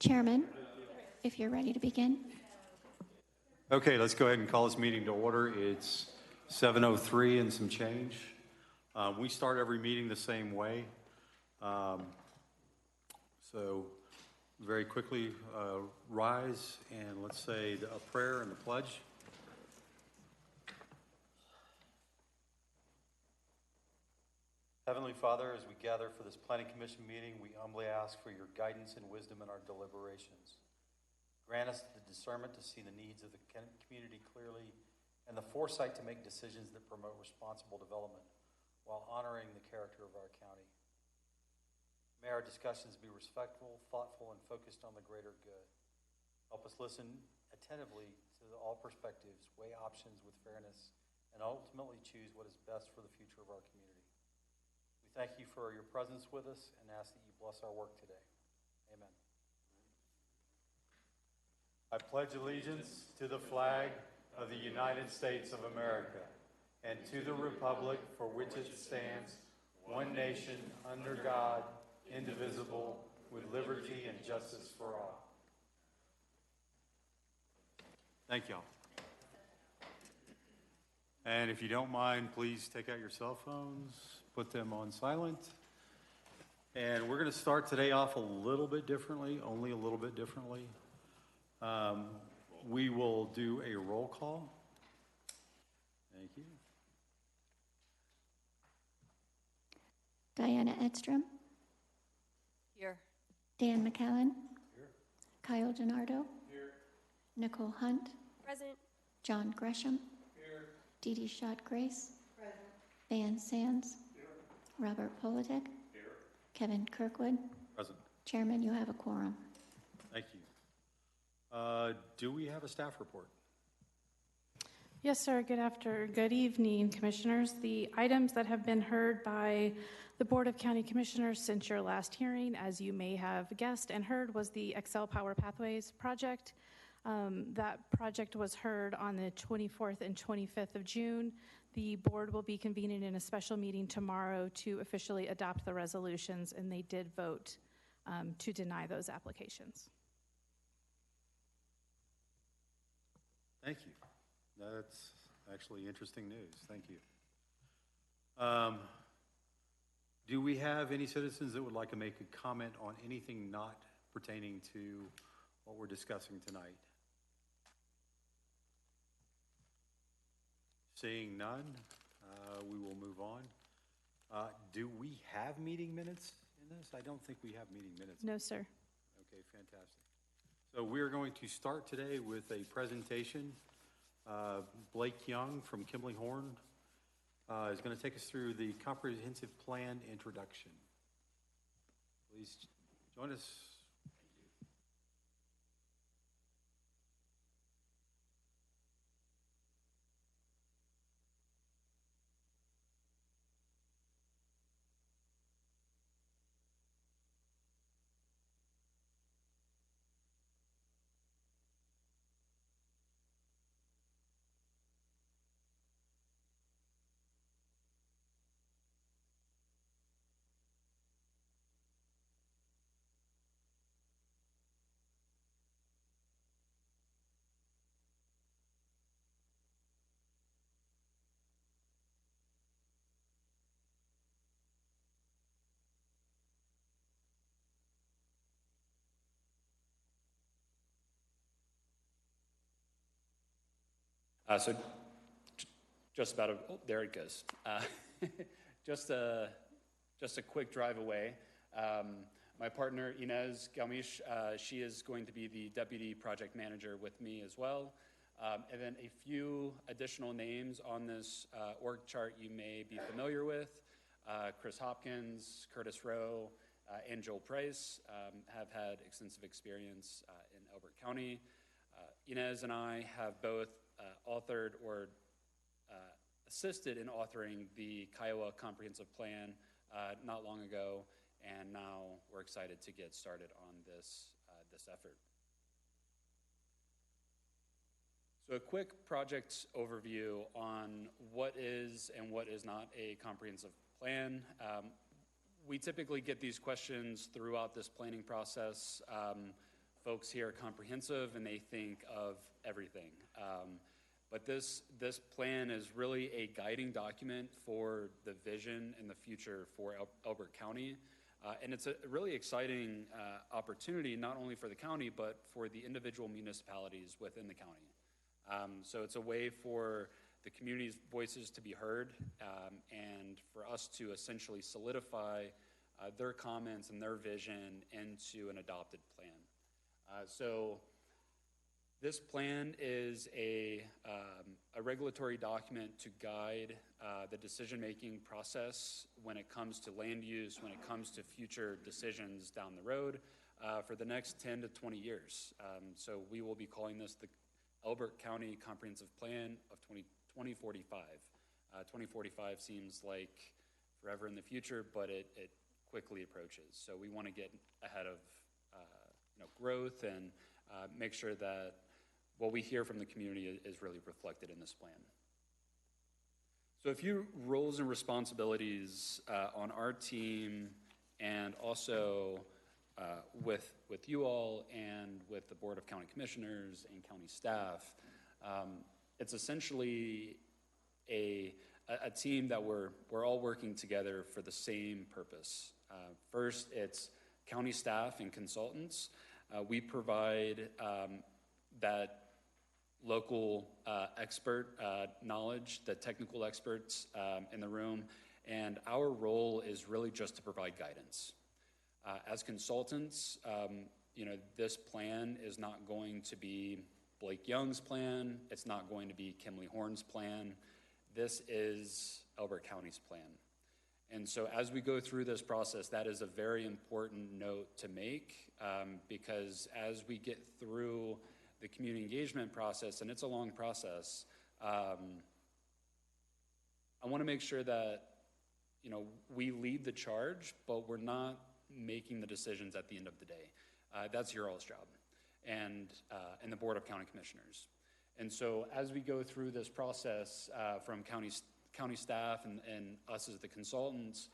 Chairman, if you're ready to begin. Okay, let's go ahead and call this meeting to order. It's 7:03 and some change. We start every meeting the same way. So very quickly, rise and let's say a prayer and the pledge. Heavenly Father, as we gather for this Planning Commission meeting, we humbly ask for your guidance and wisdom in our deliberations. Grant us the discernment to see the needs of the community clearly and the foresight to make decisions that promote responsible development while honoring the character of our county. May our discussions be respectful, thoughtful, and focused on the greater good. Help us listen attentively to all perspectives, weigh options with fairness, and ultimately choose what is best for the future of our community. We thank you for your presence with us and ask that you bless our work today. Amen. I pledge allegiance to the flag of the United States of America and to the republic for which it stands, one nation, under God, indivisible, with liberty and justice for all. Thank y'all. And if you don't mind, please take out your cell phones, put them on silent. And we're going to start today off a little bit differently, only a little bit differently. We will do a roll call. Thank you. Diana Edstrom. Here. Dan McAllen. Here. Kyle Gennardo. Here. Nicole Hunt. Present. John Gresham. Here. Dee Dee Schott-Grace. Present. Van Sands. Here. Robert Politik. Here. Kevin Kirkwood. Present. Chairman, you have a quorum. Thank you. Do we have a staff report? Yes, sir. Good evening, commissioners. The items that have been heard by the Board of County Commissioners since your last hearing, as you may have guessed and heard, was the Excel Power Pathways project. That project was heard on the 24th and 25th of June. The board will be convening in a special meeting tomorrow to officially adopt the resolutions, and they did vote to deny those applications. Thank you. That's actually interesting news. Thank you. Do we have any citizens that would like to make a comment on anything not pertaining to what we're discussing tonight? Seeing none, we will move on. Do we have meeting minutes in this? I don't think we have meeting minutes. No, sir. Okay, fantastic. So we're going to start today with a presentation. Blake Young from Kimberly Horn is going to take us through the comprehensive plan introduction. Please join us. Just about there it goes. Just a quick drive away. My partner Inez Galmish, she is going to be the deputy project manager with me as well. And then a few additional names on this org chart you may be familiar with. Chris Hopkins, Curtis Rowe, and Joel Price have had extensive experience in Elbert County. Inez and I have both authored or assisted in authoring the Kiowa Comprehensive Plan not long ago, and now we're excited to get started on this effort. So a quick project overview on what is and what is not a comprehensive plan. We typically get these questions throughout this planning process folks hear comprehensive and they think of everything. But this plan is really a guiding document for the vision and the future for Elbert County. And it's a really exciting opportunity, not only for the county, but for the individual municipalities within the county. So it's a way for the community's voices to be heard, and for us to essentially solidify their comments and their vision into an adopted plan. So this plan is a regulatory document to guide the decision-making process when it comes to land use, when it comes to future decisions down the road for the next 10 to 20 years. So we will be calling this the Elbert County Comprehensive Plan of 2045. 2045 seems like forever in the future, but it quickly approaches. So we want to get ahead of growth and make sure that what we hear from the community is really reflected in this plan. So a few roles and responsibilities on our team, and also with you all and with the Board of County Commissioners and county staff. It's essentially a team that we're all working together for the same purpose. First, it's county staff and consultants. We provide that local expert knowledge, the technical experts in the room, and our role is really just to provide guidance. As consultants, this plan is not going to be Blake Young's plan. It's not going to be Kimley Horn's plan. This is Elbert County's plan. And so as we go through this process, that is a very important note to make, because as we get through the community engagement process, and it's a long process, I want to make sure that we lead the charge, but we're not making the decisions at the end of the day. That's your all's job, and the Board of County Commissioners. And so as we go through this process from county staff and us as the consultants,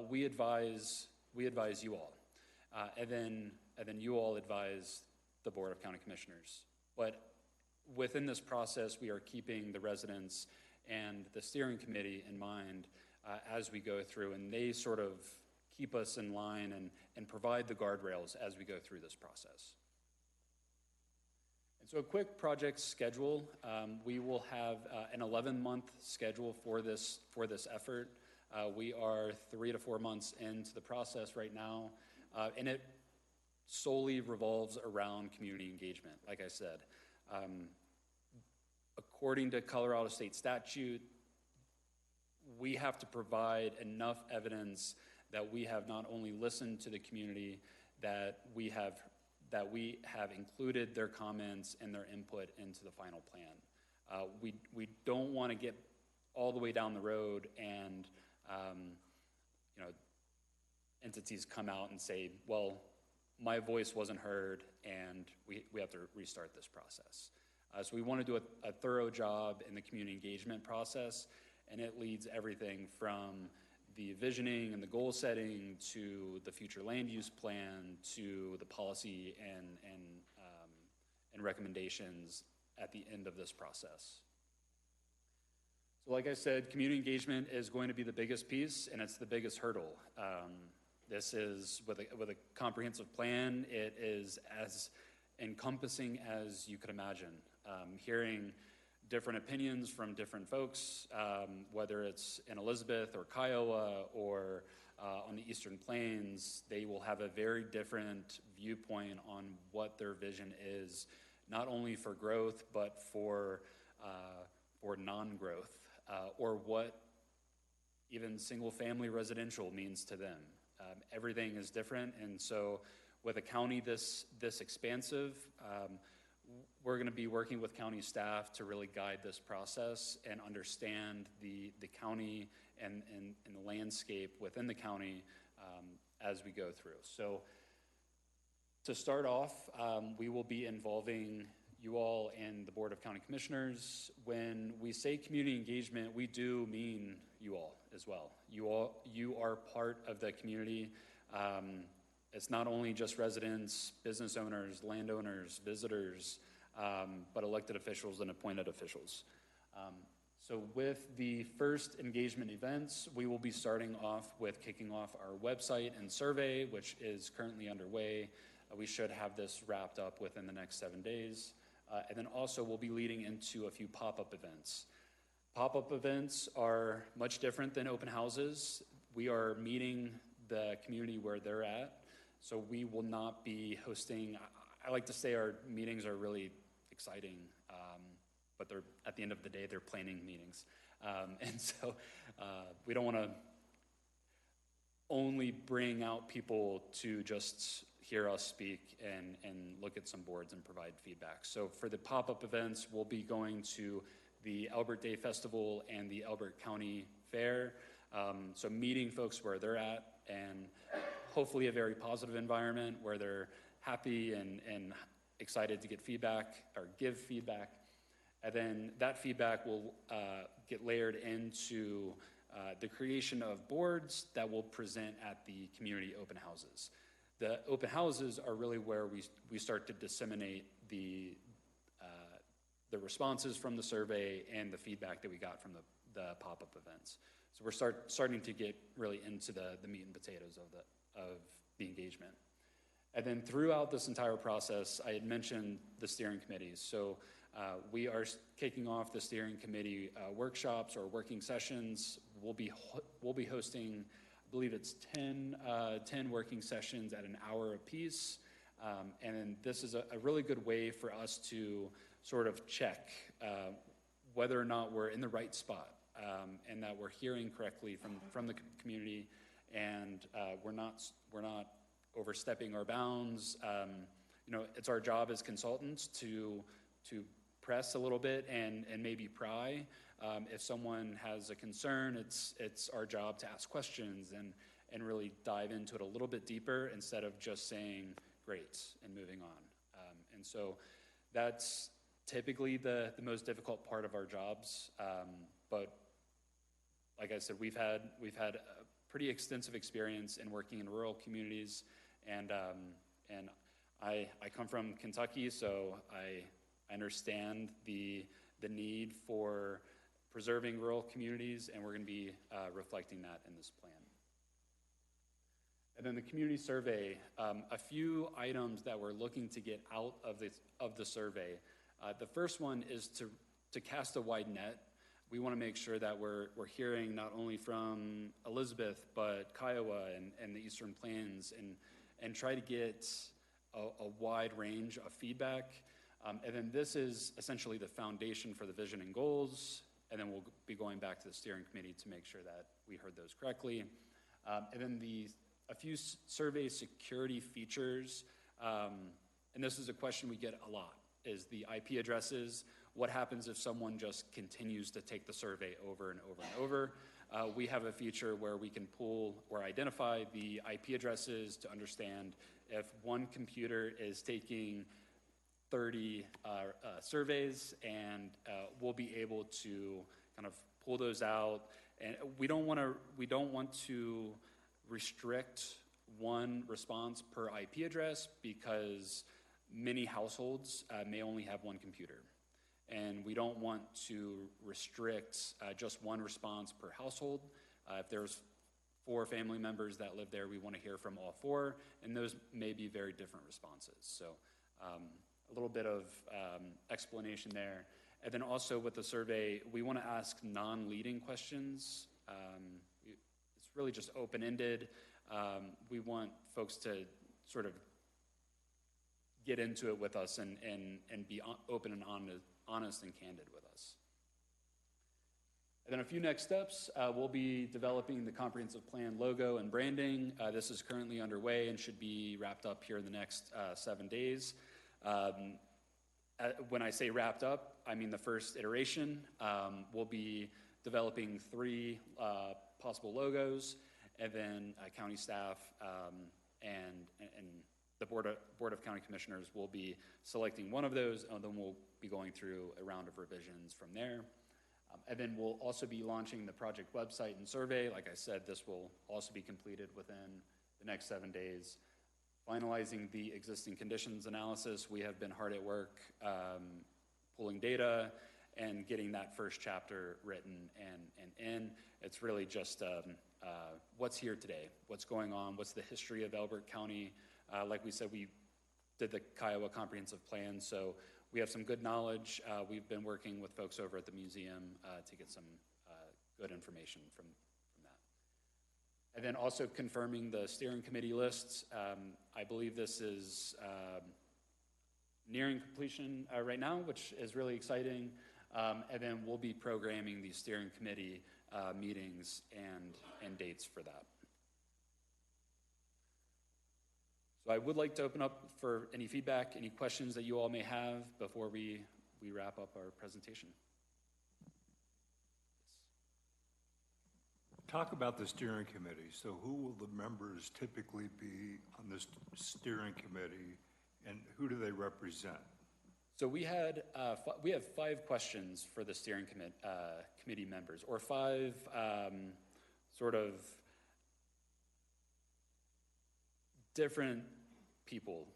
we advise you all, and then you all advise the Board of County Commissioners. But within this process, we are keeping the residents and the steering committee in mind as we go through, and they sort of keep us in line and provide the guardrails as we go through this process. And so a quick project schedule. We will have an 11-month schedule for this effort. We are 3 to 4 months into the process right now, and it solely revolves around community engagement, like I said. According to Colorado state statute, we have to provide enough evidence that we have not only listened to the community, that we have included their comments and their input into the final plan. We don't want to get all the way down the road and entities come out and say, well, my voice wasn't heard, and we have to restart this process. So we want to do a thorough job in the community engagement process, and it leads everything from the visioning and the goal setting to the future land use plan to the policy and recommendations at the end of this process. So like I said, community engagement is going to be the biggest piece, and it's the biggest hurdle. This is, with a comprehensive plan, it is as encompassing as you could imagine. Hearing different opinions from different folks, whether it's in Elizabeth or Kiowa or on the Eastern Plains, they will have a very different viewpoint on what their vision is, not only for growth, but for non-growth, or what even single-family residential means to them. Everything is different, and so with a county this expansive, we're going to be working with county staff to really guide this process and understand the county and the landscape within the county as we go through. So to start off, we will be involving you all and the Board of County Commissioners. When we say community engagement, we do mean you all as well. You are part of the community. It's not only just residents, business owners, landowners, visitors, but elected officials and appointed officials. So with the first engagement events, we will be starting off with kicking off our website and survey, which is currently underway. We should have this wrapped up within the next 7 days. And then also we'll be leading into a few pop-up events. Pop-up events are much different than open houses. We are meeting the community where they're at. So we will not be hosting, I like to say our meetings are really exciting, but they're, at the end of the day, they're planning meetings. And so we don't want to only bring out people to just hear us speak and look at some boards and provide feedback. So for the pop-up events, we'll be going to the Elbert Day Festival and the Elbert County Fair. So meeting folks where they're at, and hopefully a very positive environment where they're happy and excited to get feedback or give feedback. And then that feedback will get layered into the creation of boards that will present at the community open houses. The open houses are really where we start to disseminate the responses from the survey and the feedback that we got from the pop-up events. So we're starting to get really into the meat and potatoes of the engagement. And then throughout this entire process, I had mentioned the steering committees. So we are kicking off the steering committee workshops or working sessions. We'll be hosting, I believe it's 10 working sessions at an hour apiece. And this is a really good way for us to sort of check whether or not we're in the right spot, and that we're hearing correctly from the community, and we're not overstepping our bounds. It's our job as consultants to press a little bit and maybe pry. If someone has a concern, it's our job to ask questions and really dive into it a little bit deeper instead of just saying great and moving on. And so that's typically the most difficult part of our jobs. But like I said, we've had a pretty extensive experience in working in rural communities, and I come from Kentucky, so I understand the need for preserving rural communities, and we're going to be reflecting that in this plan. And then the community survey, a few items that we're looking to get out of the survey. The first one is to cast a wide net. We want to make sure that we're hearing not only from Elizabeth, but Kiowa and the Eastern Plains, and try to get a wide range of feedback. And then this is essentially the foundation for the vision and goals, and then we'll be going back to the steering committee to make sure that we heard those correctly. And then a few survey security features, and this is a question we get a lot, is the IP addresses. What happens if someone just continues to take the survey over and over and over? We have a feature where we can pull or identify the IP addresses to understand if one computer is taking 30 surveys, and we'll be able to kind of pull those out. And we don't want to restrict one response per IP address because many households may only have one computer. And we don't want to restrict just one response per household. If there's 4 family members that live there, we want to hear from all 4, and those may be very different responses. So a little bit of explanation there. And then also with the survey, we want to ask non-leading questions. It's really just open-ended. We want folks to sort of get into it with us and be open and honest and candid with us. And then a few next steps. We'll be developing the comprehensive plan logo and branding. This is currently underway and should be wrapped up here in the next 7 days. When I say wrapped up, I mean the first iteration. We'll be developing 3 possible logos, and then county staff and the Board of County Commissioners will be selecting one of those, and then we'll be going through a round of revisions from there. And then we'll also be launching the project website and survey. Like I said, this will also be completed within the next 7 days. finalizing the existing conditions analysis. We have been hard at work pulling data and getting that first chapter written and in. It's really just what's here today, what's going on, what's the history of Elbert County. Like we said, we did the Kiowa Comprehensive Plan, so we have some good knowledge. We've been working with folks over at the museum to get some good information from that. And then also confirming the steering committee lists. I believe this is nearing completion right now, which is really exciting. And then we'll be programming the steering committee meetings and dates for that. So I would like to open up for any feedback, any questions that you all may have before we wrap up our presentation. Talk about the steering committee. So who will the members typically be on this steering committee, and who do they represent? So we have 5 questions for the steering committee members, or 5 sort of different people.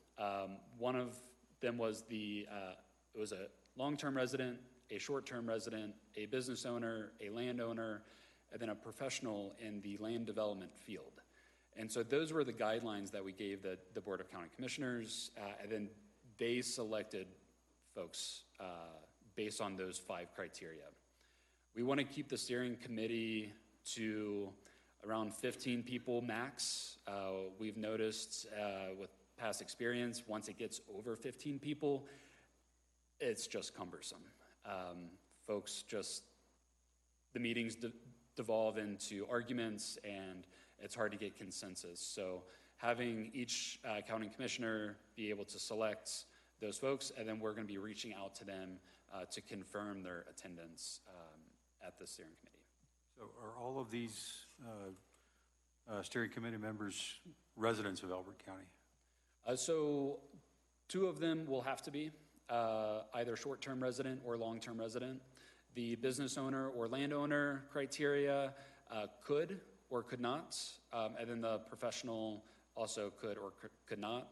One of them was it was a long-term resident, a short-term resident, a business owner, a landowner, and then a professional in the land development field. And so those were the guidelines that we gave the Board of County Commissioners, and then they selected folks based on those 5 criteria. We want to keep the steering committee to around 15 people max. We've noticed with past experience, once it gets over 15 people, it's just cumbersome. The meetings devolve into arguments, and it's hard to get consensus. So having each county commissioner be able to select those folks, and then we're going to be reaching out to them to confirm their attendance at the steering committee. So are all of these steering committee members residents of Elbert County? So 2 of them will have to be either short-term resident or long-term resident. The business owner or landowner criteria could or could not, and then the professional also could or could not.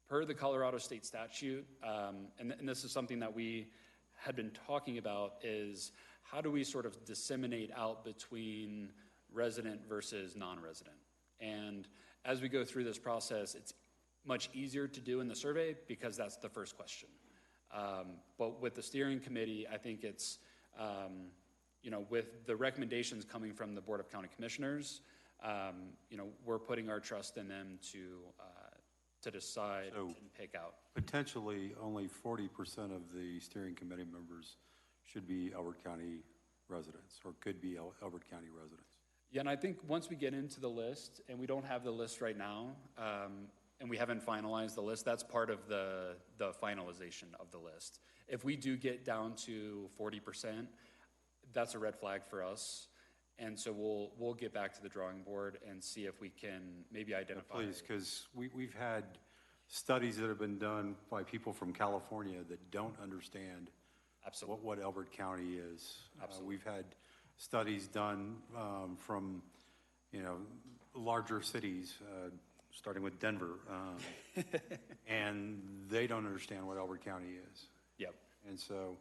Per the Colorado state statute, and this is something that we had been talking about, is how do we sort of disseminate out between resident versus non-resident? And as we go through this process, it's much easier to do in the survey because that's the first question. But with the steering committee, I think it's, with the recommendations coming from the Board of County Commissioners, we're putting our trust in them to decide and pick out. Potentially only 40% of the steering committee members should be Elbert County residents, or could be Elbert County residents. Yeah, and I think once we get into the list, and we don't have the list right now, and we haven't finalized the list, that's part of the finalization of the list. If we do get down to 40%, that's a red flag for us. And so we'll get back to the drawing board and see if we can maybe identify. Please, because we've had studies that have been done by people from California that don't understand Absolutely. what Elbert County is. Absolutely. We've had studies done from, larger cities, starting with Denver, and they don't understand what Elbert County is. Yep. And so,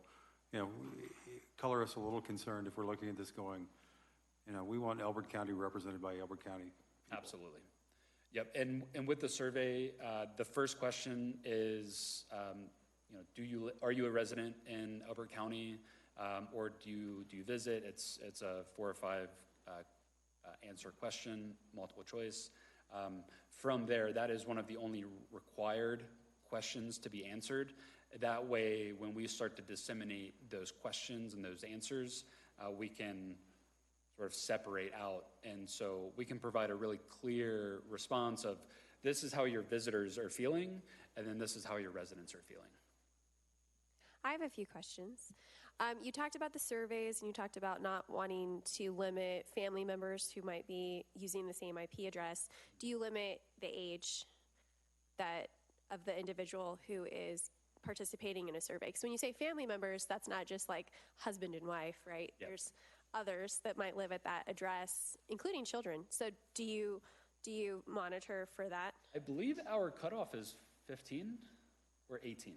color us a little concerned if we're looking at this going, we want Elbert County represented by Elbert County people. Absolutely. Yep. And with the survey, the first question is, are you a resident in Elbert County, or do you visit? It's a 4 or 5 answer question, multiple choice. From there, that is one of the only required questions to be answered. That way, when we start to disseminate those questions and those answers, we can sort of separate out. And so we can provide a really clear response of, this is how your visitors are feeling, and then this is how your residents are feeling. I have a few questions. You talked about the surveys, and you talked about not wanting to limit family members who might be using the same IP address. Do you limit the age of the individual who is participating in a survey? Because when you say family members, that's not just like husband and wife, right? Yep. There's others that might live at that address, including children. So do you do you monitor for that? I believe our cutoff is 15 or 18.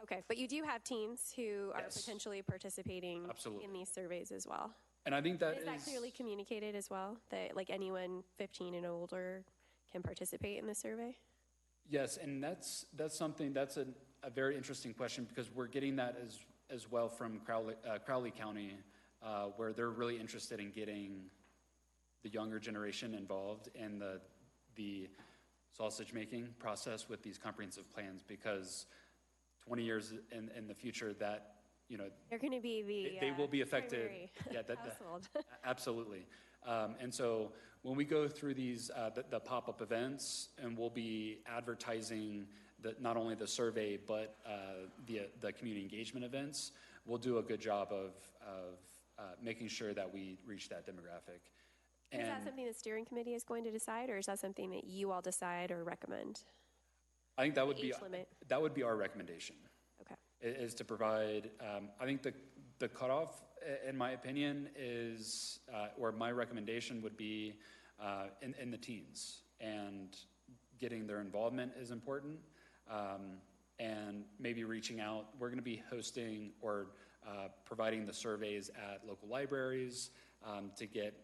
Okay, but you do have teens who are Yes. potentially participating Absolutely. in these surveys as well. And I think that Is that clearly communicated as well, that like anyone 15 and older can participate in the survey? Yes, and that's something, that's a very interesting question, because we're getting that as well from Crowley County, where they're really interested in getting the younger generation involved in the sausage making process with these comprehensive plans, because 20 years in the future, that, you know, They're going to be the they will be affected. primary Yeah, household. absolutely. And so when we go through these, the pop-up events, and we'll be advertising not only the survey, but the community engagement events, we'll do a good job of making sure that we reach that demographic. Is that something the steering committee is going to decide, or is that something that you all decide or recommend? I think that would age limit? that would be our recommendation. Okay. Is to provide, I think the cutoff, in my opinion, is, or my recommendation would be in the teens, and getting their involvement is important, and maybe reaching out. We're going to be hosting or providing the surveys at local libraries to get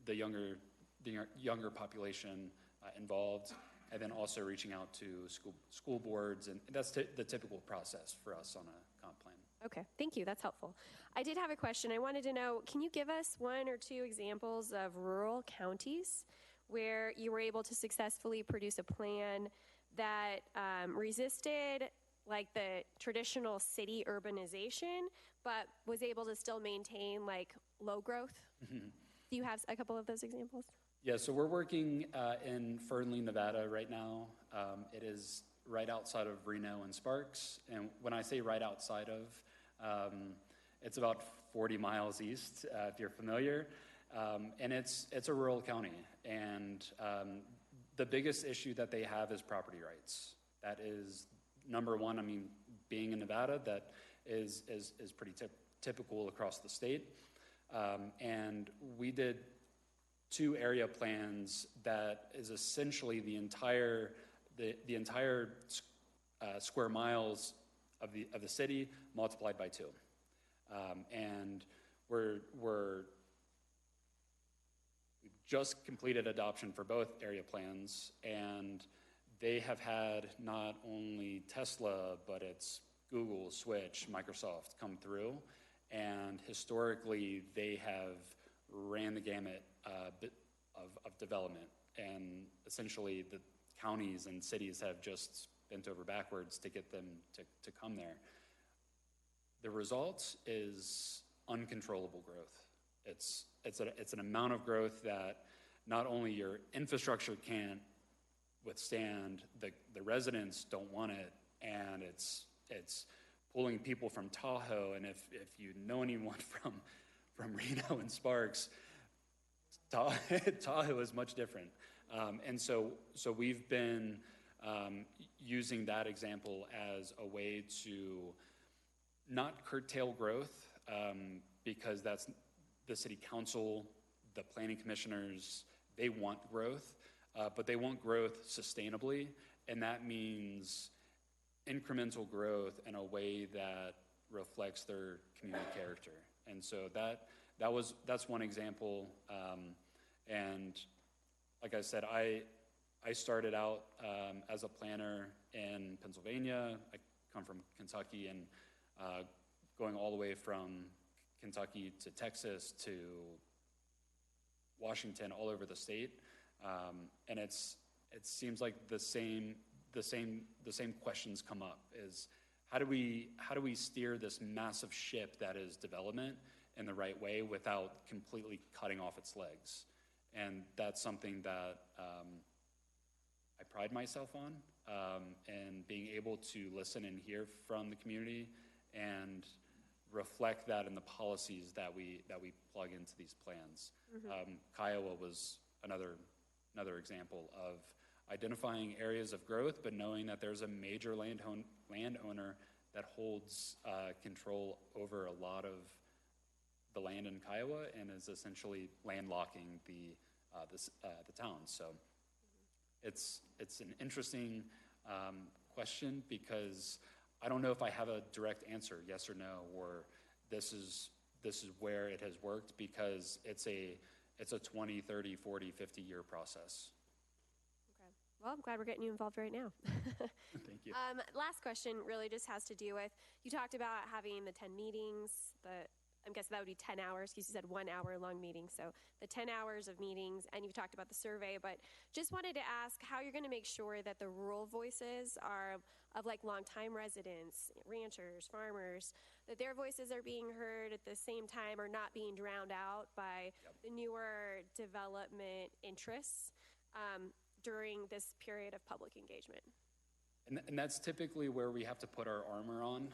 the younger population involved, and then also reaching out to school boards, and that's the typical process for us on a comp plan. Okay, thank you. That's helpful. I did have a question. I wanted to know, can you give us one or two examples of rural counties where you were able to successfully produce a plan that resisted like the traditional city urbanization, but was able to still maintain like low growth? Do you have a couple of those examples? Yeah, so we're working in Fernley, Nevada right now. It is right outside of Reno and Sparks. And when I say right outside of, it's about 40 miles east, if you're familiar. And it's a rural county. And the biggest issue that they have is property rights. That is number one. I mean, being in Nevada, that is pretty typical across the state. And we did 2 area plans that is essentially the entire square miles of the city multiplied by 2, and we've just completed adoption for both area plans, and they have had not only Tesla, but it's Google, Switch, Microsoft come through, and historically they have ran the gamut of development, and essentially the counties and cities have just bent over backwards to get them to come there. The result is uncontrollable growth. It's an amount of growth that not only your infrastructure can't withstand, the residents don't want it, and it's pulling people from Tahoe. And if you know anyone from Reno and Sparks, Tahoe is much different. And so we've been using that example as a way to not curtail growth, because that's the city council, the planning commissioners, they want growth, but they want growth sustainably, and that means incremental growth in a way that reflects their community character. And so that's one example. And like I said, I started out as a planner in Pennsylvania. I come from Kentucky, and going all the way from Kentucky to Texas to Washington, all over the state. And it seems like the same questions come up: is how do we steer this massive ship that is development in the right way without completely cutting off its legs? And that's something that I pride myself on, and being able to listen and hear from the community and reflect that in the policies that we plug into these plans. Kiowa was another example of identifying areas of growth, but knowing that there's a major landowner that holds control over a lot of the land in Kiowa and is essentially landlocking the town. So it's an interesting question, because I don't know if I have a direct answer, yes or no, or this is where it has worked, because it's a 20, 30, 40, 50-year process. Okay. Well, I'm glad we're getting you involved right now. Thank you. Last question really just has to do with, you talked about having the 10 meetings, I'm guessing that would be 10 hours, because you said 1 hour long meeting. So the 10 hours of meetings, and you've talked about the survey, but just wanted to ask how you're going to make sure that the rural voices are of like longtime residents, ranchers, farmers, that their voices are being heard at the same time, or not being drowned out by the newer development interests during this period of public engagement. And that's typically where we have to put our armor on,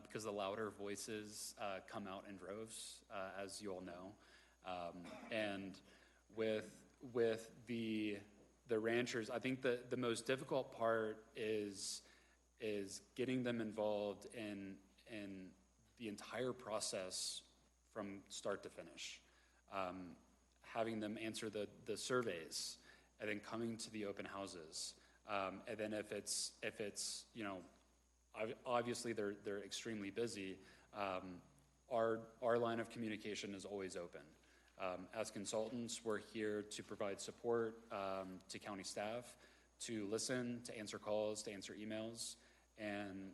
because the louder voices come out in droves, as you all know. And with the ranchers, I think the most difficult part is getting them involved in the entire process from start to finish. Having them answer the surveys, and then coming to the open houses. And then if it's obviously they're extremely busy, our line of communication is always open. As consultants, we're here to provide support to county staff, to listen, to answer calls, to answer emails. And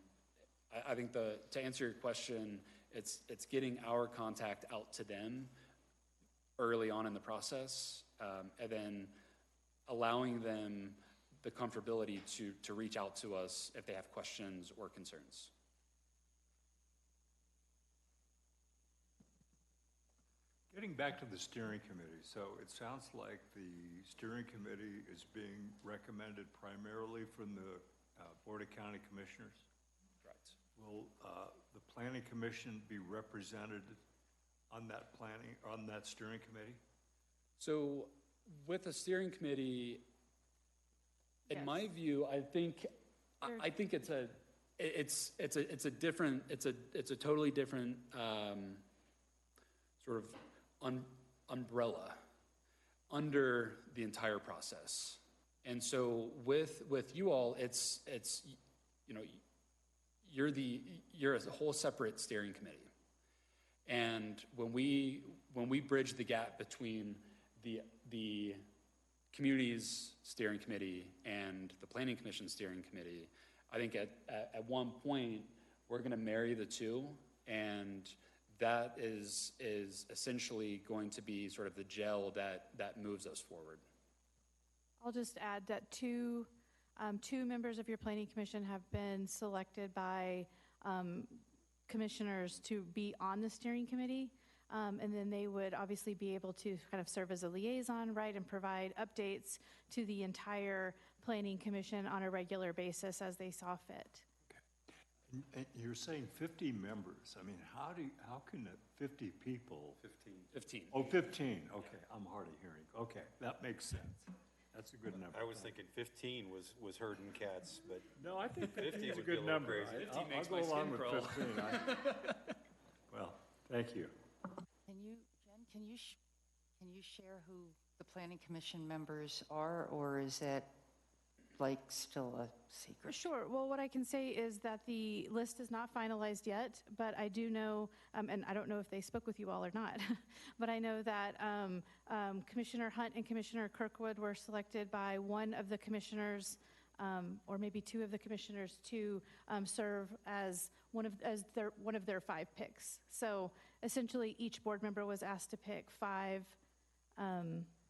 I think to answer your question, it's getting our contact out to them early on in the process, and then allowing them the comfortability to reach out to us if they have questions or concerns. Getting back to the steering committee, so it sounds like the steering committee is being recommended primarily from the Board of County Commissioners? Correct. Will the Planning Commission be represented on that steering committee? So with a steering committee, in Yes. my view, I think it's a totally different sort of umbrella under the entire process. And so with you all, it's you're a whole separate steering committee. And when we bridge the gap between the community's steering committee and the Planning Commission steering committee, I think at one point we're going to marry the two, and that is essentially going to be sort of the gel that moves us forward. I'll just add that two members of your Planning Commission have been selected by commissioners to be on the steering committee. And then they would obviously be able to kind of serve as a liaison, right, and provide updates to the entire Planning Commission on a regular basis as they saw fit. Okay. And you're saying 50 members. I mean, how can 50 people? 15. Oh, 15. Okay, I'm hard of hearing. Okay, that makes sense. That's a good number. I was thinking 15 was herding cats, but No, I think 50 50 is a would be a good little number. crazy. 50 I'll makes go my along skin with crawl. 15. Well, thank you. Can you share who the Planning Commission members are, or is that like still a secret? Sure. Well, what I can say is that the list is not finalized yet, but I do know, and I don't know if they spoke with you all or not, but I know that Commissioner Hunt and Commissioner Kirkwood were selected by one of the commissioners, or maybe two of the commissioners, to serve as one of their 5 picks. So essentially, each board member was asked to pick 5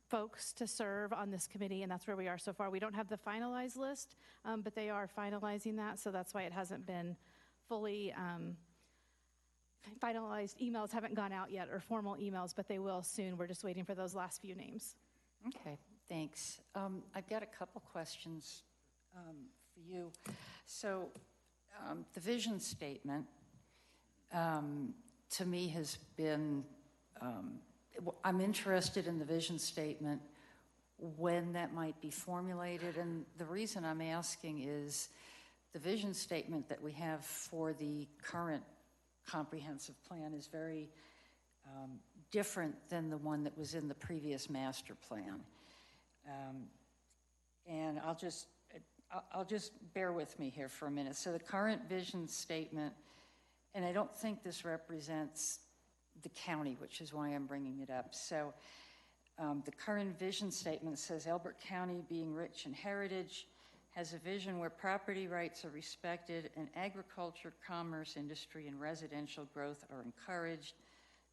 folks to serve on this committee, and that's where we are so far. We don't have the finalized list, but they are finalizing that, so that's why it hasn't been fully finalized. Emails haven't gone out yet, or formal emails, but they will soon. We're just waiting for those last few names. Okay, thanks. I've got a couple questions for you. So the vision statement to me has been, I'm interested in the vision statement, when that might be formulated. And the reason I'm asking is the vision statement that we have for the current comprehensive plan is very different than the one that was in the previous master plan. And I'll just bear with me here for a minute. So the current vision statement, and I don't think this represents the county, which is why I'm bringing it up. So the current vision statement says Elbert County, being rich in heritage, has a vision where property rights are respected and agriculture, commerce, industry, and residential growth are encouraged,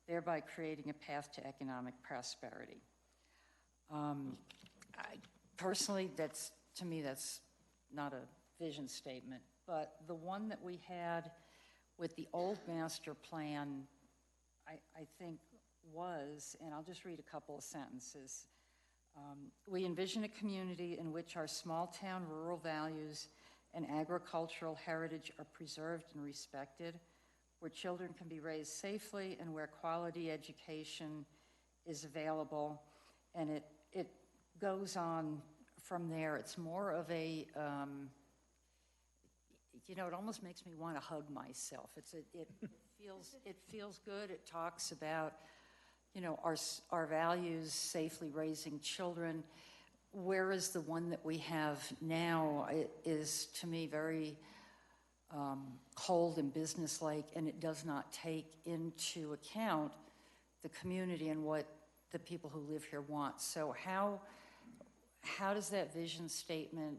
thereby creating a path to economic prosperity. Personally, to me, that's not a vision statement, but the one that we had with the old master plan, I think was, and I'll just read a couple of sentences. We envision a community in which our small town rural values and agricultural heritage are preserved and respected, where children can be raised safely and where quality education is available. And it goes on from there. It's more of a, it almost makes me want to hug myself. It feels good. It talks about, our values, safely raising children, whereas the one that we have now is, to me, very cold and businesslike, and it does not take into account the community and what the people who live here want. So how does that vision statement,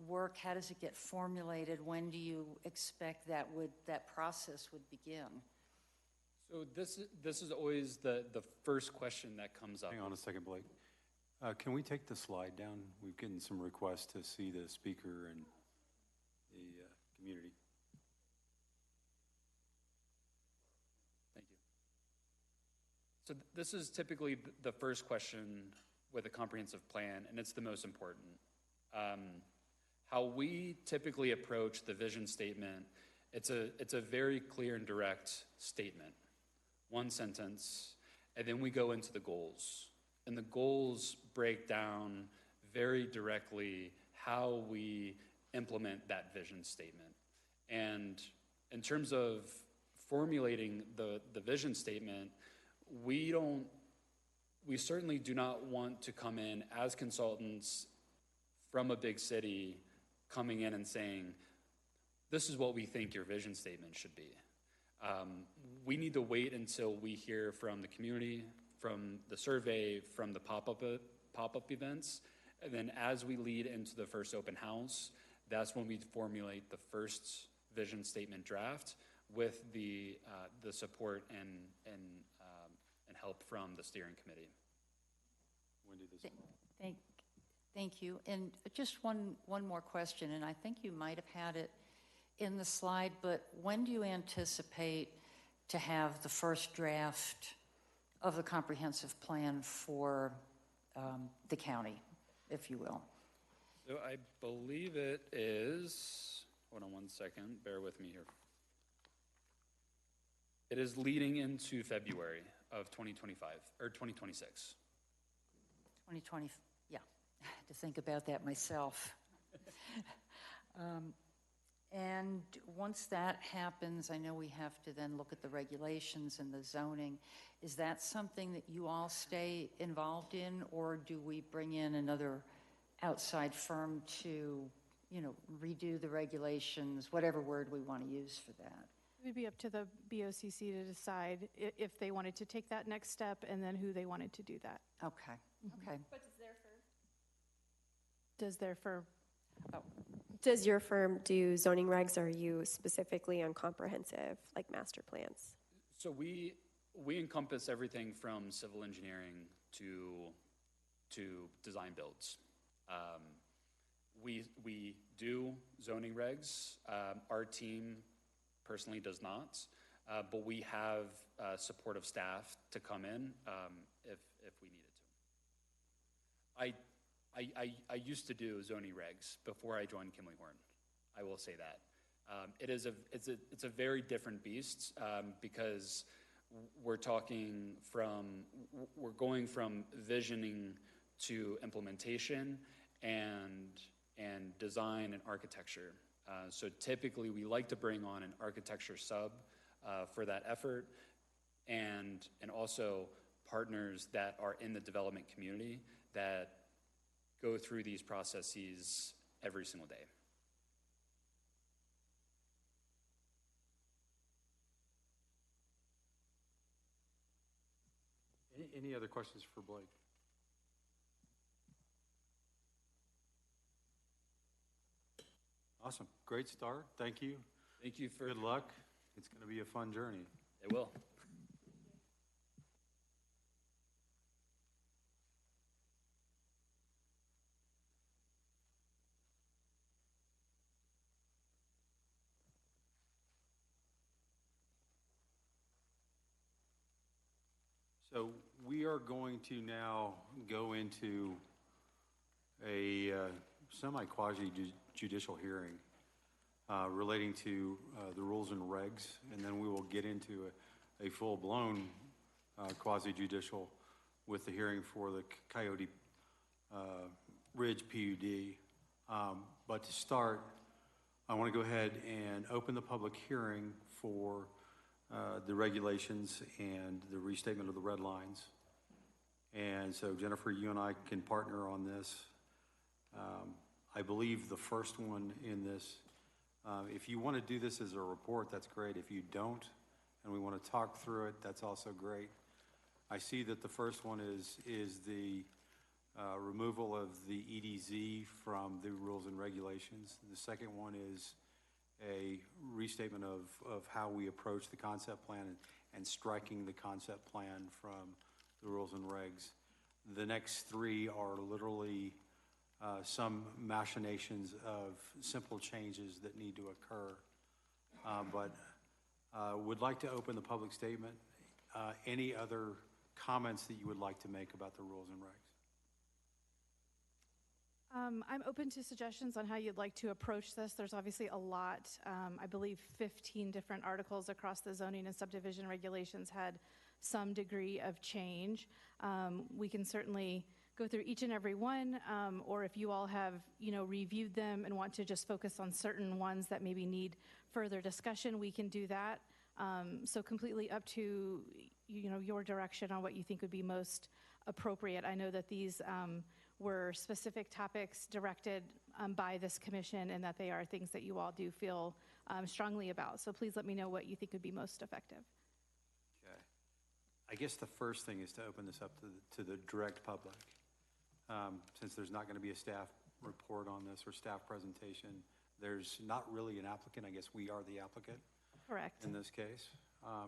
work? How does it get formulated? When do you expect that process would begin? So this is always the first question that comes up. Hang on a second, Blake. Can we take the slide down? We've gotten some requests to see the speaker and the community. Thank you. So this is typically the first question with a comprehensive plan, and it's the most important. How we typically approach the vision statement, it's a very clear and direct statement. One sentence, and then we go into the goals. And the goals break down very directly how we implement that vision statement. And in terms of formulating the vision statement, we certainly do not want to come in as consultants from a big city coming in and saying, this is what we think your vision statement should be. We need to wait until we hear from the community, from the survey, from the pop-up events, and then as we lead into the first open house, that's when we formulate the first vision statement draft with the support and help from the steering committee. Wendy, Thank you. And just one more question, and I think you might have had it in the slide, but when do you anticipate to have the first draft of the comprehensive plan for the county, if you will? So I believe it is, hold on one second, bear with me here. It is leading into February of 2025, or 2026. 2020, yeah, I had to think about that myself. And once that happens, I know we have to then look at the regulations and the zoning. Is that something that you all stay involved in, or do we bring in another outside firm to, redo the regulations, whatever word we want to use for that? It would be up to the BOCC to decide if they wanted to take that next step and then who they wanted to do that. Okay, okay. But does their firm? Does their firm? Oh. Does your firm do zoning regs, or are you specifically on comprehensive, like master plans? So we encompass everything from civil engineering to design builds. We do zoning regs. Our team personally does not, but we have supportive staff to come in if we needed to. I used to do zoning regs before I joined Kimley Horn. I will say that. It's a very different beast because we're going from visioning to implementation and design and architecture. So typically we like to bring on an architecture sub for that effort. and also partners that are in the development community that go through these processes every single day. Any other questions for Blake? Awesome. Great start. Thank you. Thank you for Good luck. It's going to be a fun journey. It will. So we are going to now go into a semi-quasi judicial hearing relating to the rules and regs, and then we will get into a full-blown quasi-judicial with the hearing for the Coyote Ridge PUD. But to start, I want to go ahead and open the public hearing for the regulations and the restatement of the red lines. And so Jennifer, you and I can partner on this. I believe the first one in this, if you want to do this as a report, that's great. If you don't, and we want to talk through it, that's also great. I see that the first one is the removal of the EDZ from the rules and regulations. The second one is a restatement of how we approach the concept plan and striking the concept plan from the rules and regs. The next three are literally some machinations of simple changes that need to occur. But would like to open the public statement. Any other comments that you would like to make about the rules and regs? I'm open to suggestions on how you'd like to approach this. There's obviously a lot. I believe 15 different articles across the zoning and subdivision regulations had some degree of change. We can certainly go through each and every one, or if you all have, reviewed them and want to just focus on certain ones that maybe need further discussion, we can do that. So completely up to, your direction on what you think would be most appropriate. I know that these were specific topics directed by this commission and that they are things that you all do feel strongly about. So please let me know what you think would be most effective. Okay. I guess the first thing is to open this up to the direct public. Since there's not going to be a staff report on this or staff presentation, there's not really an applicant. I guess we are the applicant. Correct. In this case.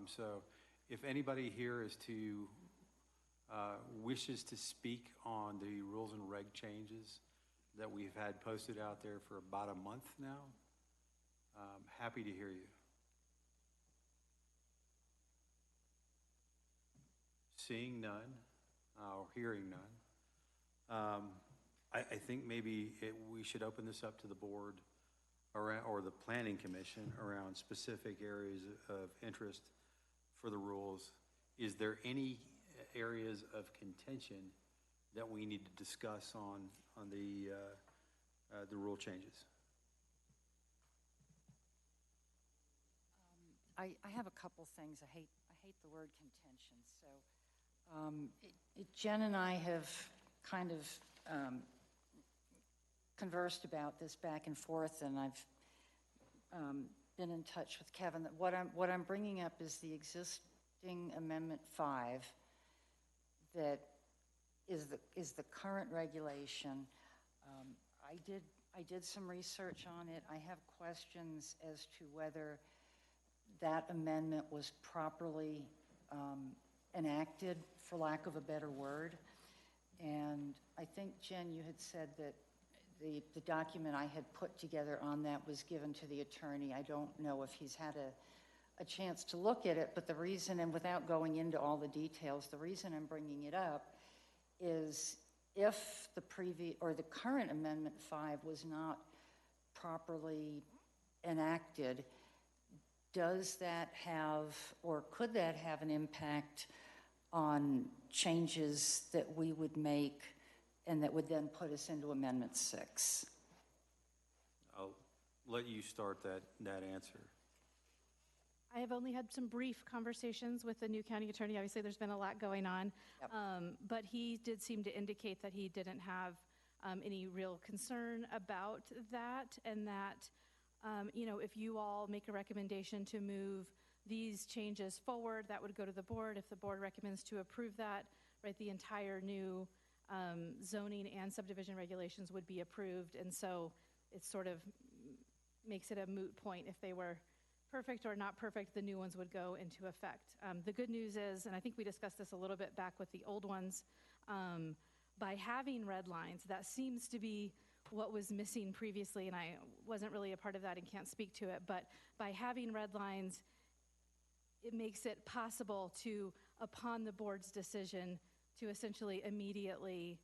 So if anybody here is to wishes to speak on the rules and reg changes that we've had posted out there for about a month now, happy to hear you. Seeing none, or hearing none, I think maybe we should open this up to the board or the planning commission around specific areas of interest for the rules. Is there any areas of contention that we need to discuss on the rule changes? I have a couple things. I hate the word contention. So Jen and I have kind of conversed about this back and forth, and I've been in touch with Kevin. That what I'm bringing up is the existing Amendment 5 that is the current regulation. I did some research on it. I have questions as to whether that amendment was properly enacted, for lack of a better word. And I think, Jen, you had said that the document I had put together on that was given to the attorney. I don't know if he's had a chance to look at it, but the reason, and without going into all the details, the reason I'm bringing it up is if the current Amendment 5 was not properly enacted, does that have, or could that have an impact on changes that we would make and that would then put us into Amendment 6? I'll let you start that answer. I have only had some brief conversations with the new county attorney. Obviously, there's been a lot going on. Yep. But he did seem to indicate that he didn't have any real concern about that, and that, if you all make a recommendation to move these changes forward, that would go to the board. If the board recommends to approve that, right, the entire new zoning and subdivision regulations would be approved. And so it sort of makes it a moot point. If they were perfect or not perfect, the new ones would go into effect. The good news is, and I think we discussed this a little bit back with the old ones, by having red lines, that seems to be what was missing previously, and I wasn't really a part of that and can't speak to it, but by having red lines, it makes it possible to, upon the board's decision, to essentially immediately,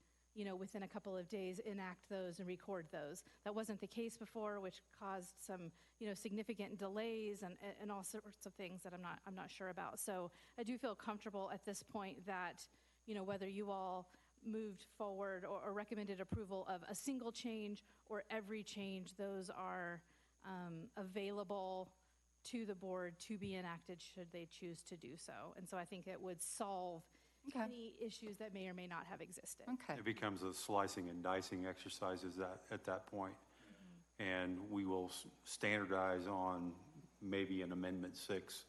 within a couple of days, enact those and record those. That wasn't the case before, which caused some, significant delays and all sorts of things that I'm not sure about. So I do feel comfortable at this point that, whether you all moved forward or recommended approval of a single change or every change, those are available to the board to be enacted should they choose to do so. And so I think it would solve any issues that may or may not have existed. Okay. It becomes a slicing and dicing exercises at that point. And we will standardize on maybe an Amendment 6,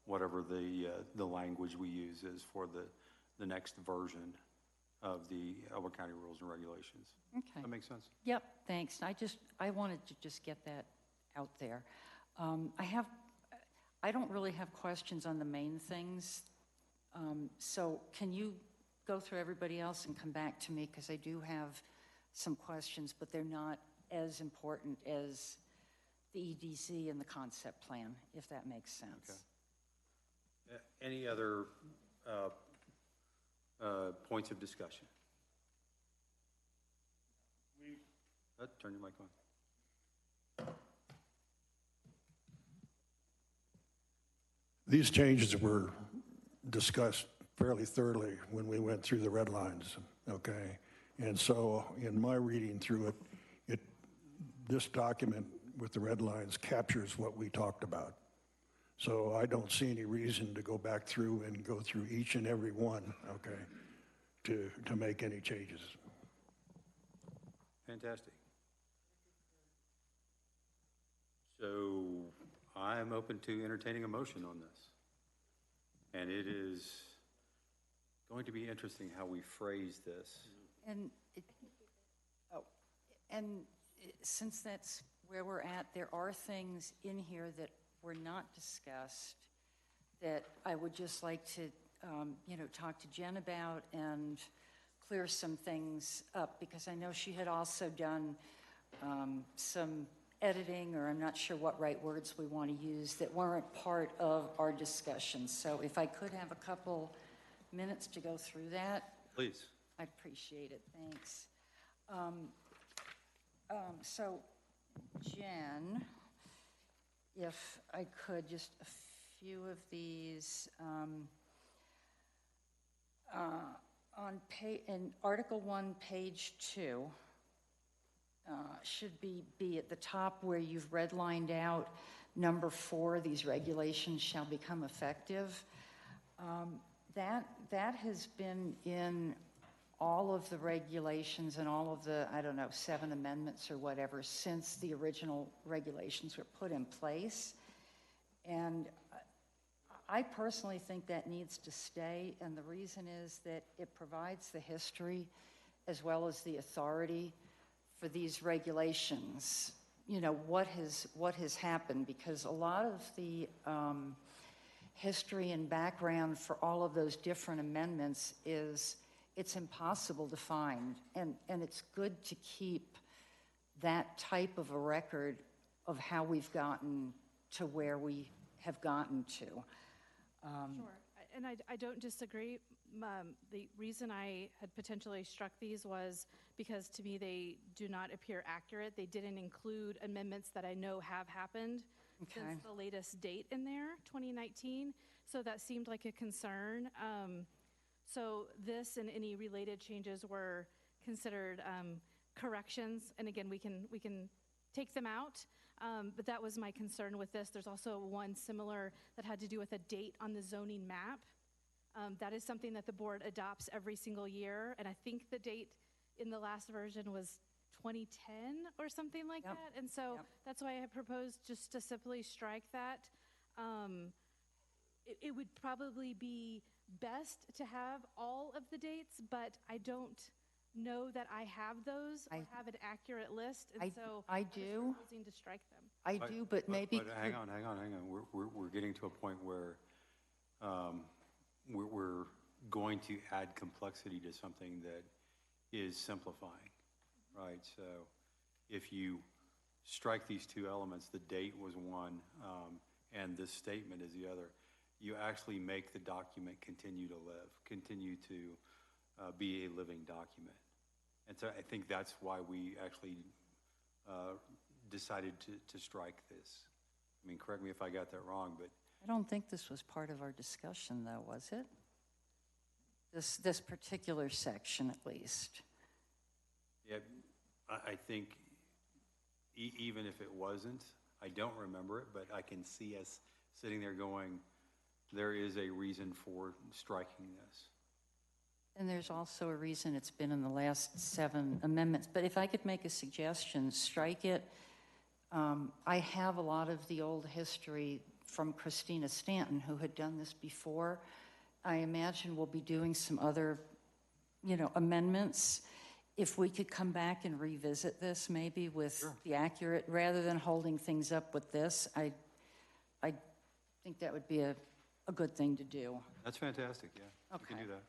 whatever the language we use is for the next version of the Elbert County Rules and Regulations. Okay. That makes sense? Yep, thanks. I wanted to just get that out there. I don't really have questions on the main things. So can you go through everybody else and come back to me? Because I do have some questions, but they're not as important as the EDC and the concept plan, if that makes sense. Okay. Any other points of discussion? Turn your mic on. These changes were discussed fairly thoroughly when we went through the red lines, okay? And so in my reading through it, this document with the red lines captures what we talked about. So I don't see any reason to go back through and go through each and every one, okay, to make any changes. Fantastic. So I'm open to entertaining a motion on this. And it is going to be interesting how we phrase this. And since that's where we're at, there are things in here that were not discussed that I would just like to, talk to Jen about and clear some things up, because I know she had also done some editing, or I'm not sure what right words we want to use, that weren't part of our discussion. So if I could have a couple minutes to go through that. Please. I'd appreciate it, thanks. So Jen, if I could, just a few of these. In Article 1, page 2, should be at the top where you've redlined out number 4, these regulations shall become effective. That has been in all of the regulations and all of the, 7 amendments or whatever since the original regulations were put in place. And I personally think that needs to stay, and the reason is that it provides the history as well as the authority for these regulations. What has happened, because a lot of the history and background for all of those different amendments is it's impossible to find, and it's good to keep that type of a record of how we've gotten to where we have gotten to. Sure, and I don't disagree. The reason I had potentially struck these was because to me they do not appear accurate. They didn't include amendments that I know have happened since the latest date in there, 2019. So that seemed like a concern. So this and any related changes were considered corrections, and again, we can take them out. But that was my concern with this. There's also one similar that had to do with a date on the zoning map. That is something that the board adopts every single year, and I think the date in the last version was 2010 or something like Yep. that. And so Yep. that's why I proposed just to simply strike that. It would probably be best to have all of the dates, but I don't know that I have those or have an accurate list, and so I was do. proposing to strike them. I do, but maybe. But hang on. We're getting to a point where we're going to add complexity to something that is simplifying, right? So if you strike these two elements, the date was one, and this statement is the other, you actually make the document continue to live, continue to be a living document. And so I think that's why we actually decided to strike this. I mean, correct me if I got that wrong, but I don't think this was part of our discussion, though, was it? This particular section, at least. yeah, I think even if it wasn't, I don't remember it, but I can see us sitting there going, there is a reason for striking this. And there's also a reason it's been in the last 7 amendments. But if I could make a suggestion, strike it. I have a lot of the old history from Christina Stanton, who had done this before. I imagine we'll be doing some other, amendments. If we could come back and revisit this, maybe with the accurate, rather than holding things up with this, I think that would be a good thing to do. That's fantastic, yeah. Okay. You can do that.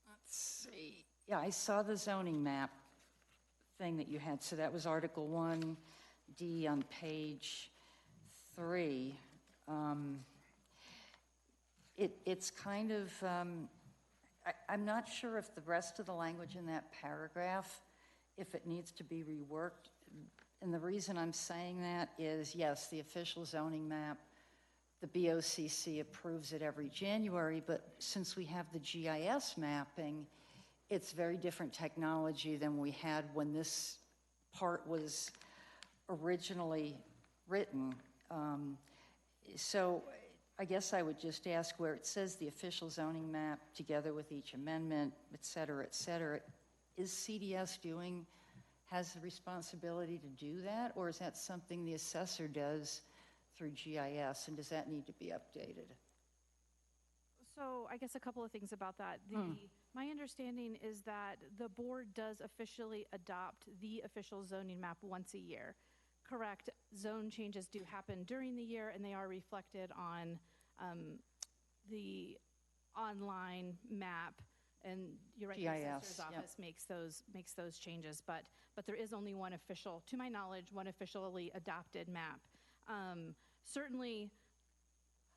Let's see. Yeah, I saw the zoning map thing that you had. So that was Article 1D on page 3. It's kind of, I'm not sure if the rest of the language in that paragraph, if it needs to be reworked. And the reason I'm saying that is, yes, the official zoning map, the BOCC approves it every January, but since we have the GIS mapping, it's very different technology than we had when this part was originally written. So I guess I would just ask, where it says the official zoning map together with each amendment, et cetera, is CDS has the responsibility to do that, or is that something the assessor does through GIS, and does that need to be updated? So I guess a couple of things about that. My understanding is that the board does officially adopt the official zoning map once a year. Correct, zone changes do happen during the year, and they are reflected on the online map. And you're right, the assessor's office makes those changes, but there is only one official, to my knowledge, one officially adopted map. Certainly,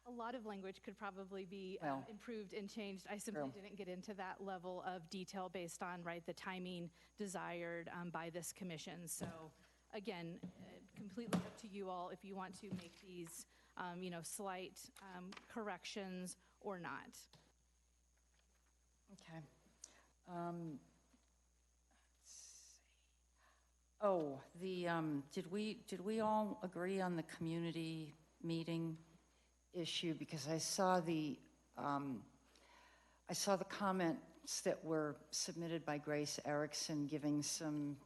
a lot of language could probably be improved and changed. I simply didn't get into that level of detail based on the timing desired by this commission. So again, completely up to you all if you want to make these slight corrections or not. Okay. Oh, did we all agree on the community meeting issue? Because I saw the comments that were submitted by Grace Erickson giving some,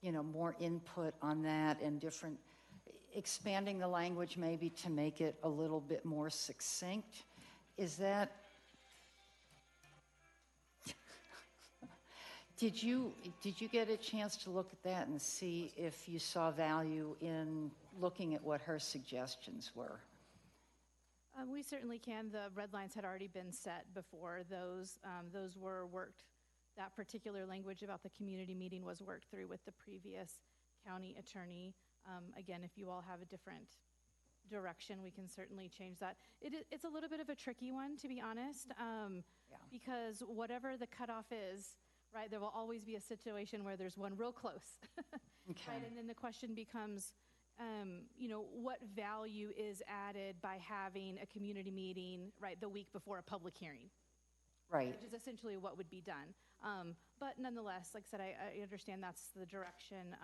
more input on that and expanding the language maybe to make it a little bit more succinct. Is that? Did you get a chance to look at that and see if you saw value in looking at what her suggestions were? We certainly can. The red lines had already been set before those. Those were worked. That particular language about the community meeting was worked through with the previous county attorney. Again, if you all have a different direction, we can certainly change that. It's a little bit of a tricky one, to be honest, because whatever the cutoff is, right, there will always be a situation where there's one real close, Okay. right? And then the question becomes, what value is added by having a community meeting, right, the week before a public hearing? Right. Which is essentially what would be done. But nonetheless, like I said, I understand that's the direction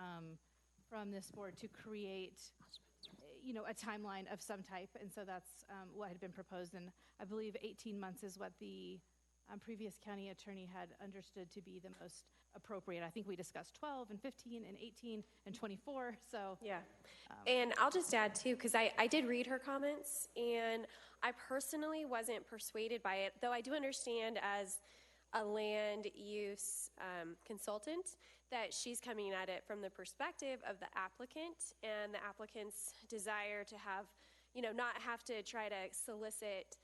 from this board to create, a timeline of some type. And so that's what had been proposed. And I believe 18 months is what the previous county attorney had understood to be the most appropriate. I think we discussed 12 and 15 and 18 and 24. So Yeah. And I'll just add too, because I did read her comments, and I personally wasn't persuaded by it, though I do understand as a land use consultant that she's coming at it from the perspective of the applicant and the applicant's desire to have, not have to try to solicit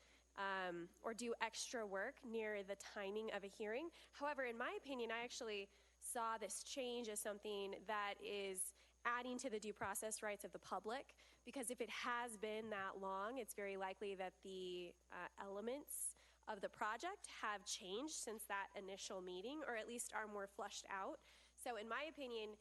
or do extra work near the timing of a hearing. However, in my opinion, I actually saw this change as something that is adding to the due process rights of the public, because if it has been that long, it's very likely that the elements of the project have changed since that initial meeting, or at least are more fleshed out. So in my opinion,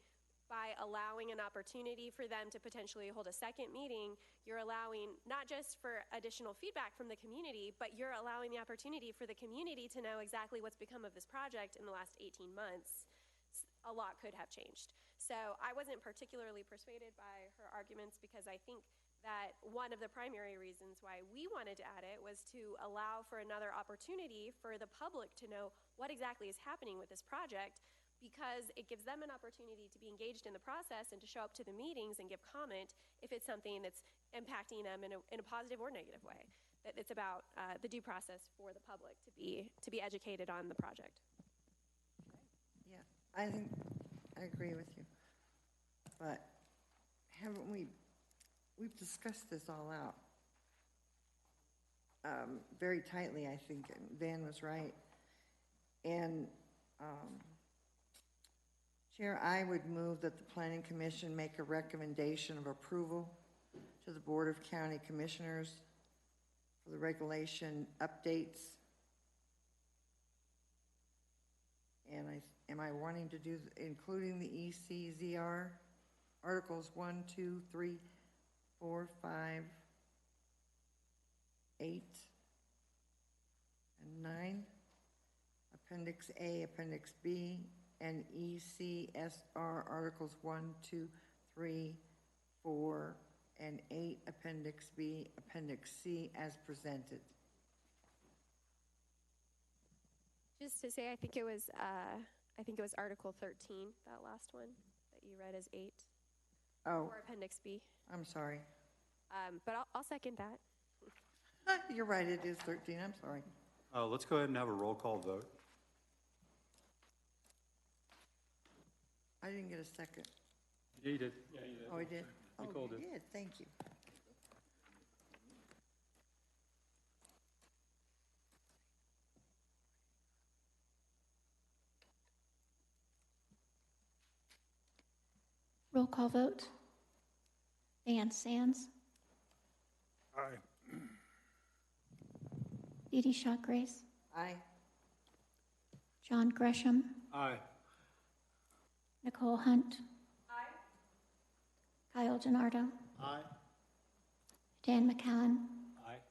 by allowing an opportunity for them to potentially hold a second meeting, you're allowing not just for additional feedback from the community, but you're allowing the opportunity for the community to know exactly what's become of this project in the last 18 months. A lot could have changed. So I wasn't particularly persuaded by her arguments, because I think that one of the primary reasons why we wanted to add it was to allow for another opportunity for the public to know what exactly is happening with this project, because it gives them an opportunity to be engaged in the process and to show up to the meetings and give comment if it's something that's impacting them in a positive or negative way. That it's about the due process for the public to be educated on the project. Yeah, I think I agree with you. But haven't we've discussed this all out very tightly, I think. Van was right. And Chair, I would move that the Planning Commission make a recommendation of approval to the Board of County Commissioners for the regulation updates. And am I wanting to do, including the ECZR, Articles 1, 2, 3, 4, 5, 8, and 9, Appendix A, Appendix B, and ECSR Articles 1, 2, 3, 4, and 8, Appendix B, Appendix C, as presented. Just to say, I think it was Article 13, that last one that you read as 8, Oh, or Appendix B. I'm sorry. But I'll second that. You're right, it is 13, I'm sorry. Let's go ahead and have a roll call vote. I didn't get a second. Yeah, you did. Yeah, you did. Oh, I did? Nicole Oh, you did. did, thank you. Roll call vote. Van Sands, Aye. Dee Dee Shaw-Grace, Aye. John Gresham, Aye. Nicole Hunt. Kyle Gennardo, Aye. Dan McCallan, Aye.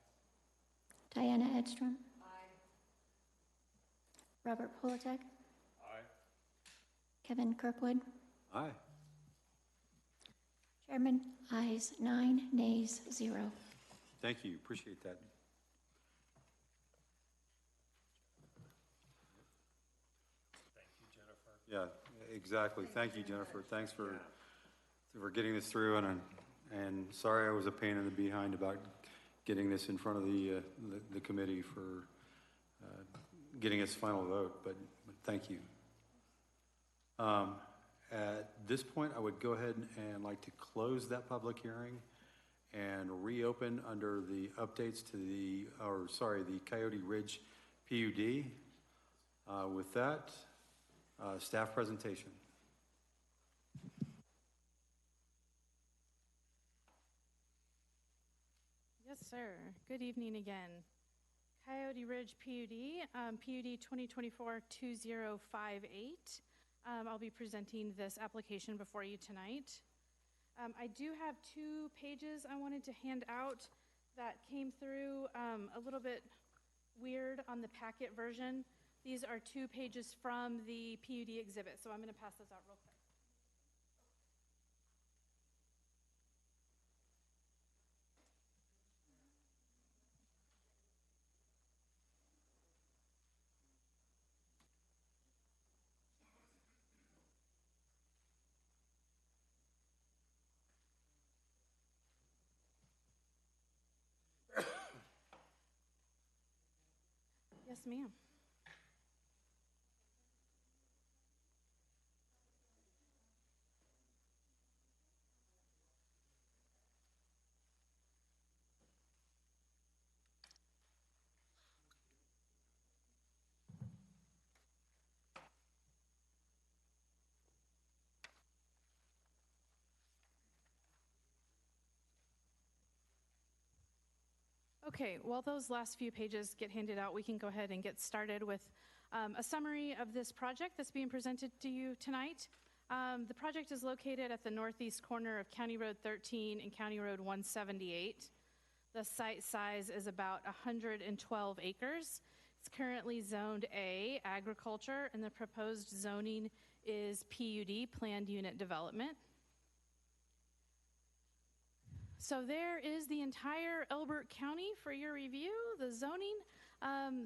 Diana Edstrom. Robert Politek, Aye. Kevin Kirkwood. Aye. Chairman, ayes 9, nays 0. Thank you. Appreciate that. Thank you, Jennifer. Yeah, exactly. Thank you, Jennifer. Thanks for getting this through, and sorry I was a pain in the behind about getting this in front of the committee for getting its final vote, but thank you. At this point, I would go ahead and like to close that public hearing and reopen under the updates to the Coyote Ridge PUD. With that, staff presentation. Yes, sir. Good evening again. Coyote Ridge PUD, PUD 2024-2058. I'll be presenting this application before you tonight. I do have 2 pages I wanted to hand out that came through a little bit weird on the packet version. These are 2 pages from the PUD exhibit, so I'm going to pass those out real quick. Yes, ma'am. Okay, while those last few pages get handed out, we can go ahead and get started with a summary of this project that's being presented to you tonight. The project is located at the northeast corner of County Road 13 and County Road 178. The site size is about 112 acres. It's currently zoned A, agriculture, and the proposed zoning is PUD, planned unit development. So there is the entire Elbert County for your review, the zoning.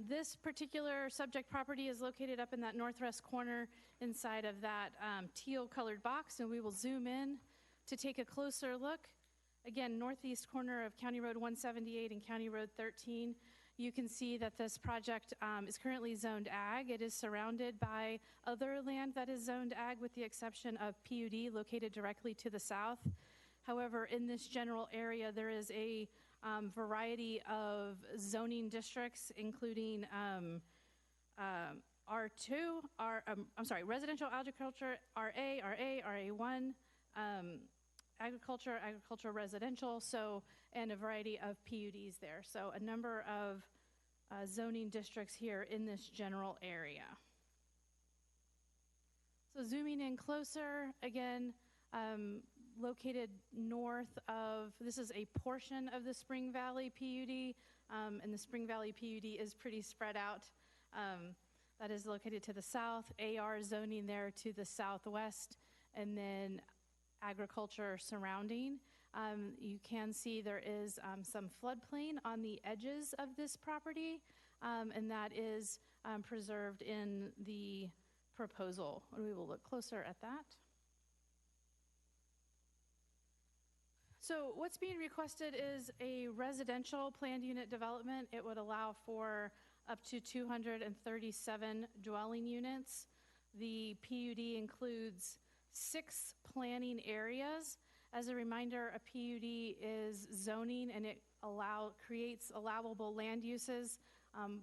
This particular subject property is located up in that northwest corner inside of that teal colored box, and we will zoom in to take a closer look. Again, northeast corner of County Road 178 and County Road 13. You can see that this project is currently zoned ag. It is surrounded by other land that is zoned ag with the exception of PUD located directly to the south. However, in this general area, there is a variety of zoning districts, including R2, residential agriculture, RA, RA1, agriculture residential, and a variety of PUDs there. So a number of zoning districts here in this general area. So zooming in closer, again, located north of, this is a portion of the Spring Valley PUD, and the Spring Valley PUD is pretty spread out. That is located to the south, AR zoning there to the southwest, and then agriculture surrounding. You can see there is some floodplain on the edges of this property, and that is preserved in the proposal. We will look closer at that. So what's being requested is a residential planned unit development. It would allow for up to 237 dwelling units. The PUD includes 6 planning areas. As a reminder, a PUD is zoning and it creates allowable land uses.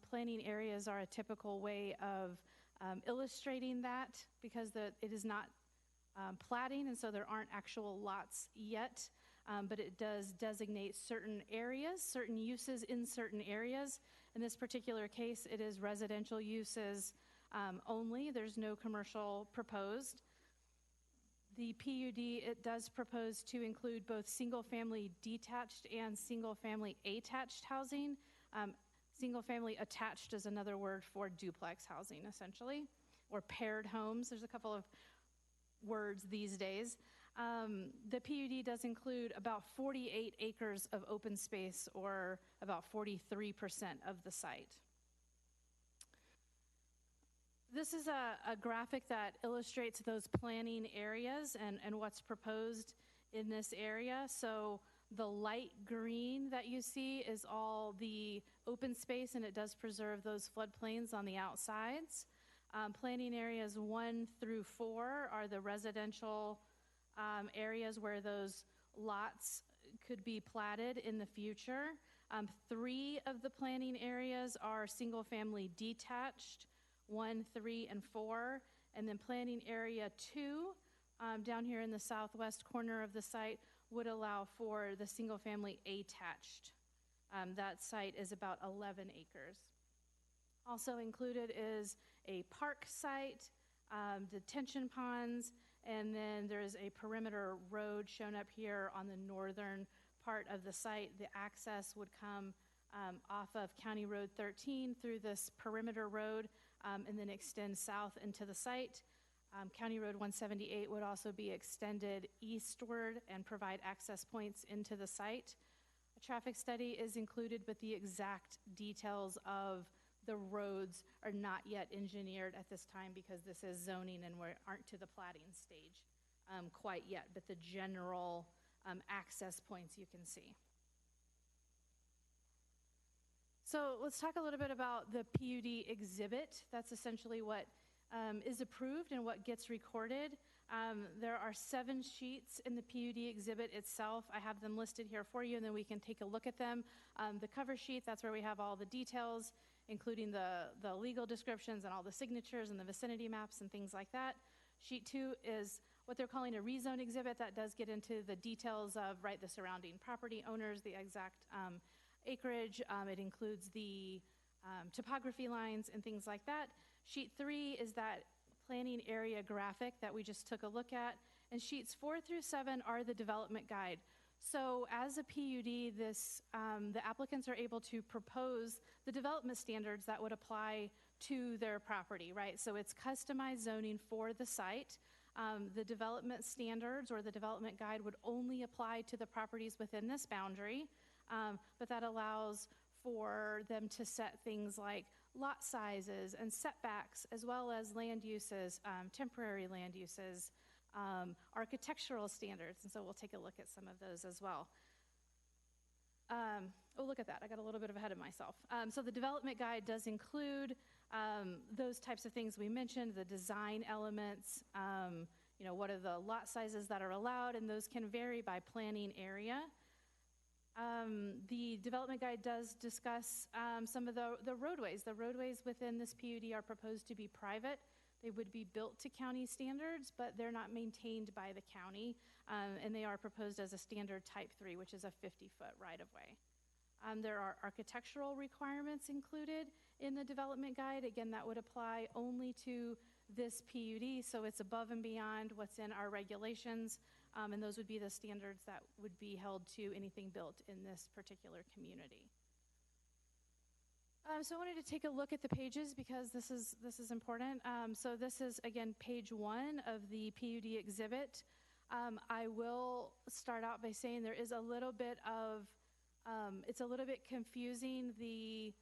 Planning areas are a typical way of illustrating that because it is not platting, and so there aren't actual lots yet. But it does designate certain areas, certain uses in certain areas. In this particular case, it is residential uses only. There's no commercial proposed. The PUD, it does propose to include both single-family detached and single-family attached housing. Single-family attached is another word for duplex housing, essentially, or paired homes. There's a couple of words these days. The PUD does include about 48 acres of open space, or about 43% of the site. This is a graphic that illustrates those planning areas and what's proposed in this area. So the light green that you see is all the open space, and it does preserve those floodplains on the outsides. Planning areas 1 through 4 are the residential areas where those lots could be platted in the future. 3 of the planning areas are single-family detached, 1, 3, and 4. And then planning area 2, down here in the southwest corner of the site, would allow for the single-family attached. That site is about 11 acres. Also included is a park site, detention ponds, and then there's a perimeter road shown up here on the northern part of the site. The access would come off of County Road 13 through this perimeter road and then extend south into the site. County Road 178 would also be extended eastward and provide access points into the site. A traffic study is included, but the exact details of the roads are not yet engineered at this time because this is zoning and we aren't to the platting stage quite yet, but the general access points you can see. So let's talk a little bit about the PUD exhibit. That's essentially what is approved and what gets recorded. There are 7 sheets in the PUD exhibit itself. I have them listed here for you, and then we can take a look at them. The cover sheet, that's where we have all the details, including the legal descriptions and all the signatures and the vicinity maps and things like that. Sheet 2 is what they're calling a rezone exhibit. That does get into the details of, right, the surrounding property owners, the exact acreage. It includes the topography lines and things like that. Sheet 3 is that planning area graphic that we just took a look at. And sheets 4 through 7 are the development guide. So as a PUD, the applicants are able to propose the development standards that would apply to their property, right? So it's customized zoning for the site. The development standards or the development guide would only apply to the properties within this boundary, but that allows for them to set things like lot sizes and setbacks, as well as land uses, temporary land uses, architectural standards, and so we'll take a look at some of those as well. Oh, look at that. I got a little bit ahead of myself. So the development guide does include those types of things we mentioned, the design elements, what are the lot sizes that are allowed, and those can vary by planning area. The development guide does discuss some of the roadways. The roadways within this PUD are proposed to be private. They would be built to county standards, but they're not maintained by the county, and they are proposed as a standard type 3, which is a 50-foot right-of-way. There are architectural requirements included in the development guide. Again, that would apply only to this PUD, so it's above and beyond what's in our regulations, and those would be the standards that would be held to anything built in this particular community. So I wanted to take a look at the pages because this is important. So this is, again, page 1 of the PUD exhibit. I will start out by saying there is a little bit of, it's a little bit confusing, the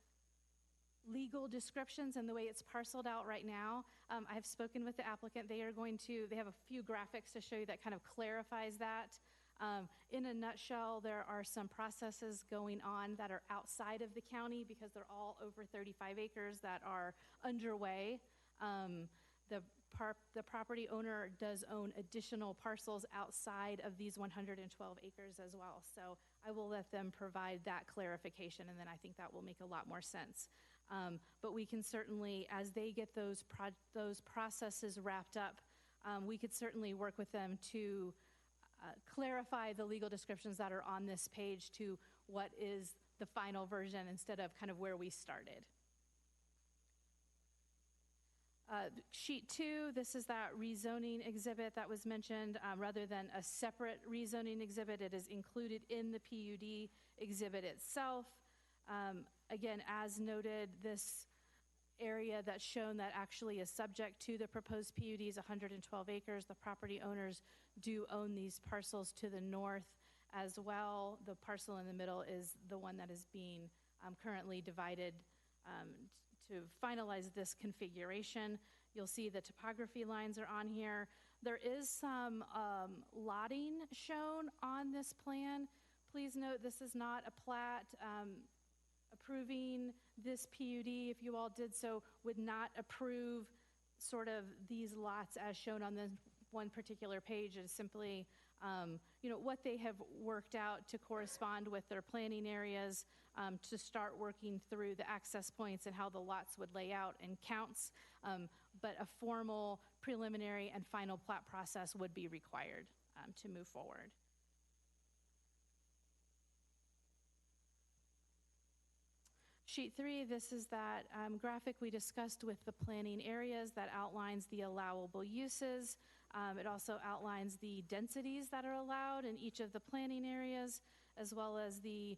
legal descriptions and the way it's parceled out right now. I have spoken with the applicant. They have a few graphics to show you that kind of clarifies that. In a nutshell, there are some processes going on that are outside of the county because they're all over 35 acres that are underway. The property owner does own additional parcels outside of these 112 acres as well. So I will let them provide that clarification, and then I think that will make a lot more sense. But we can certainly, as they get those processes wrapped up, we could certainly work with them to clarify the legal descriptions that are on this page to what is the final version instead of kind of where we started. Sheet 2, this is that rezoning exhibit that was mentioned. Rather than a separate rezoning exhibit, it is included in the PUD exhibit itself. Again, as noted, this area that's shown that actually is subject to the proposed PUD is 112 acres. The property owners do own these parcels to the north as well. The parcel in the middle is the one that is being currently divided to finalize this configuration. You'll see the topography lines are on here. There is some lotting shown on this plan. Please note this is not a plat. Approving this PUD, if you all did so, would not approve sort of these lots as shown on this one particular page. It's simply what they have worked out to correspond with their planning areas to start working through the access points and how the lots would lay out and counts, but a formal preliminary and final plat process would be required to move forward. Sheet 3, this is that graphic we discussed with the planning areas that outlines the allowable uses. It also outlines the densities that are allowed in each of the planning areas, as well as the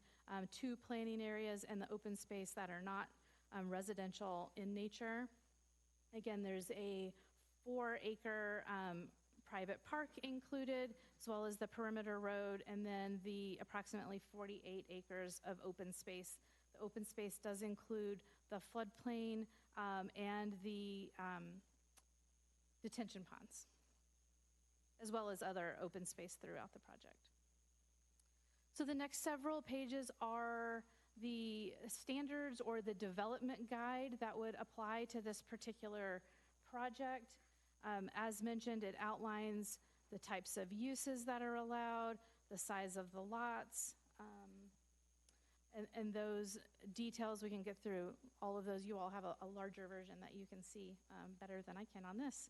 2 planning areas and the open space that are not residential in nature. Again, there's a 4-acre private park included, as well as the perimeter road, and then the approximately 48 acres of open space. The open space does include the floodplain and the detention ponds, as well as other open space throughout the project. So the next several pages are The standards or the development guide that would apply to this particular project, as mentioned, it outlines the types of uses that are allowed, the size of the lots, and those details we can get through. All of those, you all have a larger version that you can see better than I can on this.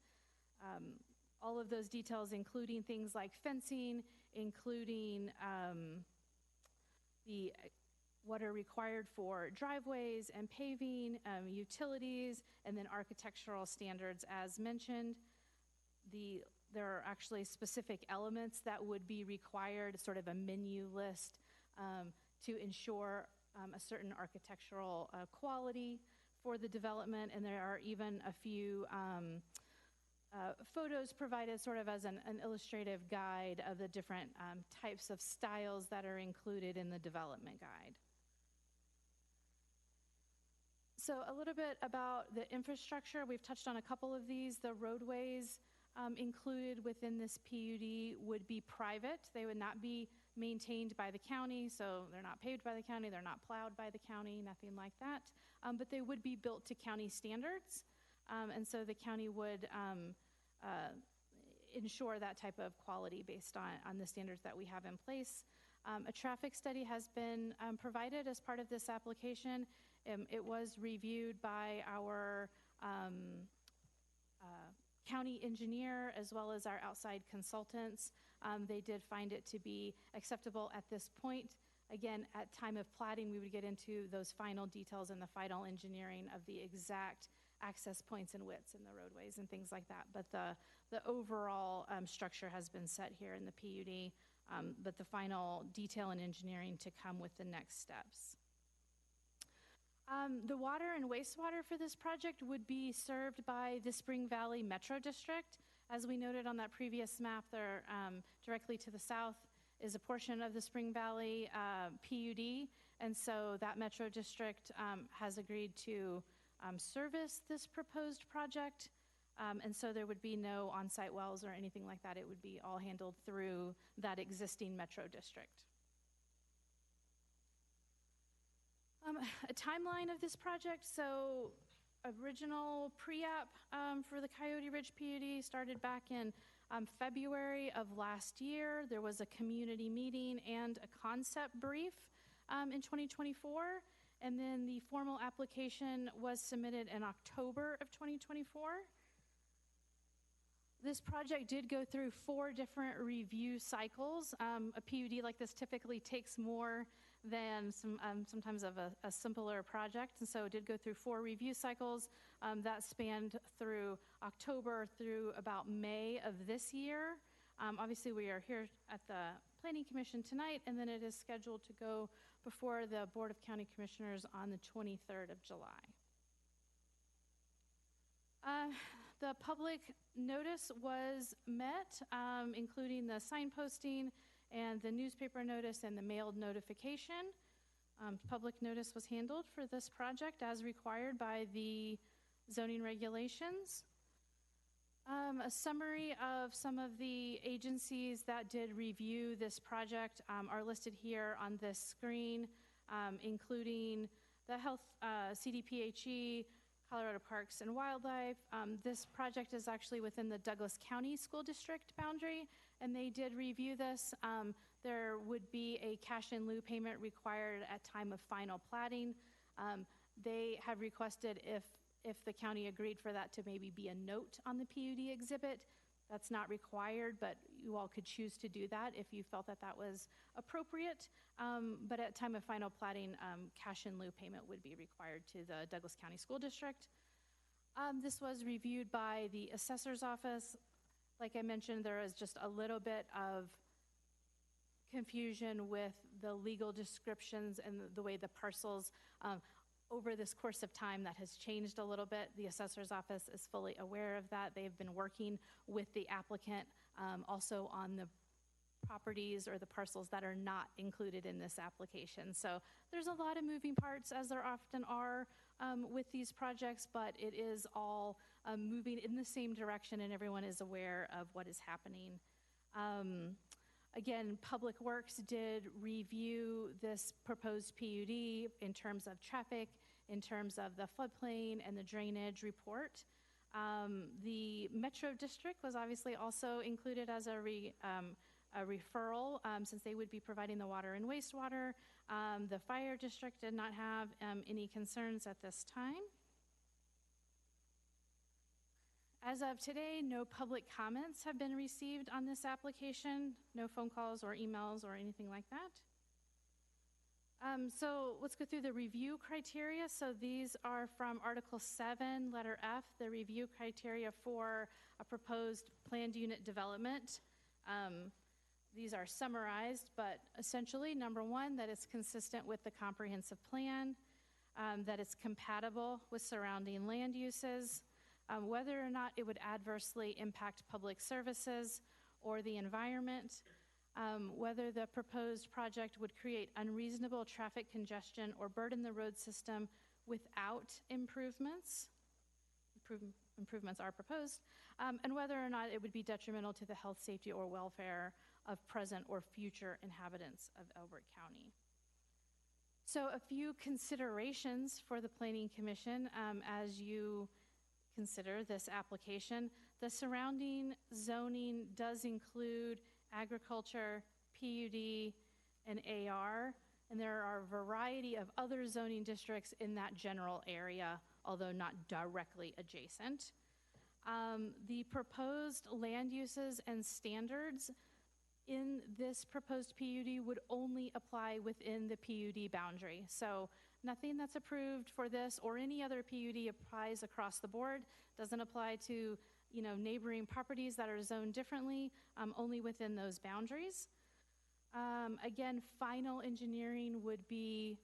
All of those details, including things like fencing, including what are required for driveways and paving, utilities, and then architectural standards as mentioned. There are actually specific elements that would be required, sort of a menu list, to ensure a certain architectural quality for the development, and there are even a few photos provided sort of as an illustrative guide of the different types of styles that are included in the development guide. So a little bit about the infrastructure. We've touched on a couple of these. The roadways included within this PUD would be private. They would not be maintained by the county, so they're not paved by the county, they're not plowed by the county, nothing like that. But they would be built to county standards, and so the county would ensure that type of quality based on the standards that we have in place. A traffic study has been provided as part of this application. It was reviewed by our county engineer as well as our outside consultants. They did find it to be acceptable at this point. Again, at time of plating, we would get into those final details and the final engineering of the exact access points and widths in the roadways and things like that. But the overall structure has been set here in the PUD, but the final detail and engineering to come with the next steps. The water and wastewater for this project would be served by the Spring Valley Metro District. As we noted on that previous map, there directly to the south is a portion of the Spring Valley PUD, and so that Metro District has agreed to service this proposed project, and so there would be no on-site wells or anything like that. It would be all handled through that existing Metro District. A timeline of this project. So original pre-app for the Coyote Ridge PUD started back in February of last year. There was a community meeting and a concept brief in 2024. And then the formal application was submitted in October of 2024. This project did go through 4 different review cycles. A PUD like this typically takes more than sometimes of a simpler project. And so it did go through 4 review cycles that spanned through October through about May of this year. Obviously, we are here at the Planning Commission tonight, and then it is scheduled to go before the Board of County Commissioners on the 23rd of July. The public notice was met, including the sign posting and the newspaper notice and the mailed notification. Public notice was handled for this project as required by the zoning regulations. A summary of some of the agencies that did review this project are listed here on this screen, including the Health, CDPHE, Colorado Parks and Wildlife. This project is actually within the Douglas County School District boundary, and they did review this. There would be a cash in lieu payment required at time of final plating. They have requested if the county agreed for that to maybe be a note on the PUD exhibit. That's not required, but you all could choose to do that if you felt that that was appropriate. But at time of final plating, cash in lieu payment would be required to the Douglas County School District. This was reviewed by the assessor's office. Like I mentioned, there is just a little bit of confusion with the legal descriptions and the way the parcels over this course of time that has changed a little bit. The assessor's office is fully aware of that. They've been working with the applicant also on the properties or the parcels that are not included in this application. So there's a lot of moving parts, as there often are with these projects, but it is all moving in the same direction and everyone is aware of what is happening. Again, Public Works did review this proposed PUD in terms of traffic, in terms of the floodplain and the drainage report. The Metro District was obviously also included as a referral, since they would be providing the water and wastewater. The Fire District did not have any concerns at this time. As of today, no public comments have been received on this application, no phone calls or emails or anything like that. So let's go through the review criteria. So these are from Article 7, letter F, the review criteria for a proposed planned unit development. These are summarized, but essentially, number one, that it's consistent with the comprehensive plan, that it's compatible with surrounding land uses, whether or not it would adversely impact public services or the environment, whether the proposed project would create unreasonable traffic congestion or burden the road system without improvements. Improvements are proposed, and whether or not it would be detrimental to the health, safety, or welfare of present or future inhabitants of Elbert County. So a few considerations for the Planning Commission as you consider this application. The surrounding zoning does include agriculture, PUD, and AR, and there are a variety of other zoning districts in that general area, although not directly adjacent. The proposed land uses and standards in this proposed PUD would only apply within the PUD boundary. So nothing that's approved for this or any other PUD applies across the board. Doesn't apply to, neighboring properties that are zoned differently, only within those boundaries. Again, final engineering would be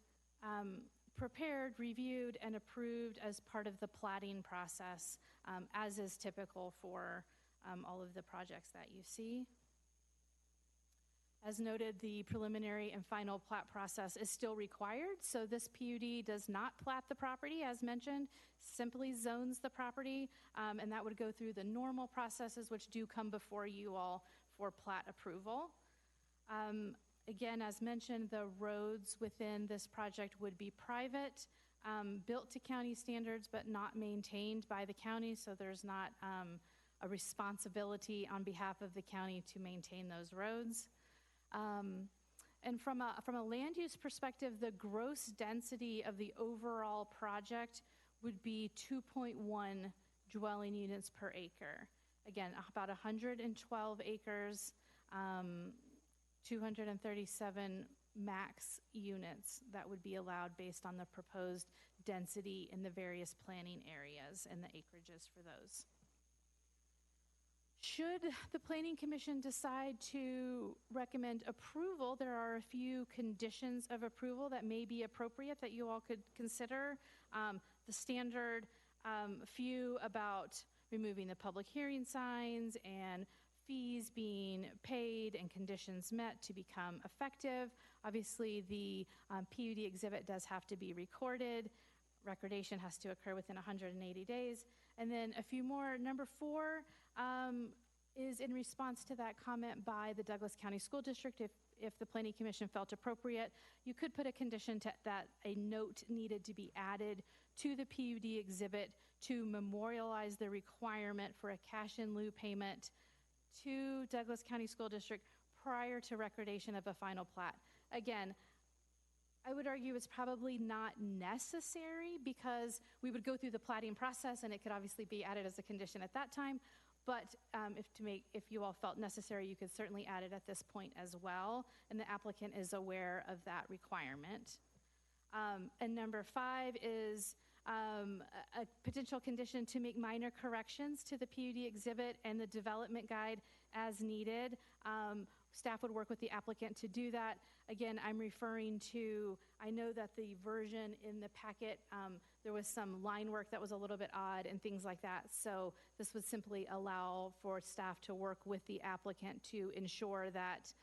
prepared, reviewed, and approved as part of the platting process, as is typical for all of the projects that you see. As noted, the preliminary and final plat process is still required, so this PUD does not plat the property, as mentioned, simply zones the property, and that would go through the normal processes which do come before you all for plat approval. Again, as mentioned, the roads within this project would be private, built to county standards, but not maintained by the county, so there's not a responsibility on behalf of the county to maintain those roads. And from a land use perspective, the gross density of the overall project would be 2.1 dwelling units per acre. Again, about 112 acres, 237 max units that would be allowed based on the proposed density in the various planning areas and the acreages for those. Should the Planning Commission decide to recommend approval, there are a few conditions of approval that may be appropriate that you all could consider. The standard few about removing the public hearing signs and fees being paid and conditions met to become effective. Obviously, the PUD exhibit does have to be recorded. Recordation has to occur within 180 days. And then a few more. Number 4 is in response to that comment by the Douglas County School District. If the Planning Commission felt appropriate, you could put a condition that a note needed to be added to the PUD exhibit to memorialize the requirement for a cash in lieu payment to Douglas County School District prior to recordation of a final plat. Again, I would argue it's probably not necessary because we would go through the platting process and it could obviously be added as a condition at that time. But if you all felt necessary, you could certainly add it at this point as well. And the applicant is aware of that requirement. And number 5 is a potential condition to make minor corrections to the PUD exhibit and the development guide as needed. Staff would work with the applicant to do that. Again, I'm referring to, I know that the version in the packet, there was some line work that was a little bit odd and things like that. So this would simply allow for staff to work with the applicant to ensure that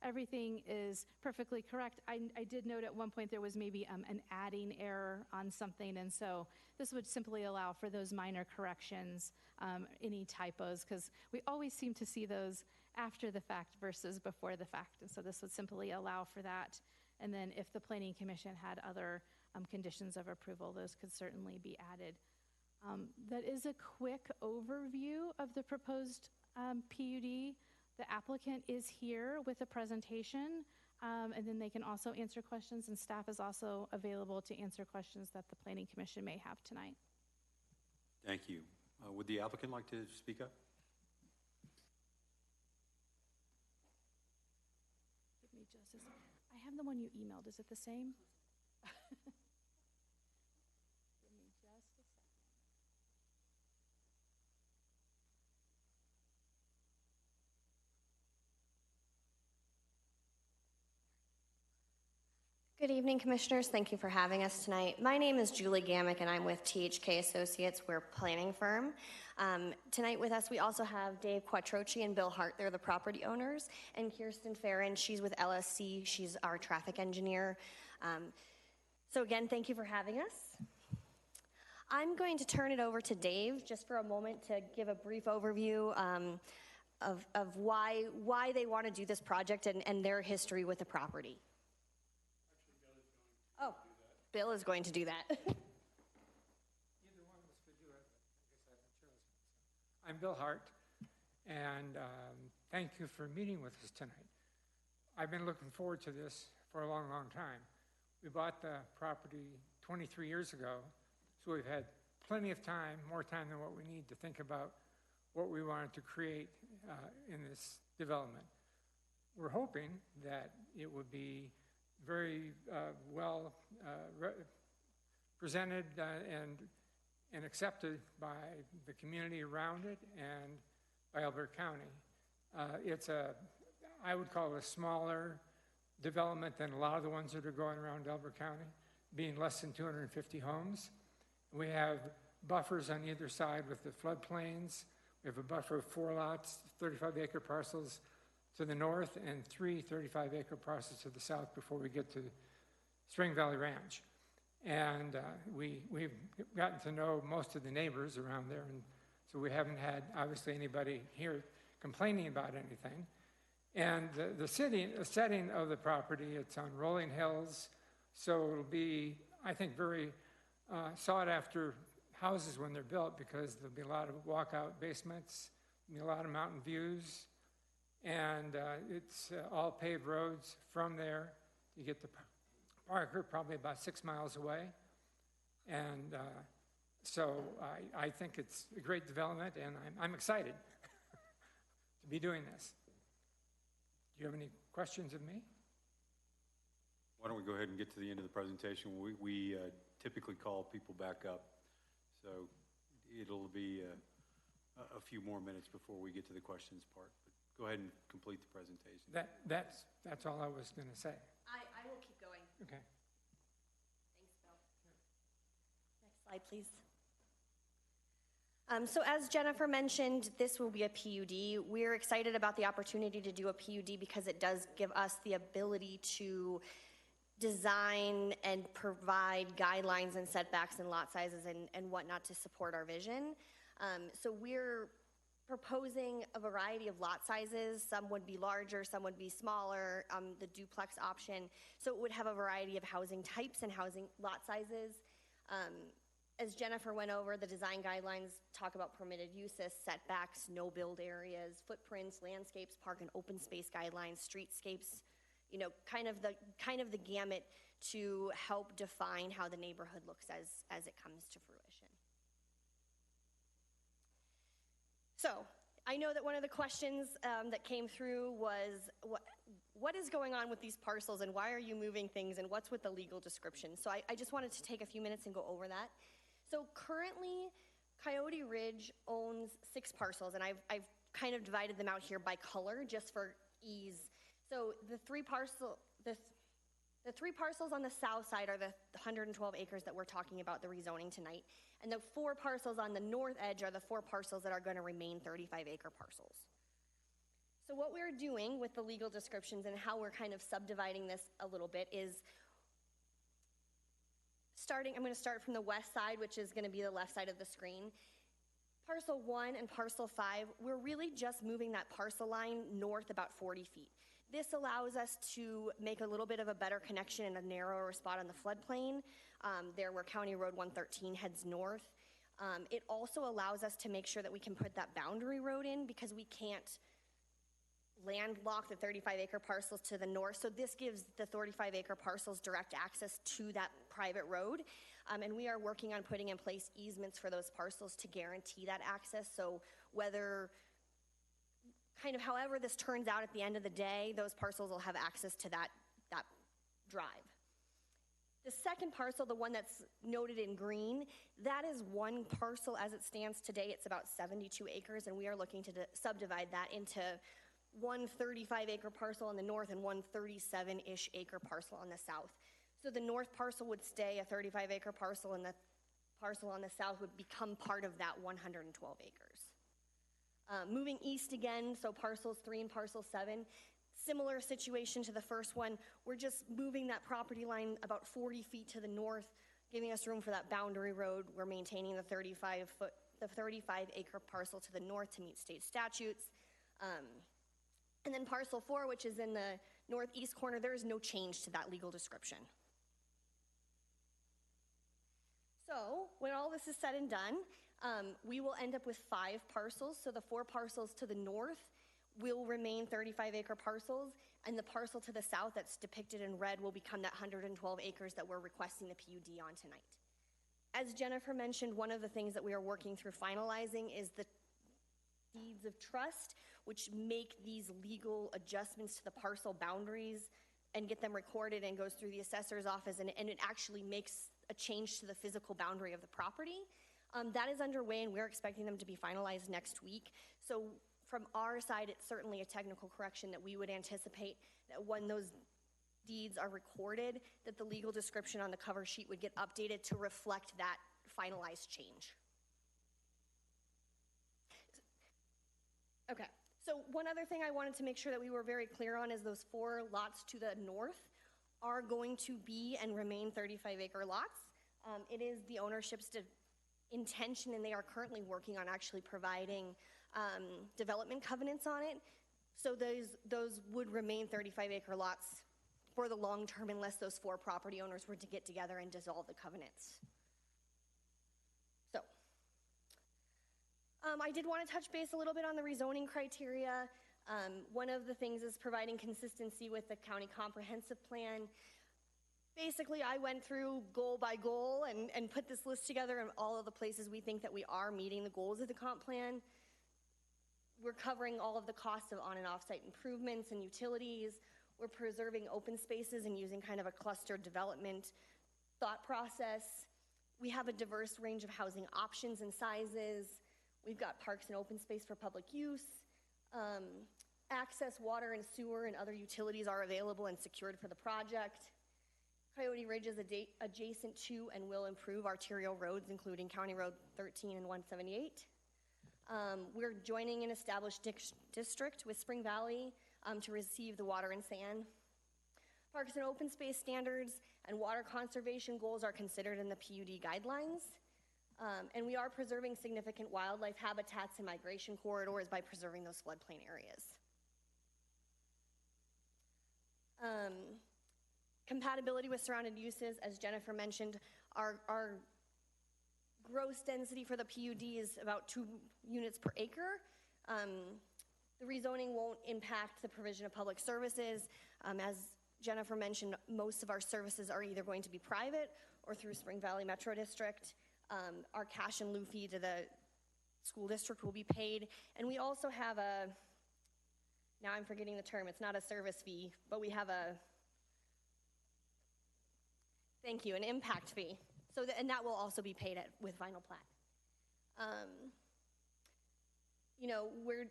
everything is perfectly correct. I did note at one point there was maybe an adding error on something, and so this would simply allow for those minor corrections, any typos, because we always seem to see those after the fact versus before the fact. And so this would simply allow for that. And then if the Planning Commission had other conditions of approval, those could certainly be added. That is a quick overview of the proposed PUD. The applicant is here with a presentation, and then they can also answer questions, and staff is also available to answer questions that the Planning Commission may have tonight. Thank you. Would the applicant like to speak up? Give me just a second. I have the one you emailed. Is it the same? Give me just a second. Good evening, Commissioners. Thank you for having us tonight. My name is Julie Gamick, and I'm with THK Associates. We're a planning firm. Tonight with us, we also have Dave Quattrochi and Bill Hart. They're the property owners. And Kirsten Farron, she's with LSC. She's our traffic engineer. So again, thank you for having us. I'm going to turn it over to Dave just for a moment to give a brief overview of why they want to do this project and their history with the property. Oh, Bill is going to do that. Either one of us could do it, but I guess I've been chosen. I'm Bill Hart, and thank you for meeting with us tonight. I've been looking forward to this for a long, long time. We bought the property 23 years ago, so we've had plenty of time, more time than what we need to think about what we wanted to create in this development. We're hoping that it would be very well presented and accepted by the community around it and by Elbert County. It's I would call it a smaller development than a lot of the ones that are going around Elbert County, being less than 250 homes. We have buffers on either side with the floodplains. We have a buffer of 4 lots, 35-acre parcels to the north and 3 35-acre parcels to the south before we get to Spring Valley Ranch. And we've gotten to know most of the neighbors around there, and so we haven't had, obviously, anybody here complaining about anything. And the setting of the property, it's on rolling hills, so it'll be, I think, very sought-after houses when they're built, because there'll be a lot of walkout basements, there'll be a lot of mountain views, and it's all paved roads from there. You get to Parker, probably about 6 miles away. And so I think it's a great development, and I'm excited to be doing this. Do you have any questions of me? Why don't we go ahead and get to the end of the presentation? We typically call people back up, so it'll be a few more minutes before we get to the questions part. But go ahead and complete the presentation. That's all I was going to say. I will keep going. Okay. Thanks, Bill. Next slide, please. So as Jennifer mentioned, this will be a PUD. We're excited about the opportunity to do a PUD because it does give us the ability to design and provide guidelines and setbacks and lot sizes and whatnot to support our vision. So we're proposing a variety of lot sizes. Some would be larger, some would be smaller, the duplex option. So it would have a variety of housing types and housing lot sizes. As Jennifer went over, the design guidelines talk about permitted uses, setbacks, no build areas, footprints, landscapes, park and open space guidelines, streetscapes, you know, kind of the gamut to help define how the neighborhood looks as it comes to fruition. So I know that one of the questions that came through was, what is going on with these parcels and why are you moving things and what's with the legal description? So I just wanted to take a few minutes and go over that. So currently, Coyote Ridge owns 6 parcels, and I've kind of divided them out here by color just for ease. So the three parcels on the south side are the 112 acres that we're talking about the rezoning tonight, and the 4 parcels on the north edge are the 4 parcels that are going to remain 35-acre parcels. So what we're doing with the legal descriptions and how we're kind of subdividing this a little bit is I'm going to start from the west side, which is going to be the left side of the screen. Parcel 1 and Parcel 5, we're really just moving that parcel line north about 40 feet. This allows us to make a little bit of a better connection in a narrower spot on the floodplain, there where County Road 113 heads north. It also allows us to make sure that we can put that boundary road in because we can't landlock the 35-acre parcels to the north. So this gives the 35-acre parcels direct access to that private road. And we are working on putting in place easements for those parcels to guarantee that access. So whether, kind of however this turns out at the end of the day, those parcels will have access to that drive. The second parcel, the one that's noted in green, that is one parcel as it stands today. It's about 72 acres, and we are looking to subdivide that into one 35-acre parcel on the north and one 37-ish acre parcel on the south. So the north parcel would stay a 35-acre parcel, and the parcel on the south would become part of that 112 acres. Moving east again, so parcels 3 and parcel 7, similar situation to the first one. We're just moving that property line about 40 feet to the north, giving us room for that boundary road. We're maintaining the 35-acre parcel to the north to meet state statutes. And then parcel 4, which is in the northeast corner, there is no change to that legal description. So when all this is said and done, we will end up with 5 parcels. So the 4 parcels to the north will remain 35-acre parcels, and the parcel to the south that's depicted in red will become that 112 acres that we're requesting the PUD on tonight. As Jennifer mentioned, one of the things that we are working through finalizing is the deeds of trust, which make these legal adjustments to the parcel boundaries and get them recorded and goes through the assessor's office, and it actually makes a change to the physical boundary of the property. That is underway, and we're expecting them to be finalized next week. So from our side, it's certainly a technical correction that we would anticipate that when those deeds are recorded, that the legal description on the cover sheet would get updated to reflect that finalized change. Okay, so one other thing I wanted to make sure that we were very clear on is those 4 lots to the north are going to be and remain 35-acre lots. It is the ownership's intention, and they are currently working on actually providing development covenants on it. So those would remain 35-acre lots for the long term unless those 4 property owners were to get together and dissolve the covenants. So I did want to touch base a little bit on the rezoning criteria. One of the things is providing consistency with the county comprehensive plan. Basically, I went through goal by goal and put this list together of all of the places we think that we are meeting the goals of the comp plan. We're covering all of the costs of on and off-site improvements and utilities. We're preserving open spaces and using kind of a clustered development thought process. We have a diverse range of housing options and sizes. We've got parks and open space for public use. Access, water and sewer and other utilities are available and secured for the project. Coyote Ridge is adjacent to and will improve arterial roads, including County Road 13 and 178. We're joining an established district with Spring Valley to receive the water and sand. Parks and open space standards and water conservation goals are considered in the PUD guidelines. And we are preserving significant wildlife habitats and migration corridors by preserving those floodplain areas. Compatibility with surrounded uses, as Jennifer mentioned, our gross density for the PUD is about 2 units per acre. The rezoning won't impact the provision of public services. As Jennifer mentioned, most of our services are either going to be private or through Spring Valley Metro District. Our cash and lieu fee to the school district will be paid. And we also have now I'm forgetting the term, it's not a service fee, but we have an impact fee. So and that will also be paid with final plat.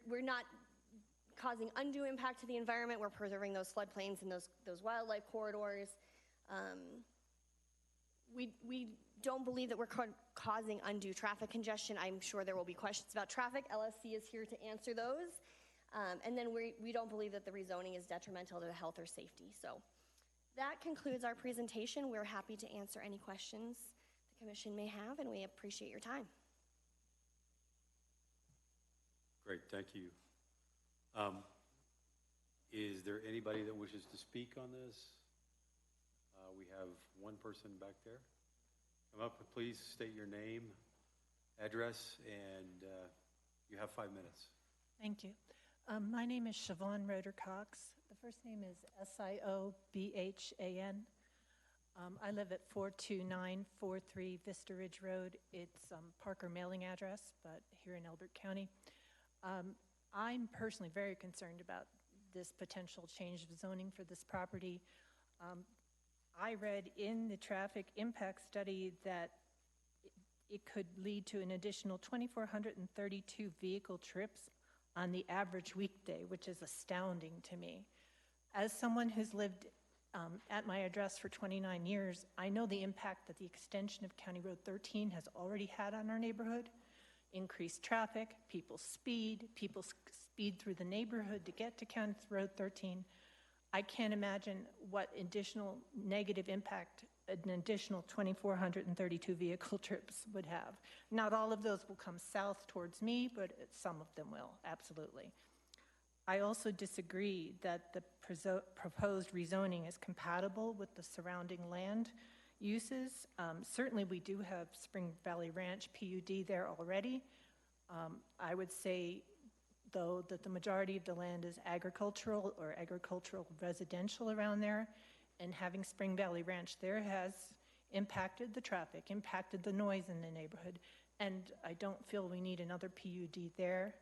We're not causing undue impact to the environment. We're preserving those floodplains and those wildlife corridors. We don't believe that we're causing undue traffic congestion. I'm sure there will be questions about traffic. LSC is here to answer those. And then we don't believe that the rezoning is detrimental to the health or safety. So that concludes our presentation. We're happy to answer any questions the commission may have, and we appreciate your time. Great, thank you. Is there anybody that wishes to speak on this? We have one person back there. Come up and please state your name, address, and you have 5 minutes. Thank you. My name is Siobhan Roeder Cox. The first name is Siobhan. I live at 42943 Vista Ridge Road. It's Parker mailing address, but here in Elbert County. I'm personally very concerned about this potential change of zoning for this property. I read in the traffic impact study that it could lead to an additional 2,432 vehicle trips on the average weekday, which is astounding to me. As someone who's lived at my address for 29 years, I know the impact that the extension of County Road 13 has already had on our neighborhood. Increased traffic, people speed through the neighborhood to get to County Road 13. I can't imagine what additional negative impact an additional 2,432 vehicle trips would have. Not all of those will come south towards me, but some of them will, absolutely. I also disagree that the proposed rezoning is compatible with the surrounding land uses. Certainly we do have Spring Valley Ranch PUD there already. I would say, though, that the majority of the land is agricultural or agricultural residential around there, and having Spring Valley Ranch there has impacted the traffic, impacted the noise in the neighborhood, and I don't feel we need another PUD there.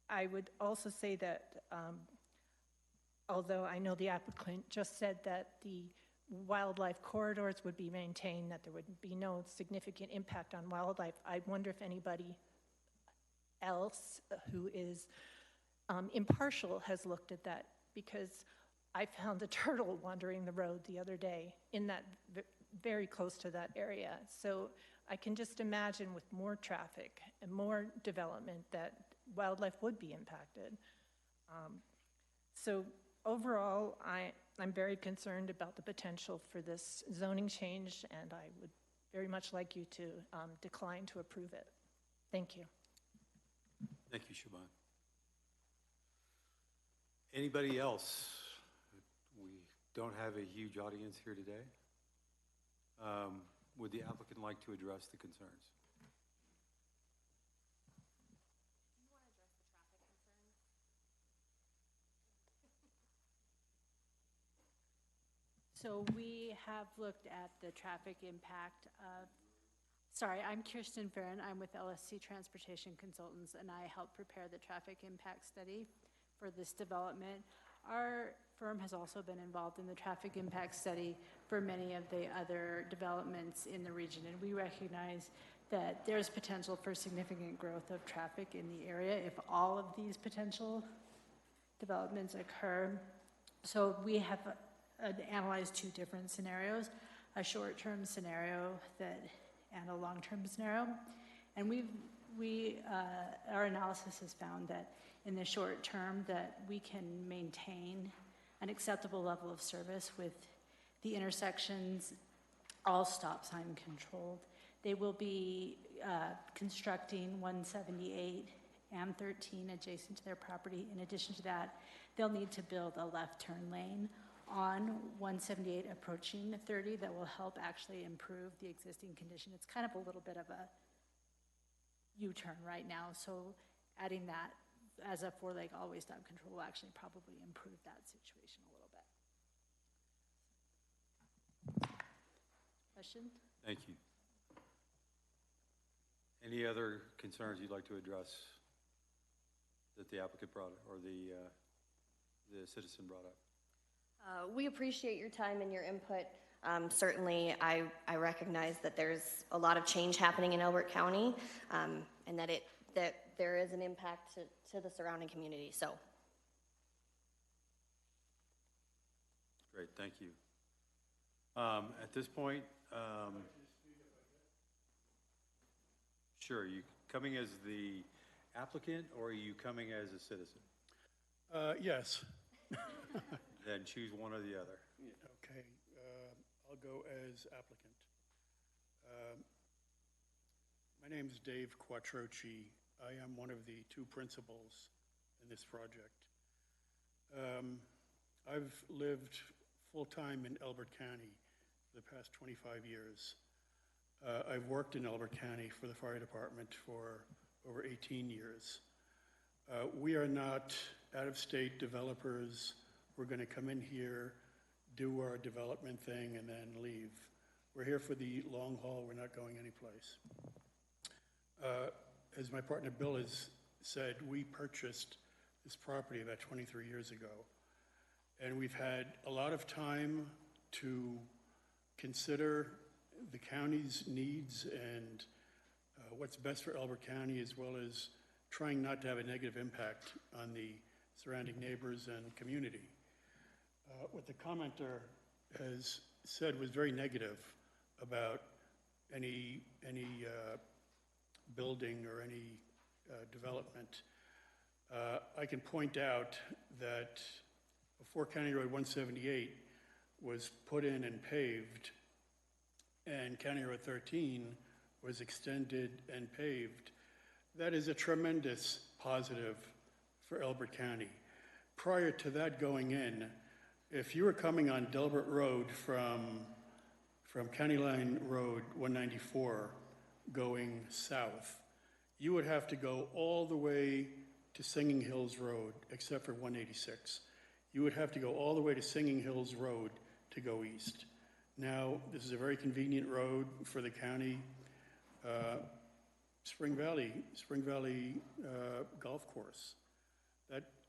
I would also say that although I know the applicant just said that the wildlife corridors would be maintained, that there would be no significant impact on wildlife, I wonder if anybody else who is impartial has looked at that, because I found a turtle wandering the road the other day in that very close to that area. So I can just imagine with more traffic and more development that wildlife would be impacted. So overall, I'm very concerned about the potential for this zoning change, and I would very much like you to decline to approve it. Thank you. Thank you, Siobhan. Anybody else? We don't have a huge audience here today. Would the applicant like to address the concerns? So we have looked at the traffic impact of, sorry, I'm Kirsten Farron. I'm with LSC Transportation Consultants, and I helped prepare the traffic impact study for this development. Our firm has also been involved in the traffic impact study for many of the other developments in the region, and we recognize that there's potential for significant growth of traffic in the area if all of these potential developments occur. So we have analyzed two different scenarios, a short-term scenario and a long-term scenario. And our analysis has found that in the short term that we can maintain an acceptable level of service with the intersections all stop sign controlled. They will be constructing 178 and 13 adjacent to their property. In addition to that, they'll need to build a left turn lane on 178 approaching 30 that will help actually improve the existing condition. It's kind of a little bit of a U-turn right now, so adding that as a four-leg always stop control will actually probably improve that situation a little bit. Question? Thank you. Any other concerns you'd like to address that the applicant brought or the citizen brought up? We appreciate your time and your input. Certainly, I recognize that there's a lot of change happening in Elbert County, and that there is an impact to the surrounding community. So, great, thank you. At this point, sure. Are you coming as the applicant, or are you coming as a citizen? Yes. Then choose one or the other. Okay, I'll go as applicant. My name is Dave Quattrochi. I am one of the two principals in this project. I've lived full-time in Elbert County for the past 25 years. I've worked in Elbert County for the fire department for over 18 years. We are not out-of-state developers. We're going to come in here, do our development thing, and then leave. We're here for the long haul. We're not going anyplace. As my partner Bill has said, we purchased this property about 23 years ago. And we've had a lot of time to consider the county's needs and what's best for Elbert County, as well as trying not to have a negative impact on the surrounding neighbors and community. What the commenter has said was very negative about any building or any development. I can point out that before County Road 178 was put in and paved, and County Road 13 was extended and paved, that is a tremendous positive for Elbert County. Prior to that going in, if you were coming on Delbert Road from County Line Road 194 going south, you would have to go all the way to Singing Hills Road, except for 186. You would have to go all the way to Singing Hills Road to go east. Now, this is a very convenient road for the county. Spring Valley Golf Course.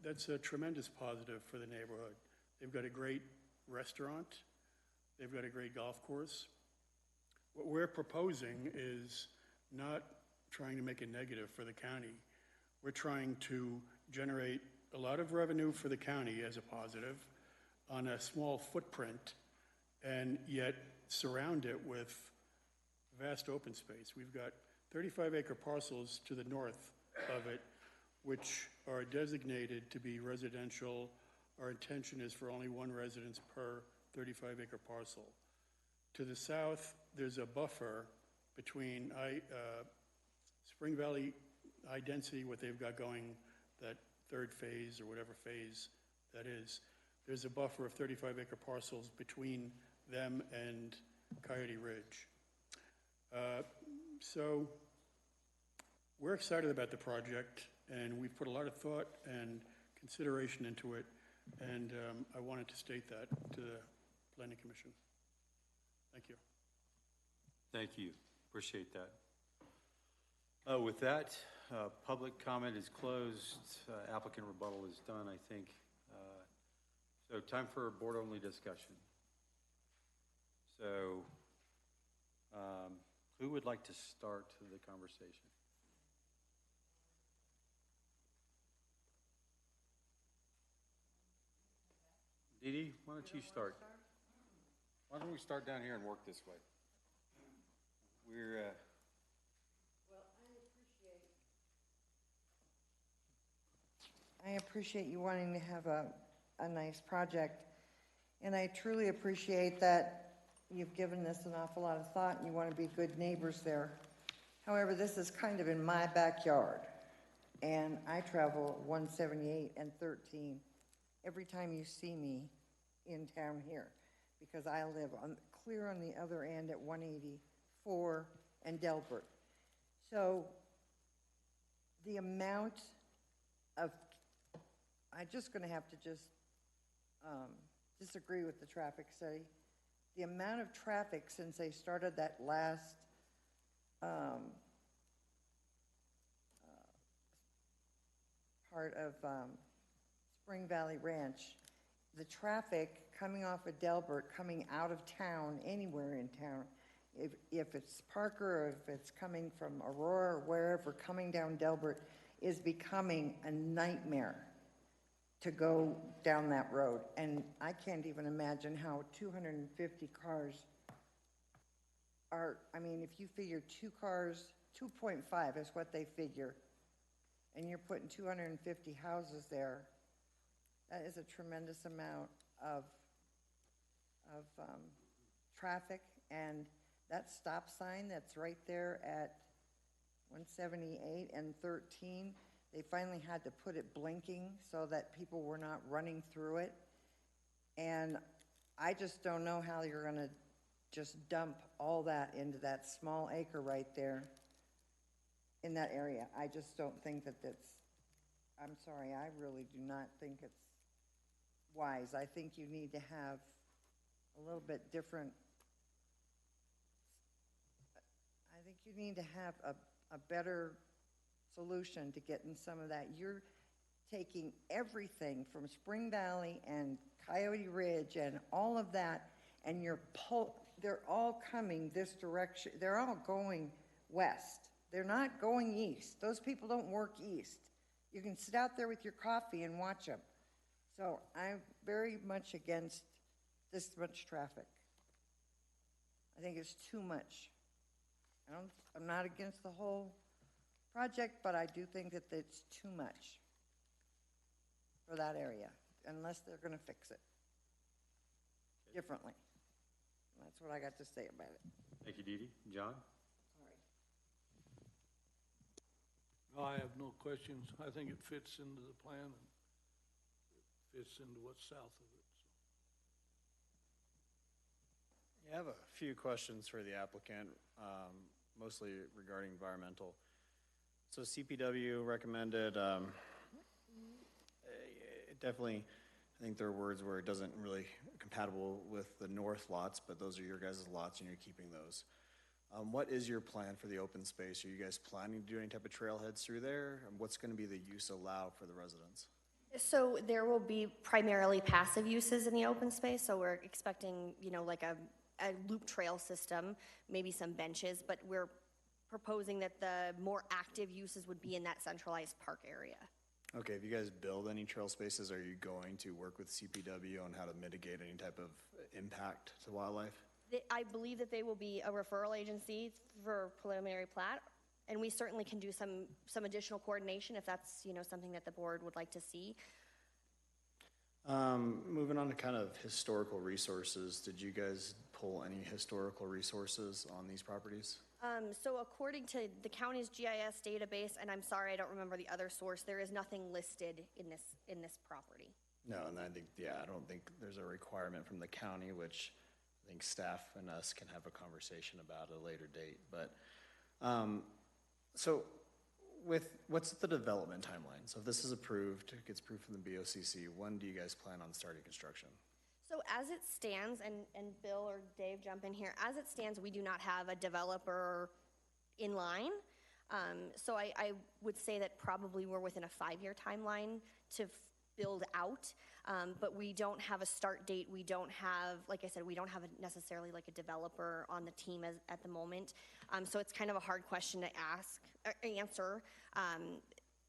That's a tremendous positive for the neighborhood. They've got a great restaurant. They've got a great golf course. What we're proposing is not trying to make it negative for the county. We're trying to generate a lot of revenue for the county as a positive on a small footprint, and yet surround it with vast open space. We've got 35-acre parcels to the north of it, which are designated to be residential. Our intention is for only one residence per 35-acre parcel. To the south, there's a buffer between Spring Valley high density, what they've got going, that third phase or whatever phase that is. There's a buffer of 35-acre parcels between them and Coyote Ridge. So we're excited about the project, and we've put a lot of thought and consideration into it, and I wanted to state that to the Planning Commission. Thank you. Thank you. Appreciate that. With that, public comment is closed. Applicant rebuttal is done, I think. So time for a board-only discussion. So who would like to start the conversation? Dee Dee, why don't you start? Why don't we start down here and work this way? We're I appreciate you wanting to have a nice project, and I truly appreciate that you've given this an awful lot of thought and you want to be good neighbors there. However, this is kind of in my backyard, and I travel 178 and 13 every time you see me in town here, because I live clear on the other end at 184 and Delbert. So the amount of, I'm just going to have to just disagree with the traffic study. The amount of traffic since they started that last part of Spring Valley Ranch, the traffic coming off of Delbert, coming out of town, anywhere in town, if it's Parker or if it's coming from Aurora or wherever, coming down Delbert, is becoming a nightmare to go down that road. And I can't even imagine how 250 cars are, I mean, if you figure 2 cars, 2.5 is what they figure, and you're putting 250 houses there, that is a tremendous amount of traffic. And that stop sign that's right there at 178 and 13, they finally had to put it blinking so that people were not running through it. And I just don't know how you're gonna just dump all that into that small acre right there in that area. I just don't think that that's, I'm sorry, I really do not think it's wise. I think you need to have a little bit different, I think you need to have a better solution to getting some of that. You're taking everything from Spring Valley and Coyote Ridge and all of that, and they're all coming this direction. They're all going west. They're not going east. Those people don't work east. You can sit out there with your coffee and watch them. So I'm very much against this much traffic. I think it's too much. I'm not against the whole project, but I do think that it's too much for that area, unless they're going to fix it differently. That's what I got to say about it. Thank you, Dee Dee. John? Sorry. No, I have no questions. I think it fits into the plan and it fits into what's south of it. Yeah, I have a few questions for the applicant, mostly regarding environmental. So CPW recommended, definitely, I think their words were it doesn't really compatible with the north lots, but those are your guys' lots and you're keeping those. What is your plan for the open space? Are you guys planning to do any type of trailheads through there? And what's going to be the use allowed for the residents? So there will be primarily passive uses in the open space. So we're expecting, like a loop trail system, maybe some benches, but we're proposing that the more active uses would be in that centralized park area. Okay, if you guys build any trail spaces, are you going to work with CPW on how to mitigate any type of impact to wildlife? I believe that they will be a referral agency for preliminary plat, and we certainly can do some additional coordination if that's, something that the board would like to see. Moving on to kind of historical resources, did you guys pull any historical resources on these properties? So according to the county's GIS database, and I'm sorry, I don't remember the other source, there is nothing listed in this property. No, and I think, I don't think there's a requirement from the county, which I think staff and us can have a conversation about at a later date. But, so what's the development timeline? So if this is approved, it gets approved from the BOCC, when do you guys plan on starting construction? So as it stands, and Bill or Dave jump in here, as it stands, we do not have a developer in line. So I would say that probably we're within a 5-year timeline to build out, but we don't have a start date. We don't have, like I said, we don't have necessarily like a developer on the team at the moment. So it's kind of a hard question to answer.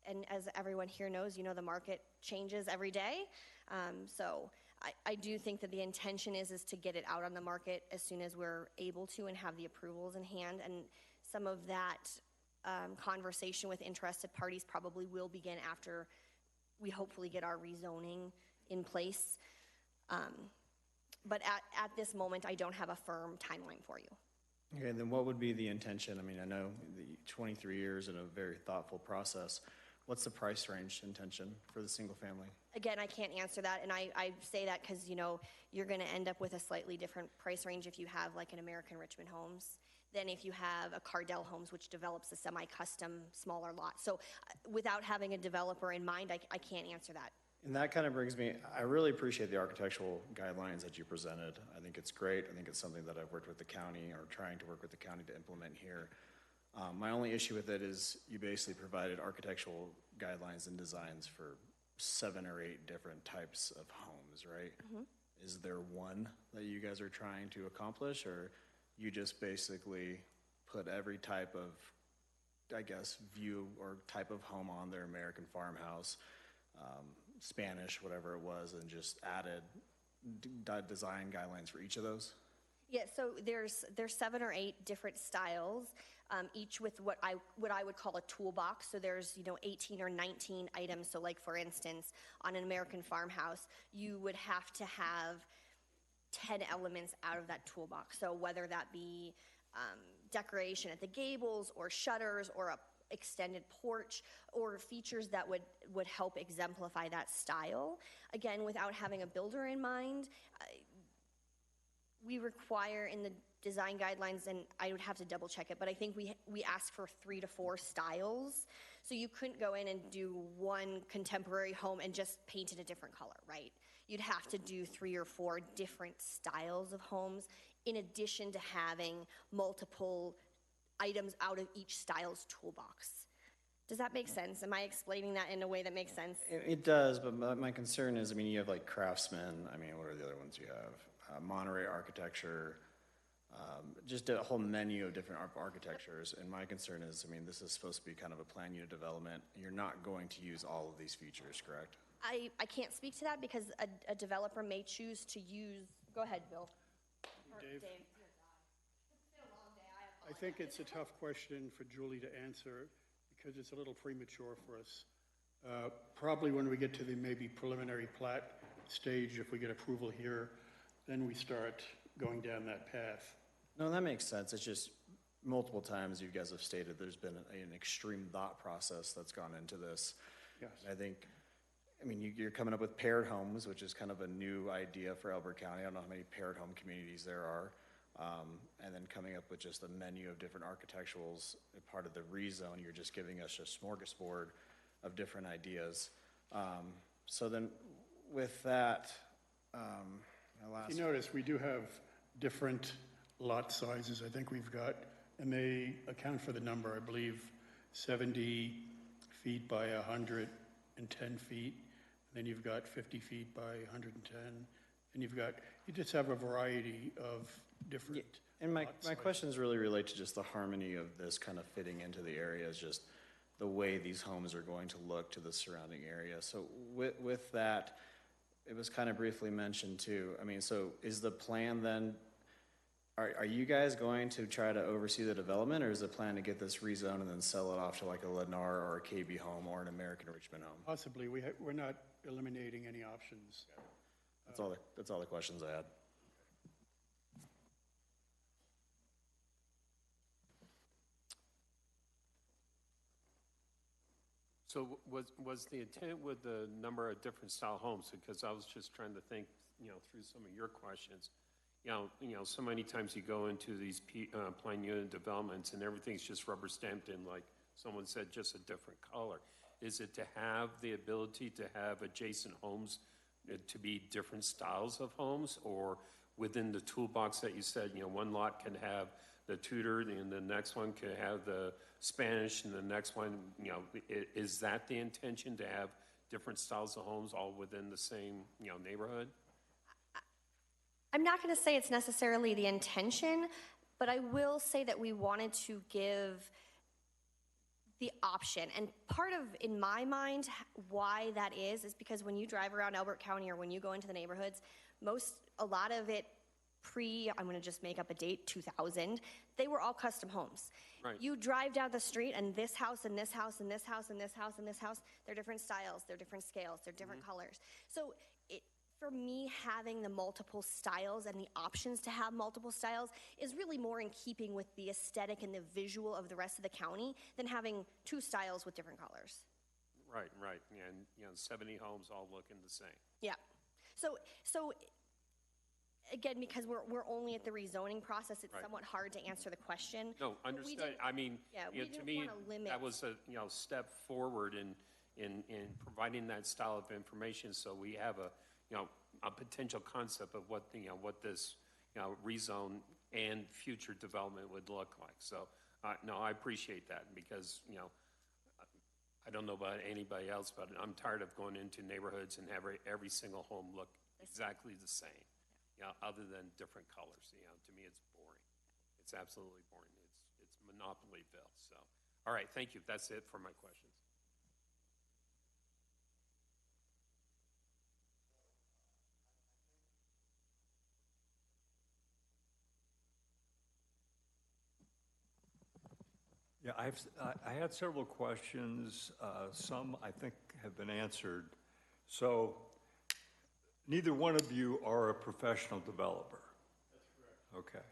And as everyone here knows, the market changes every day. So I do think that the intention is to get it out on the market as soon as we're able to and have the approvals in hand. And some of that conversation with interested parties probably will begin after we hopefully get our rezoning in place. But at this moment, I don't have a firm timeline for you. Okay, then what would be the intention? I mean, I know the 23 years in a very thoughtful process. What's the price range intention for the single family? Again, I can't answer that, and I say that because, you're going to end up with a slightly different price range if you have like an American Richmond Homes than if you have a Cardell Homes, which develops a semi-custom smaller lot. So without having a developer in mind, I can't answer that. And that kind of brings me, I really appreciate the architectural guidelines that you presented. I think it's great. I think it's something that I've worked with the county or trying to work with the county to implement here. My only issue with it is you basically provided architectural guidelines and designs for 7 or 8 different types of homes, right? Mm-hmm. Is there one that you guys are trying to accomplish, or you just basically put every type of, I guess, view or type of home on their American farmhouse, Spanish, whatever it was, and just added design guidelines for each of those? Yeah, so there's 7 or 8 different styles, each with what I would call a toolbox. So there's 18 or 19 items. So like for instance, on an American farmhouse, you would have to have 10 elements out of that toolbox. So whether that be decoration at the gables or shutters or a extended porch or features that would help exemplify that style. Again, without having a builder in mind, we require in the design guidelines, and I would have to double check it, but I think we ask for 3 to 4 styles. So you couldn't go in and do one contemporary home and just paint it a different color, right? You'd have to do 3 or 4 different styles of homes in addition to having multiple items out of each style's toolbox. Does that make sense? Am I explaining that in a way that makes sense? It does, but my concern is, I mean, you have like Craftsman, I mean, what are the other ones you have? Monterey Architecture, just a whole menu of different architectures. And my concern is, I mean, this is supposed to be kind of a plan unit development. You're not going to use all of these features, correct? I can't speak to that because a developer may choose to use, go ahead, Bill. Or Dave? Dear God. It's been a long day, I I apologize. think it's a tough question for Julie to answer because it's a little premature for us. Probably when we get to the maybe preliminary plat stage, if we get approval here, then we start going down that path. No, that makes sense. It's just multiple times you guys have stated there's been an extreme thought process that's gone into this. Yes. I think, I mean, you're coming up with paired homes, which is kind of a new idea for Elbert County. I don't know how many paired home communities there are. And then coming up with just a menu of different architecturals, part of the rezone, you're just giving us a smorgasbord of different ideas. So then with that, If you notice, we do have different lot sizes. I think we've got, and they account for the number, I believe, 70 feet by 110 feet. Then you've got 50 feet by 110. And you just have a variety of different. And my lot sizes. questions really relate to just the harmony of this kind of fitting into the area, is just the way these homes are going to look to the surrounding area. So with that, it was kind of briefly mentioned too. I mean, so is the plan then, are you guys going to try to oversee the development, or is the plan to get this rezoned and then sell it off to like a Lennar or a KB home or an American Richmond home? Possibly. We're not eliminating any options. That's all the questions I had. So was the intent with the number of different style homes? Because I was just trying to think, through some of your questions. So many times you go into these plan unit developments and everything's just rubber stamped in, like someone said, just a different color. Is it to have the ability to have adjacent homes to be different styles of homes, or within the toolbox that you said, one lot can have the Tudor and the next one can have the Spanish and the next one, is that the intention, to have different styles of homes all within the same, neighborhood? I'm not going to say it's necessarily the intention, but I will say that we wanted to give the option. And part of, in my mind, why that is because when you drive around Elbert County or when you go into the neighborhoods, a lot of it I'm going to just make up a date, 2000, they were all custom homes. Right. You drive down the street and this house and this house and this house and this house and this house, they're different styles, they're different scales, they're different colors. So for me, having the multiple styles and the options to have multiple styles is really more in keeping with the aesthetic and the visual of the rest of the county than having 2 styles with different colors. Right. And, 70 homes all looking the same. Yeah. So again, because we're only at the rezoning process, it's somewhat hard to answer the question. No, understood. I mean, to me, that was a, step forward in providing that style of information, so we have a potential concept of what this, rezone and future development would look like. So, no, I appreciate that, because, I don't know about anybody else, but I'm tired of going into neighborhoods and every single home look exactly the same, other than different colors. To me, it's boring. It's absolutely boring. It's Monopolyville. So, all right, thank you. That's it for my questions. Yeah, I had several questions. Some I think have been answered. So neither one of you are a professional developer. That's correct. Okay.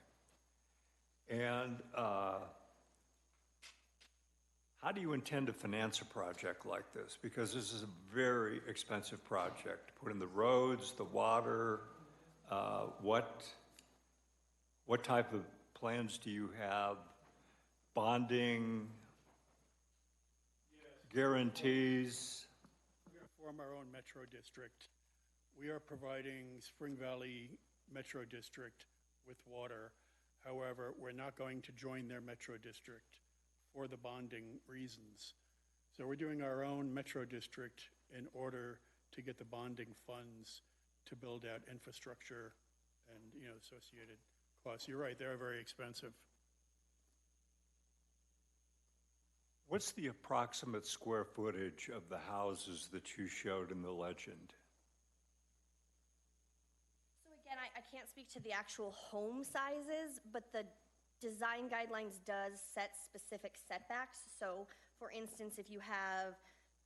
And how do you intend to finance a project like this? Because this is a very expensive project. Put in the roads, the water, what type of plans do you have? Bonding, guarantees? We're going to form our own metro district. We are providing Spring Valley Metro District with water. However, we're not going to join their metro district for the bonding reasons. So we're doing our own metro district in order to get the bonding funds to build out infrastructure and, associated costs. You're right, they're very expensive. What's the approximate square footage of the houses that you showed in the legend? So again, I can't speak to the actual home sizes, but the design guidelines does set specific setbacks. So for instance, if you have,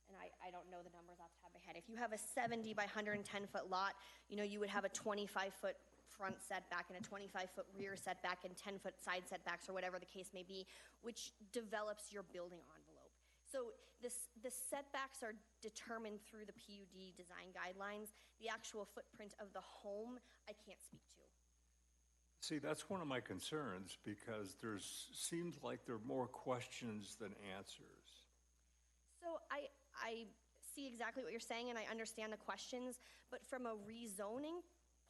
and I don't know the numbers off the top of my head, if you have a 70 by 110 foot lot, you would have a 25 foot front setback and a 25 foot rear setback and 10 foot side setbacks or whatever the case may be, which develops your building envelope. So the setbacks are determined through the PUD design guidelines. The actual footprint of the home, I can't speak to. See, that's one of my concerns because seems like there are more questions than answers. So I see exactly what you're saying and I understand the questions, but from a rezoning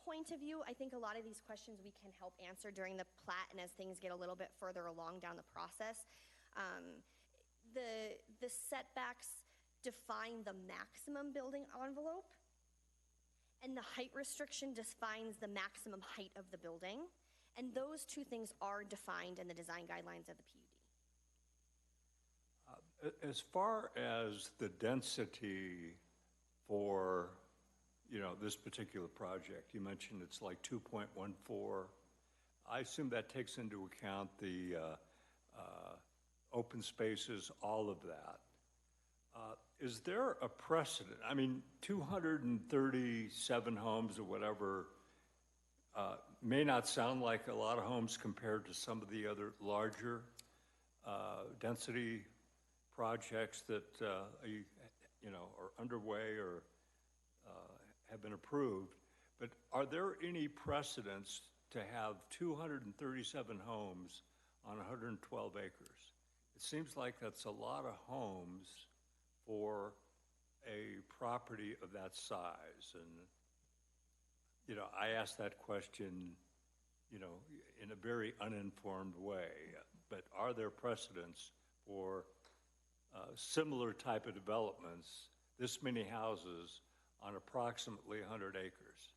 point of view, I think a lot of these questions we can help answer during the plat and as things get a little bit further along down the process. The setbacks define the maximum building envelope, and the height restriction defines the maximum height of the building, and those two things are defined in the design guidelines of the PUD. As far as the density for this particular project, you mentioned it's like 2.14. I assume that takes into account the open spaces, all of that. Is there a precedent? I mean, 237 homes or whatever may not sound like a lot of homes compared to some of the other larger density projects that are underway or have been approved, but are there any precedents to have 237 homes on 112 acres? It seems like that's a lot of homes for a property of that size. And, I asked that question, in a very uninformed way, but are there precedents for similar type of developments, this many houses on approximately 100 acres?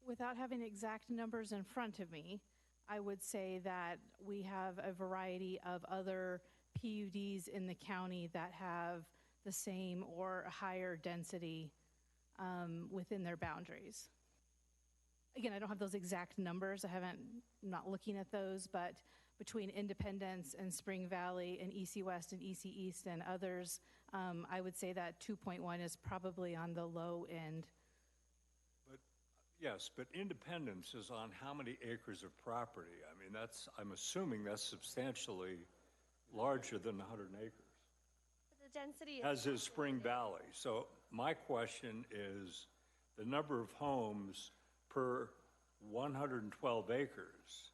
Without having exact numbers in front of me, I would say that we have a variety of other PUDs in the county that have the same or higher density within their boundaries. Again, I don't have those exact numbers. I'm not looking at those, but between Independence and Spring Valley and EC West and EC East and others, I would say that 2.1 is probably on the low end. But yes, but Independence is on how many acres of property? I mean, I'm assuming that's substantially larger than 100 acres. The density as is Spring Valley. So my question is the number of homes per 112 acres.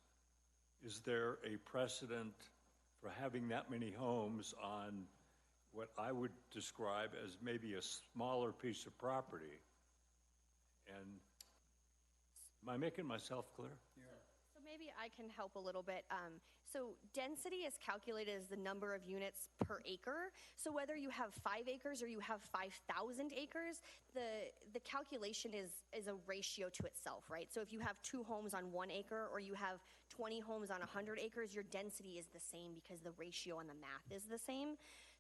Is there a precedent for having that many homes on what I would describe as maybe a smaller piece of property? And am I making myself clear? So maybe I can help a little bit. So density is calculated as the number of units per acre. So whether you have 5 acres or you have 5,000 acres, the calculation is a ratio to itself, right? So if you have 2 homes on 1 acre or you have 20 homes on 100 acres, your density is the same because the ratio on the math is the same.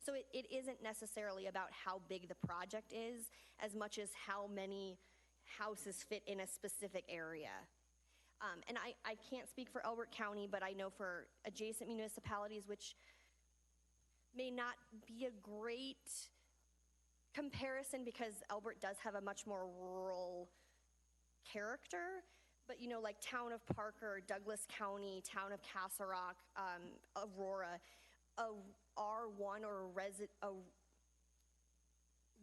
So it isn't necessarily about how big the project is as much as how many houses fit in a specific area. And I can't speak for Elbert County, but I know for adjacent municipalities, which may not be a great comparison because Elbert does have a much more rural character, but like Town of Parker, Douglas County, Town of Castle Rock, Aurora, a R1 or a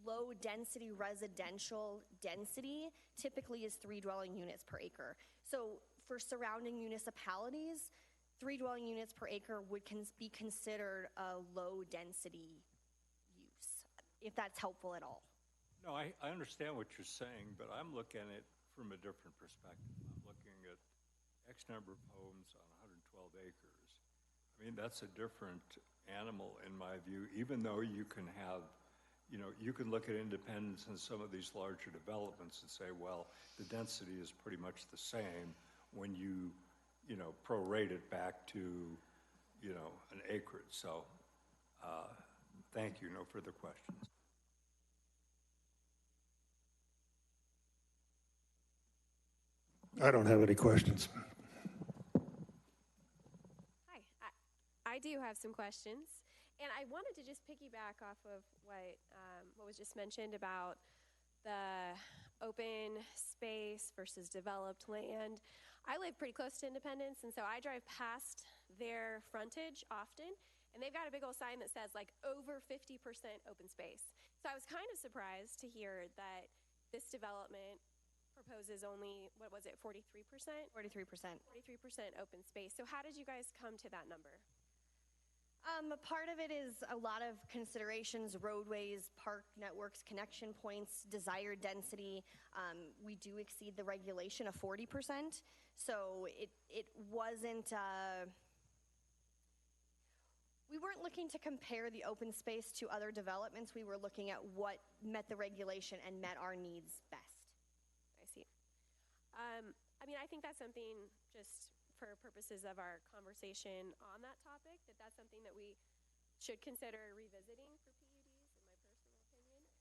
low-density residential density typically is 3 dwelling units per acre. So for surrounding municipalities, 3 dwelling units per acre would be considered a low-density use, if that's helpful at all. No, I understand what you're saying, but I'm looking at it from a different perspective. I'm looking at X number of homes on 112 acres. I mean, that's a different animal in my view, even though you can have, you can look at Independence and some of these larger developments and say, well, the density is pretty much the same when you prorate it back to, an acreage. So, thank you. No further questions. I don't have any questions. Hi, I do have some questions. And I wanted to just piggyback off of what was just mentioned about the open space versus developed land. I live pretty close to Independence, and so I drive past their frontage often, and they've got a big old sign that says like over 50% open space. So I was kind of surprised to hear that this development proposes only, what was it, 43%? 43%. 43% open space. So how did you guys come to that number? Part of it is a lot of considerations: roadways, park networks, connection points, desired density. We do exceed the regulation of 40%, so it wasn't. We weren't looking to compare the open space to other developments. We were looking at what met the regulation and met our needs best. I see. I mean, I think that's something, just for purposes of our conversation on that topic, that's something that we should consider revisiting for PUDs, in my personal opinion.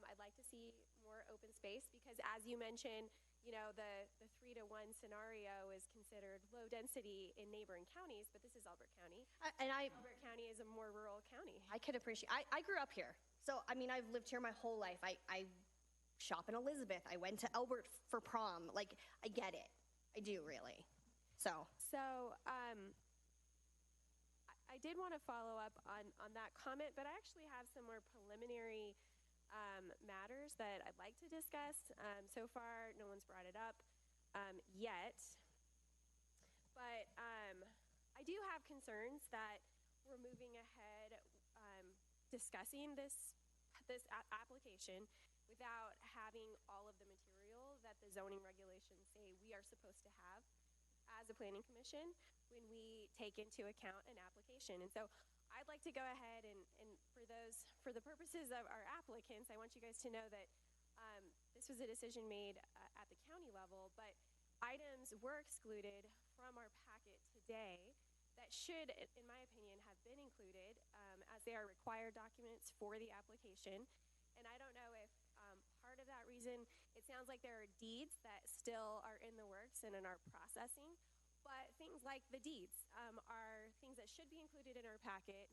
I'd like to see more open space because, as you mentioned, the 3-to-1 scenario is considered low density in neighboring counties, but this is Elbert County. Elbert County is a more rural county. I could appreciate. I grew up here, so I mean, I've lived here my whole life. I shop in Elizabeth. I went to Elbert for prom. Like, I get it. I do, really. So I did want to follow up on that comment, but I actually have some more preliminary matters that I'd like to discuss. So far, no one's brought it up yet, but I do have concerns that we're moving ahead discussing this application without having all of the material that the zoning regulations say we are supposed to have as a planning commission when we take into account an application. And so I'd like to go ahead and for the purposes of our applicants, I want you guys to know that this was a decision made at the county level, but items were excluded from our packet today that should, in my opinion, have been included as they are required documents for the application. And I don't know if part of that reason, it sounds like there are deeds that still are in the works and in our processing, but things like the deeds are things that should be included in our packet.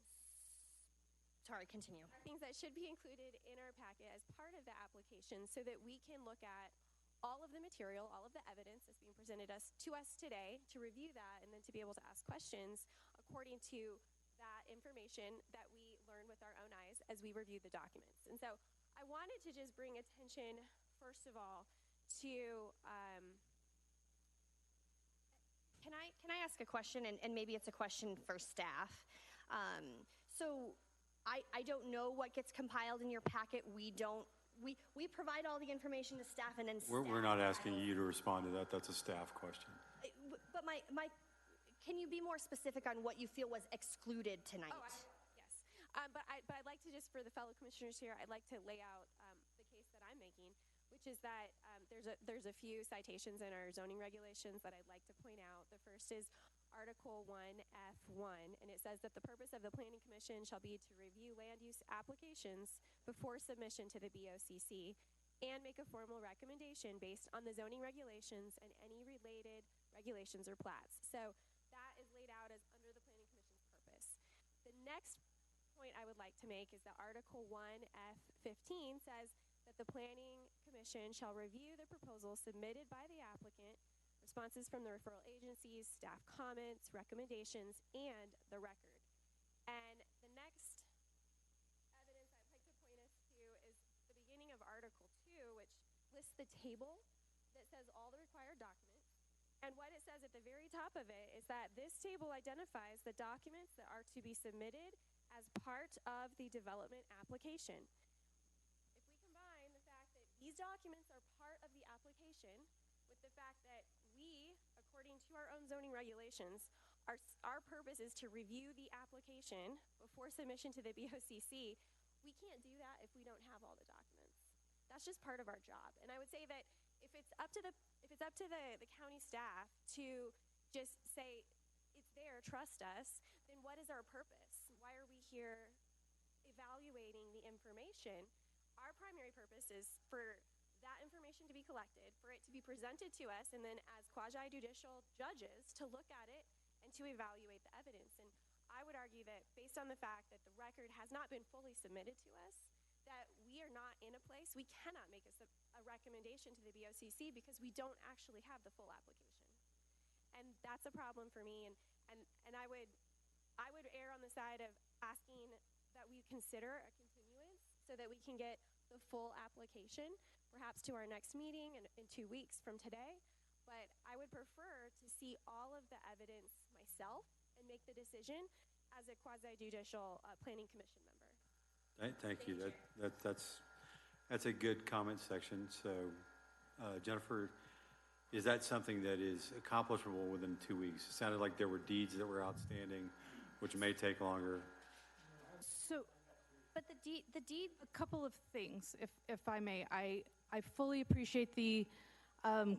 Sorry, continue. Things that should be included in our packet as part of the application so that we can look at all of the material, all of the evidence that's being presented to us today, to review that, and then to be able to ask questions according to that information that we learn with our own eyes as we review the documents. And so I wanted to just bring attention, first of all, to Can I ask a question, and maybe it's a question for staff? So I don't know what gets compiled in your packet. We provide all the information to staff, and then We're not asking you to respond to that. That's a staff question. But can you be more specific on what you feel was excluded tonight? Yes. But I'd like to just, for the fellow commissioners here, I'd like to lay out the case that I'm making, which is that there's a few citations in our zoning regulations that I'd like to point out. The first is Article 1F1, and it says that the purpose of the Planning Commission shall be to review land use applications before submission to the BOCC and make a formal recommendation based on the zoning regulations and any related regulations or plats. So that is laid out as under the Planning Commission's purpose. The next point I would like to make is that Article 1F15 says that the Planning Commission shall review the proposal submitted by the applicant responses from the referral agencies, staff comments, recommendations, and the record. And the next evidence I'd like to point us to is the beginning of Article 2, which lists the table that says all the required documents. And what it says at the very top of it is that this table identifies the documents that are to be submitted as part of the development application. If we combine the fact that these documents are part of the application with the fact that we, according to our own zoning regulations, our purpose is to review the application before submission to the BOCC, we can't do that if we don't have all the documents. That's just part of our job. And I would say that if it's up to the county staff to just say, it's there, trust us, then what is our purpose? Why are we here evaluating the information? Our primary purpose is for that information to be collected, for it to be presented to us, and then as quasi-judicial judges to look at it and to evaluate the evidence. And I would argue that based on the fact that the record has not been fully submitted to us, that we are not in a place, we cannot make a recommendation to the BOCC because we don't actually have the full application. And that's a problem for me, and I would err on the side of asking that we consider a continuance so that we can get the full application, perhaps to our next meeting in 2 weeks from today. But I would prefer to see all of the evidence myself and make the decision as a quasi-judicial planning commission member. Thank you. That's a good comment section. So, Jennifer, is that something that is accomplishable within 2 weeks? It sounded like there were deeds that were outstanding, which may take longer. So, But the deed, a couple of things, if I may. I fully appreciate the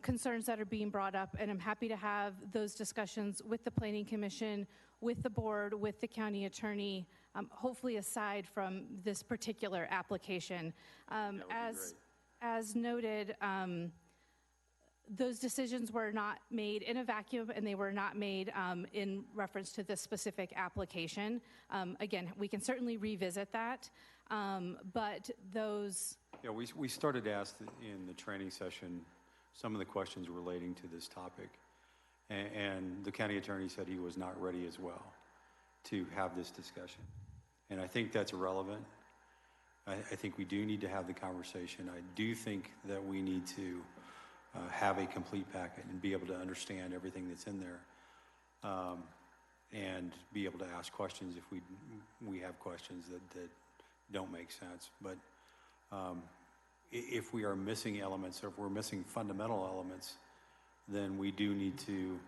concerns that are being brought up, and I'm happy to have those discussions with the Planning Commission, with the board, with the county attorney, hopefully aside from this particular application. As noted, those decisions were not made in a vacuum, and they were not made in reference to this specific application. Again, we can certainly revisit that, but those... Yeah, we started to ask in the training session some of the questions relating to this topic, and the county attorney said he was not ready as well to have this discussion. And I think that's relevant. I think we do need to have the conversation. I do think that we need to have a complete packet and be able to understand everything that's in there, and be able to ask questions if we have questions that don't make sense. But if we are missing elements, or if we're missing fundamental elements, then we do need to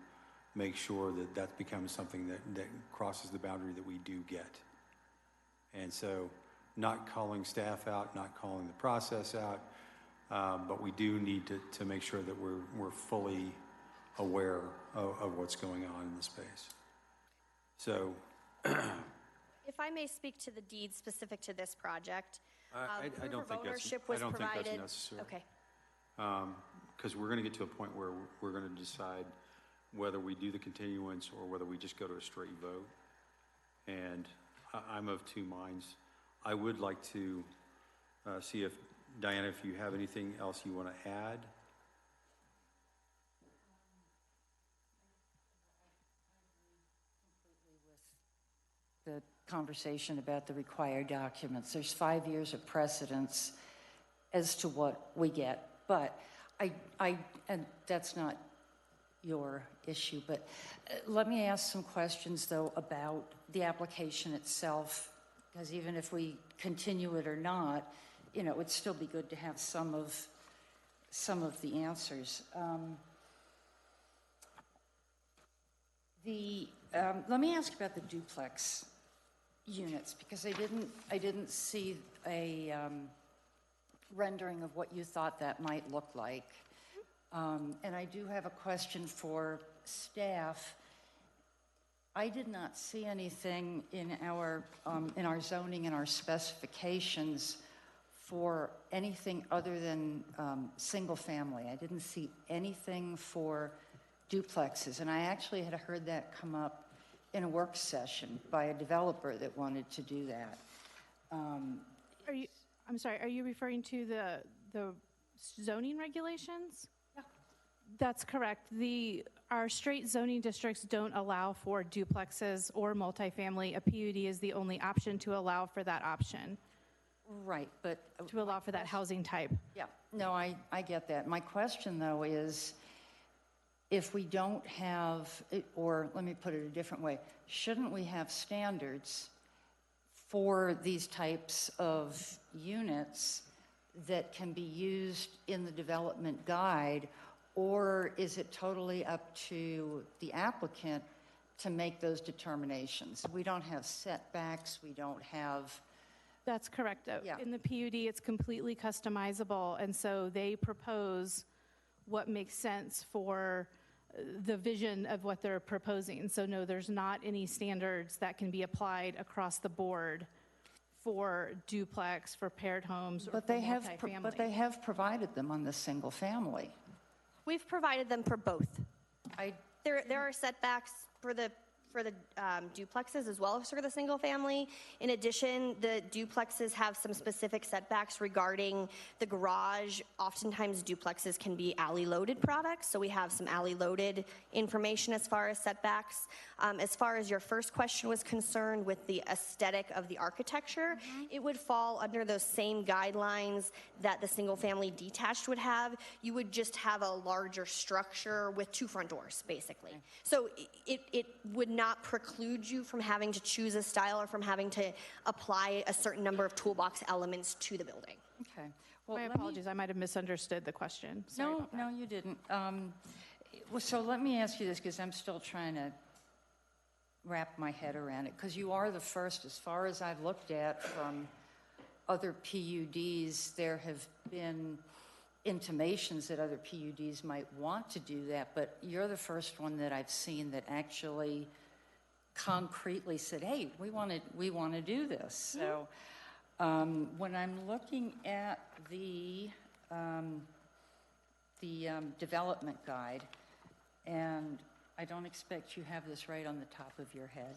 make sure that that becomes something that crosses the boundary that we do get. And so not calling staff out, not calling the process out, but we do need to make sure that we're fully aware of what's going on in the space. So if I may speak to the deed specific to this project, I don't think that's necessary. Okay. Because we're going to get to a point where we're going to decide whether we do the continuance or whether we just go to a straight vote. And I'm of two minds. I would like to see if, Diana, if you have anything else you want to add. The conversation about the required documents. There's 5 years of precedence as to what we get, but and that's not your issue, but let me ask some questions though about the application itself, because even if we continue it or not, you know, it would still be good to have some of the answers. Let me ask about the duplex units, because I didn't see a rendering of what you thought that might look like. And I do have a question for staff. I did not see anything in our zoning and our specifications for anything other than single family. I didn't see anything for duplexes, and I actually had heard that come up in a work session by a developer that wanted to do that. I'm sorry, are you referring to the zoning regulations? That's correct. Our straight zoning districts don't allow for duplexes or multifamily. A PUD is the only option to allow for that option, Right, but. to allow for that housing type. Yeah, no, I get that. My question, though, is if we don't have, or let me put it a different way, shouldn't we have standards for these types of units that can be used in the development guide, or is it totally up to the applicant to make those determinations? We don't have setbacks, we don't have. That's correct. Yeah. In the PUD, it's completely customizable, and so they propose what makes sense for the vision of what they're proposing. So no, there's not any standards that can be applied across the board for duplex, for paired homes, or But for they have, multifamily. but they have provided them on the single family. We've provided them for both. I, There are setbacks for the duplexes as well as for the single family. In addition, the duplexes have some specific setbacks regarding the garage. Oftentimes duplexes can be alley loaded products, so we have some alley loaded information as far as setbacks. As far as your first question was concerned with the aesthetic of the architecture, it would fall under those same guidelines that the single family detached would have. You would just have a larger structure with 2 front doors, basically. So it would not preclude you from having to choose a style or from having to apply a certain number of toolbox elements to the building. okay. Well, My let me- apologies, I might have misunderstood the question. Sorry No, about that. no, you didn't. Well, so let me ask you this, because I'm still trying to wrap my head around it, because you are the first, as far as I've looked at from other PUDs, there have been intimations that other PUDs might want to do that, but you're the first one that I've seen that actually concretely said, hey, we want to do this. So when I'm looking at the development guide, and I don't expect you have this right on the top of your head,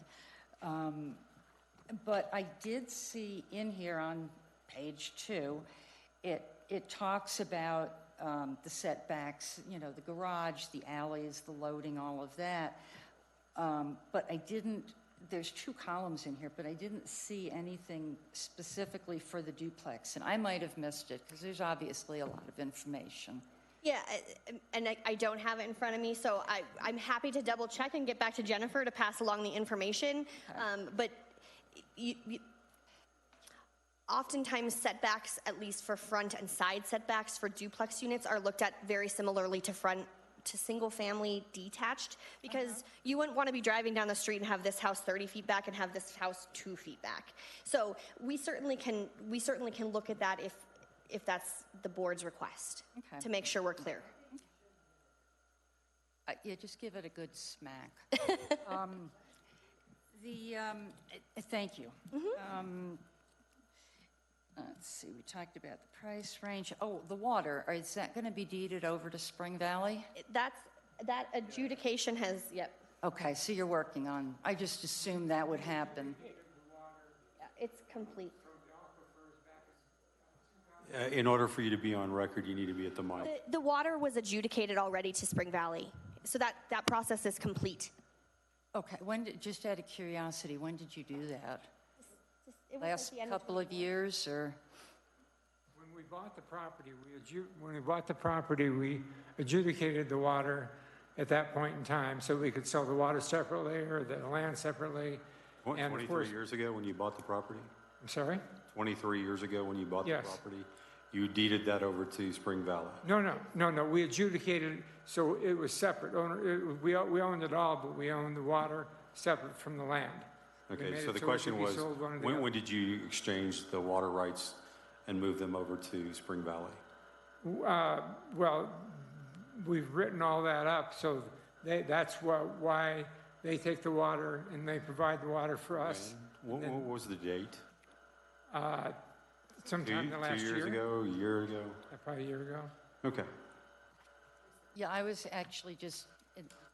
but I did see in here on page 2, it talks about the setbacks, you know, the garage, the alleys, the loading, all of that. But I didn't, there's 2 columns in here, but I didn't see anything specifically for the duplex. And I might have missed it, because there's obviously a lot of information. Yeah, and I don't have it in front of me, so I'm happy to double check and get back to Jennifer to pass along the information. But oftentimes setbacks, at least for front and side setbacks for duplex units, are looked at very similarly to single family detached, because you wouldn't want to be driving down the street and have this house 30 feet back and have this house 2 feet back. So we certainly can look at that if that's the board's request, to make sure we're clear. Yeah, just give it a good smack. Thank you. Let's see, we talked about the price range. Oh, the water, is that going to be deeded over to Spring Valley? That adjudication has, yep. Okay, so you're working on, I just assumed that would happen. Yeah, it's complete. In order for you to be on record, you need to be at the mic. The water was adjudicated already to Spring Valley, so that process is complete. Okay, just out of curiosity, when did you do that? It was Last at the end couple of years, or? When we bought the property, we adjudicated the water at that point in time, so we could sell the water separately or the land separately. What, And of 23 course- years ago when you bought the property? I'm sorry? 23 years ago when you bought the Yes. property, you deeded that over to Spring Valley. No, we adjudicated, so it was separate. We owned it all, but we owned the water separate from the land. We Okay, made so it the it could question be was, sold one or the when other. did you exchange the water rights and move them over to Spring Valley? Well, we've written all that up, so that's why they take the water and they provide the water for us. What was the date? Sometime in the last 2 year. years ago, a year ago? Probably a year ago. Okay. Yeah, I was actually just,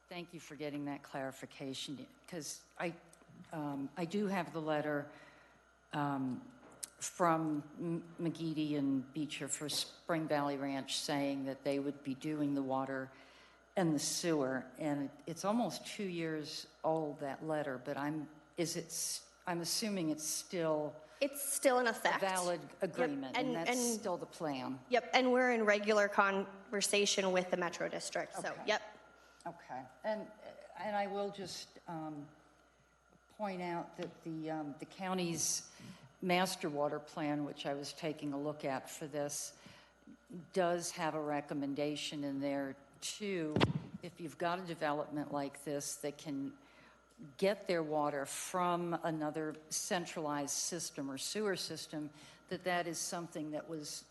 thank you for getting that clarification, because I do have the letter from McGeady and Beecher for Spring Valley Ranch saying that they would be doing the water and the sewer, and it's almost 2 years old, that letter, but I'm assuming it's still in effect. a valid agreement, Yep, and that's still the plan. Yep, and we're in regular conversation with the Metro District, so, Okay. yep. Okay, and I will just point out that the county's master water plan, which I was taking a look at for this, does have a recommendation in there too. If you've got a development like this that can get their water from another centralized system or sewer system, that is something that was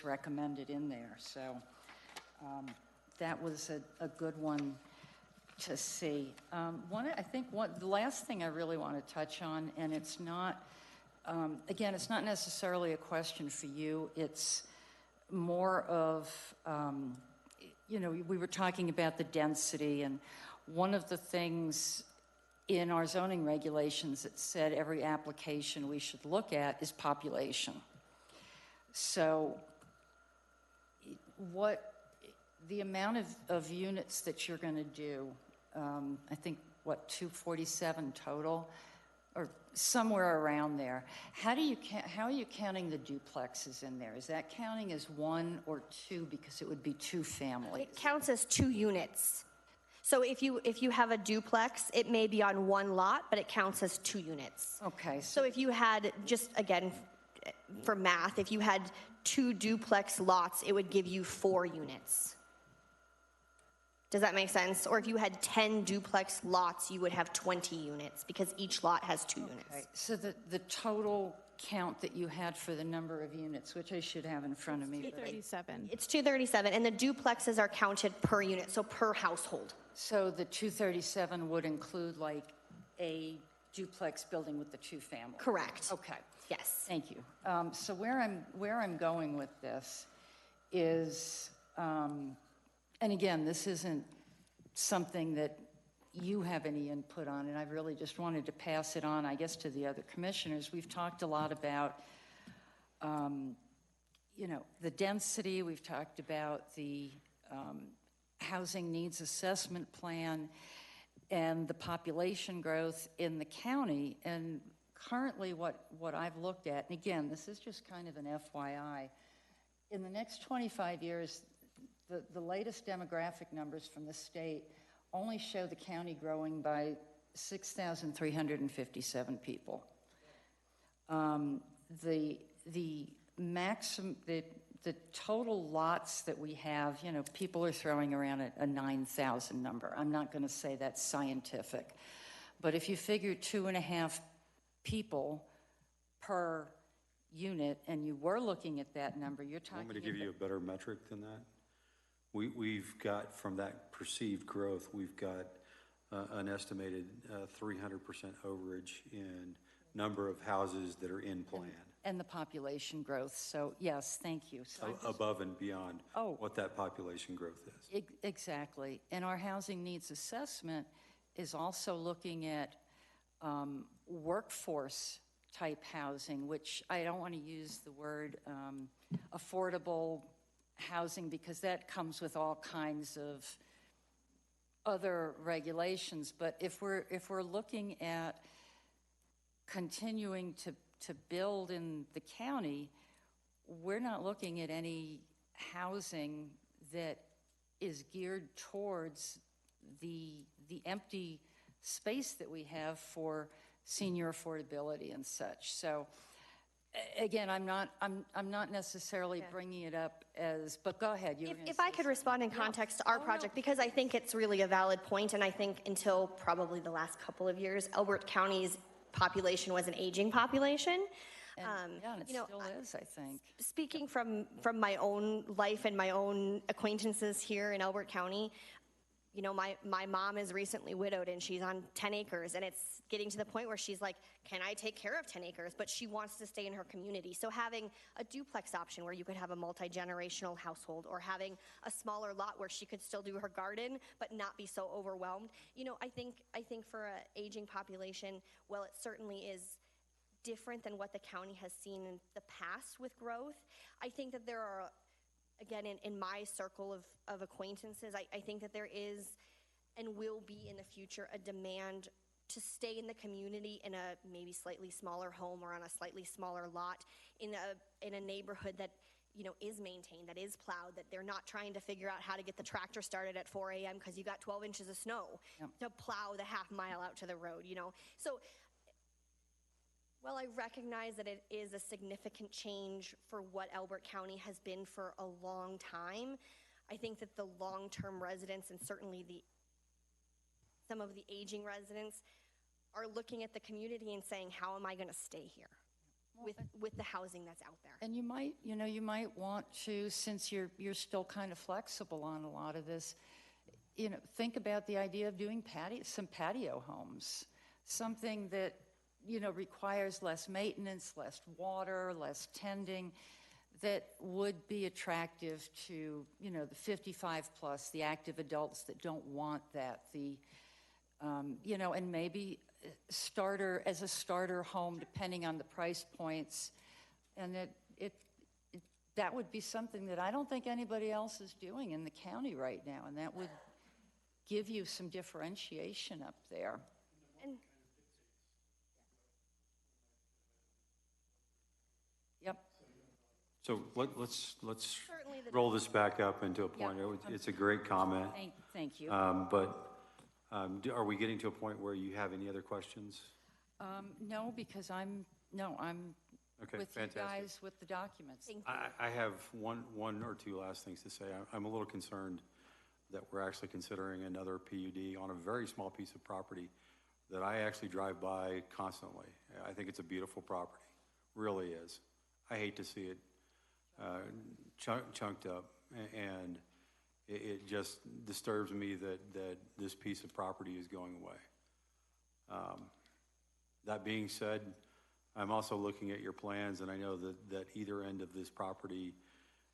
recommended in there. So that was a good one to see. The last thing I really want to touch on, and it's not, again, it's not necessarily a question for you. It's more of, we were talking about the density, and one of the things in our zoning regulations that said every application we should look at is population. So the amount of units that you're going to do, I think, 247 total, or somewhere around there. How are you counting the duplexes in there? Is that counting as one or two, because it would be two families? It counts as 2 units. So if you have a duplex, it may be on one lot, but it counts as 2 units. Okay. So if you had, just again, for math, if you had 2 duplex lots, it would give you 4 units. Does that make sense? Or if you had 10 duplex lots, you would have 20 units, because each lot has 2 units. So the total count that you had for the number of units, which I should have in front of me. 237. It's 237, and the duplexes are counted per unit, so per household. So the 237 would include like a duplex building with the 2 families? Correct. Okay. Yes. Thank you. So where I'm going with this is, and again, this isn't something that you have any input on, and I really just wanted to pass it on, I guess, to the other commissioners. We've talked a lot about, the density. We've talked about the housing needs assessment plan and the population growth in the county. And currently what I've looked at, and again, this is just kind of an FYI, in the next 25 years, the latest demographic numbers from the state only show the county growing by 6,357 people. The maximum, the total lots that we have, people are throwing around a 9,000 number. I'm not going to say that's scientific, but if you figure 2.5 people per unit, and you were looking at that number, you're talking. Want me to give you a better metric than that? We've got, from that perceived growth, we've got an estimated 300% overage in number of houses that are in plan. And the population growth. So yes, thank you. So Above and beyond what that population growth is. Exactly. And our housing needs assessment is also looking at workforce type housing, which I don't want to use the word affordable housing, because that comes with all kinds of other regulations. But if we're looking at continuing to build in the county, we're not looking at any housing that is geared towards the empty space that we have for senior affordability and such. So again, I'm not necessarily bringing it up as, but go ahead. If I could respond in context to our project, because I think it's really a valid point, and I think until probably the last couple of years, Elbert County's population was an aging population. And it still is, I think. Speaking from my own life and my own acquaintances here in Elbert County, my mom is recently widowed and she's on 10 acres, and it's getting to the point where she's like, can I take care of 10 acres? But she wants to stay in her community. So having a duplex option where you could have a multi-generational household, or having a smaller lot where she could still do her garden but not be so overwhelmed. I think for an aging population, well, it certainly is different than what the county has seen in the past with growth. I think that there are again, in my circle of acquaintances, I think that there is and will be in the future a demand to stay in the community in a maybe slightly smaller home or on a slightly smaller lot in a neighborhood that, you know, is maintained, that is plowed, that they're not trying to figure out how to get the tractor started at 4 a.m. because you got 12 inches of snow to plow the half mile out to the road, you know. So while I recognize that it is a significant change for what Elbert County has been for a long time, I think that the long-term residents and certainly some of the aging residents are looking at the community and saying, how am I going to stay here with the housing that's out there? And you might want to, since you're still kind of flexible on a lot of this, think about the idea of doing some patio homes, something that, requires less maintenance, less water, less tending, that would be attractive to, the 55 plus, the active adults that don't want that, and maybe as a starter home, depending on the price points. And that would be something that I don't think anybody else is doing in the county right now. And that would give you some differentiation up there. And yep. So let's roll this back up into a point. It's a great comment. Thank you. Are we getting to a point where you have any other questions? No, because I'm Okay, with fantastic. you guys with the documents. I have one or two last things to say. I'm a little concerned that we're actually considering another PUD on a very small piece of property that I actually drive by constantly. I think it's a beautiful property, really is. I hate to see it chunked up, and it just disturbs me that this piece of property is going away. That being said, I'm also looking at your plans, and I know that either end of this property,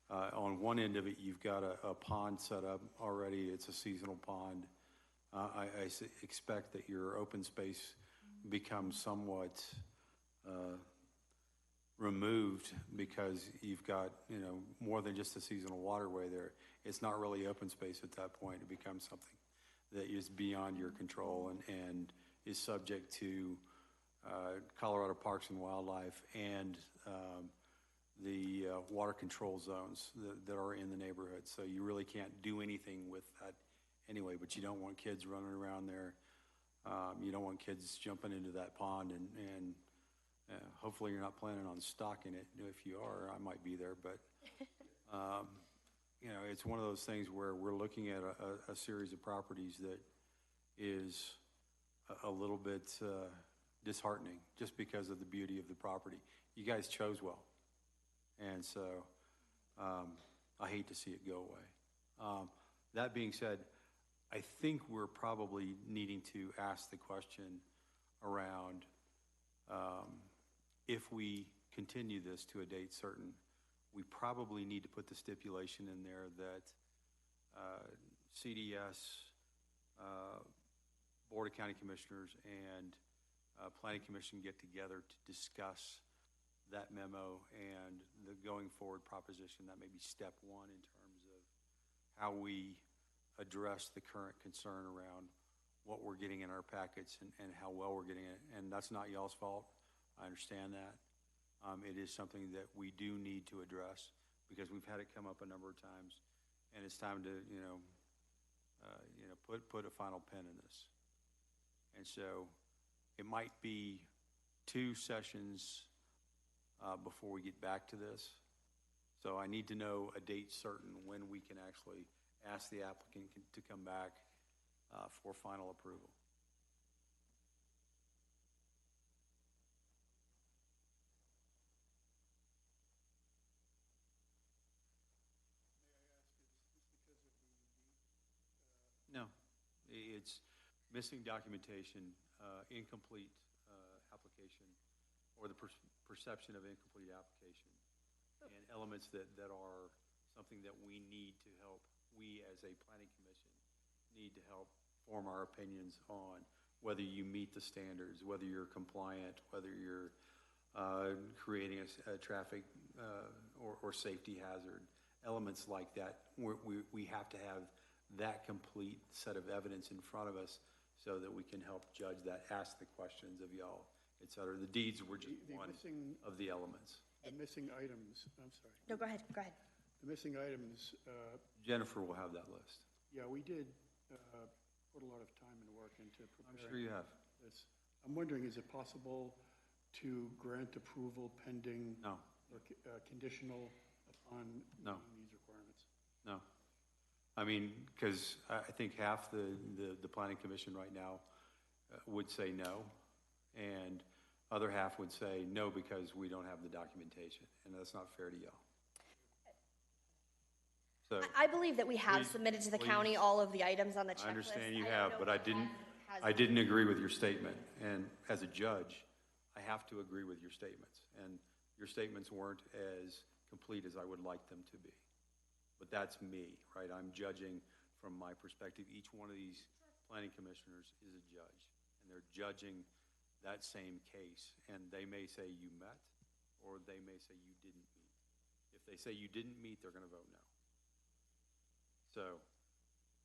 on one end of it, you've got a pond set up already. It's a seasonal pond. I expect that your open space becomes somewhat removed because you've got, more than just a seasonal waterway there. It's not really open space at that point. It becomes something that is beyond your control and is subject to Colorado Parks and Wildlife and the water control zones that are in the neighborhood. So you really can't do anything with that anyway, but you don't want kids running around there. You don't want kids jumping into that pond and hopefully you're not planning on stocking it. If you are, I might be there, but it's one of those things where we're looking at a series of properties that is a little bit disheartening just because of the beauty of the property. You guys chose well, and so I hate to see it go away. That being said, I think we're probably needing to ask the question around if we continue this to a date certain, we probably need to put the stipulation in there that CDS, Board of County Commissioners, and Planning Commission get together to discuss that memo and the going forward proposition. That may be step one in terms of how we address the current concern around what we're getting in our packets and how well we're getting it. And that's not y'all's fault. I understand that. It is something that we do need to address because we've had it come up a number of times, and it's time to put a final pin in this. And so it might be 2 sessions before we get back to this. So I need to know a date certain when we can actually ask the applicant to come back for final approval. No, it's missing documentation, incomplete application, or the perception of incomplete application, and elements that are something that we need to help, we as a planning commission need to help form our opinions on whether you meet the standards, whether you're compliant, whether you're creating a traffic or safety hazard, elements like that, we have to have that complete set of evidence in front of us so that we can help judge that, ask the questions of y'all, et cetera. The deeds were just one of the elements. The missing items, I'm sorry. No, go ahead, go ahead. The missing items, Jennifer will have that list. yeah, we did put a lot of time and work into preparing. I'm sure you have. This. I'm wondering, is it possible to grant approval pending? No. Or conditional upon No. meeting these requirements? No. I mean, because I think half the planning commission right now would say no, and other half would say no because we don't have the documentation, and that's not fair to y'all. So I believe that we have submitted to the county all of the items on the checklist. I understand you don't have, know but if I didn't agree with your statement. And as a judge, I have to agree with your statements. And your statements weren't as complete as I would like them to be. But that's me, right? I'm judging from my perspective. Each one of these planning commissioners is a judge, and they're judging that same case. And they may say you met, or they may say you didn't meet. If they say you didn't meet, they're going to vote no. So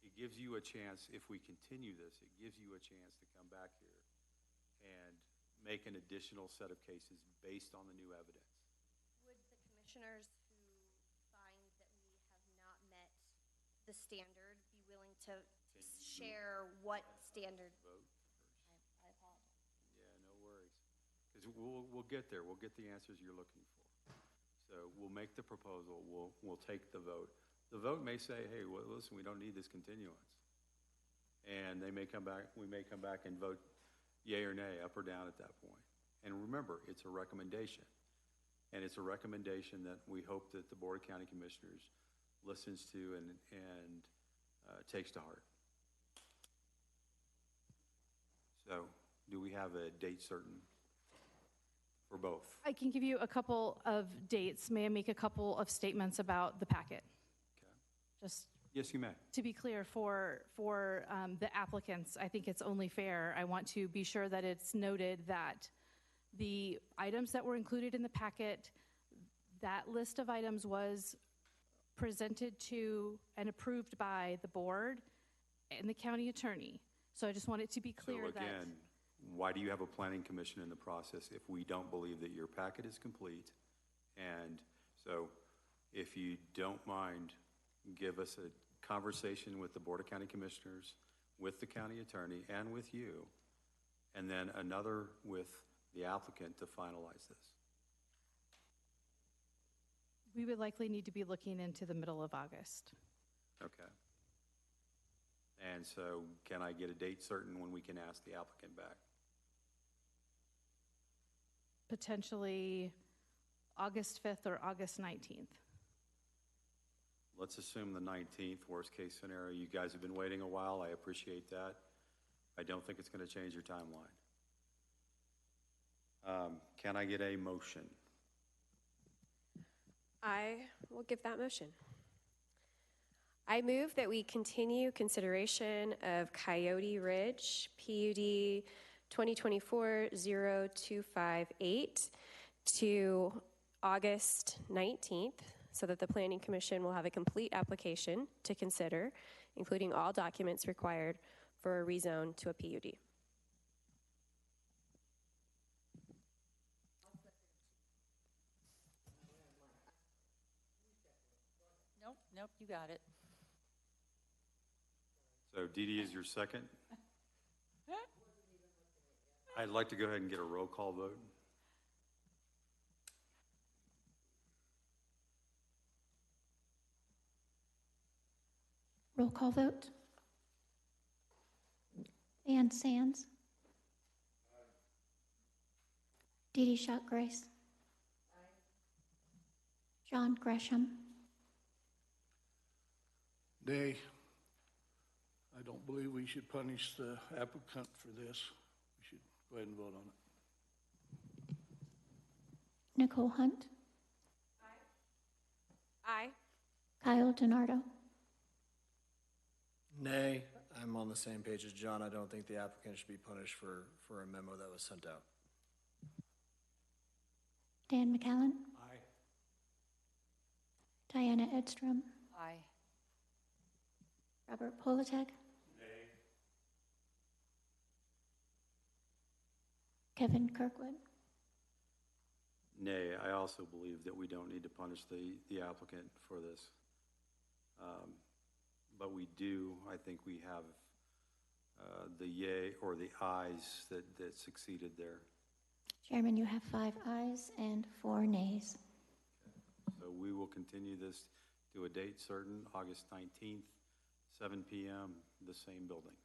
it gives you a chance, if we continue this, it gives you a chance to come back here and make an additional set of cases based on the new evidence. Would the commissioners who find that we have not met the standard be willing to share what standard? Vote first. I apologize. Yeah, no worries. Because we'll get there. We'll get the answers you're looking for. So we'll make the proposal. We'll take the vote. The vote may say, hey, well, listen, we don't need this continuance. And they may come back, we may come back and vote yay or nay, up or down at that point. And remember, it's a recommendation. And it's a recommendation that we hope that the Board of County Commissioners listens to and takes to heart. So, do we have a date certain for both? I can give you a couple of dates. May I make a couple of statements about the packet? Just Yes, you may. to be clear, for the applicants, I think it's only fair. I want to be sure that it's noted that the items that were included in the packet, that list of items was presented to and approved by the board and the county attorney. So I just want it to be clear So again, why do you have a planning commission in the process if we don't believe that your packet is complete? And so if you don't mind, give us a conversation with the Board of County Commissioners, with the county attorney, and with you, and then another with the applicant to finalize this. we would likely need to be looking into the middle of August. Okay. And so can I get a date certain when we can ask the applicant back? Potentially August 5th or August 19th. Let's assume the 19th, worst case scenario. You guys have been waiting a while. I appreciate that. I don't think it's going to change your timeline. Can I get a motion? I will give that motion. I move that we continue consideration of Coyote Ridge PUD 2024-0258 to August 19th, so that the Planning Commission will have a complete application to consider, including all documents required for a rezone to a PUD. Nope, you got it. So Dee Dee is your second? I'd like to go ahead and get a roll call vote. Roll call vote. Van Sands. Dee Dee Schutt-Grace. John Gresham. Nay. I don't believe we should punish the applicant for this. We should go ahead and vote on it. Nicole Hunt. Aye. Kyle DiNardo. Nay, I'm on the same page as John. I don't think the applicant should be punished for a memo that was sent out. Dan McAllen. Aye. Diana Edstrom, Aye. Robert Politek, Kevin Kirkwood. Nay, I also believe that we don't need to punish the applicant for this. But we do, I think we have the yay or the ayes that succeeded there. Chairman, you have 5 ayes and 4 nays. So we will continue this to a date certain, August 19th, 7 p.m., the same building.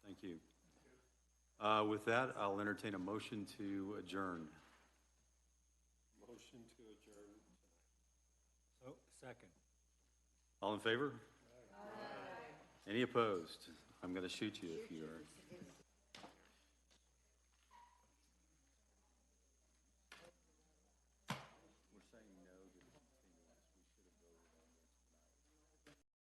Thank you. With that, I'll entertain a motion to adjourn. Motion to adjourn. So, second. All in favor? Aye. Any opposed? I'm going to shoot you if you are.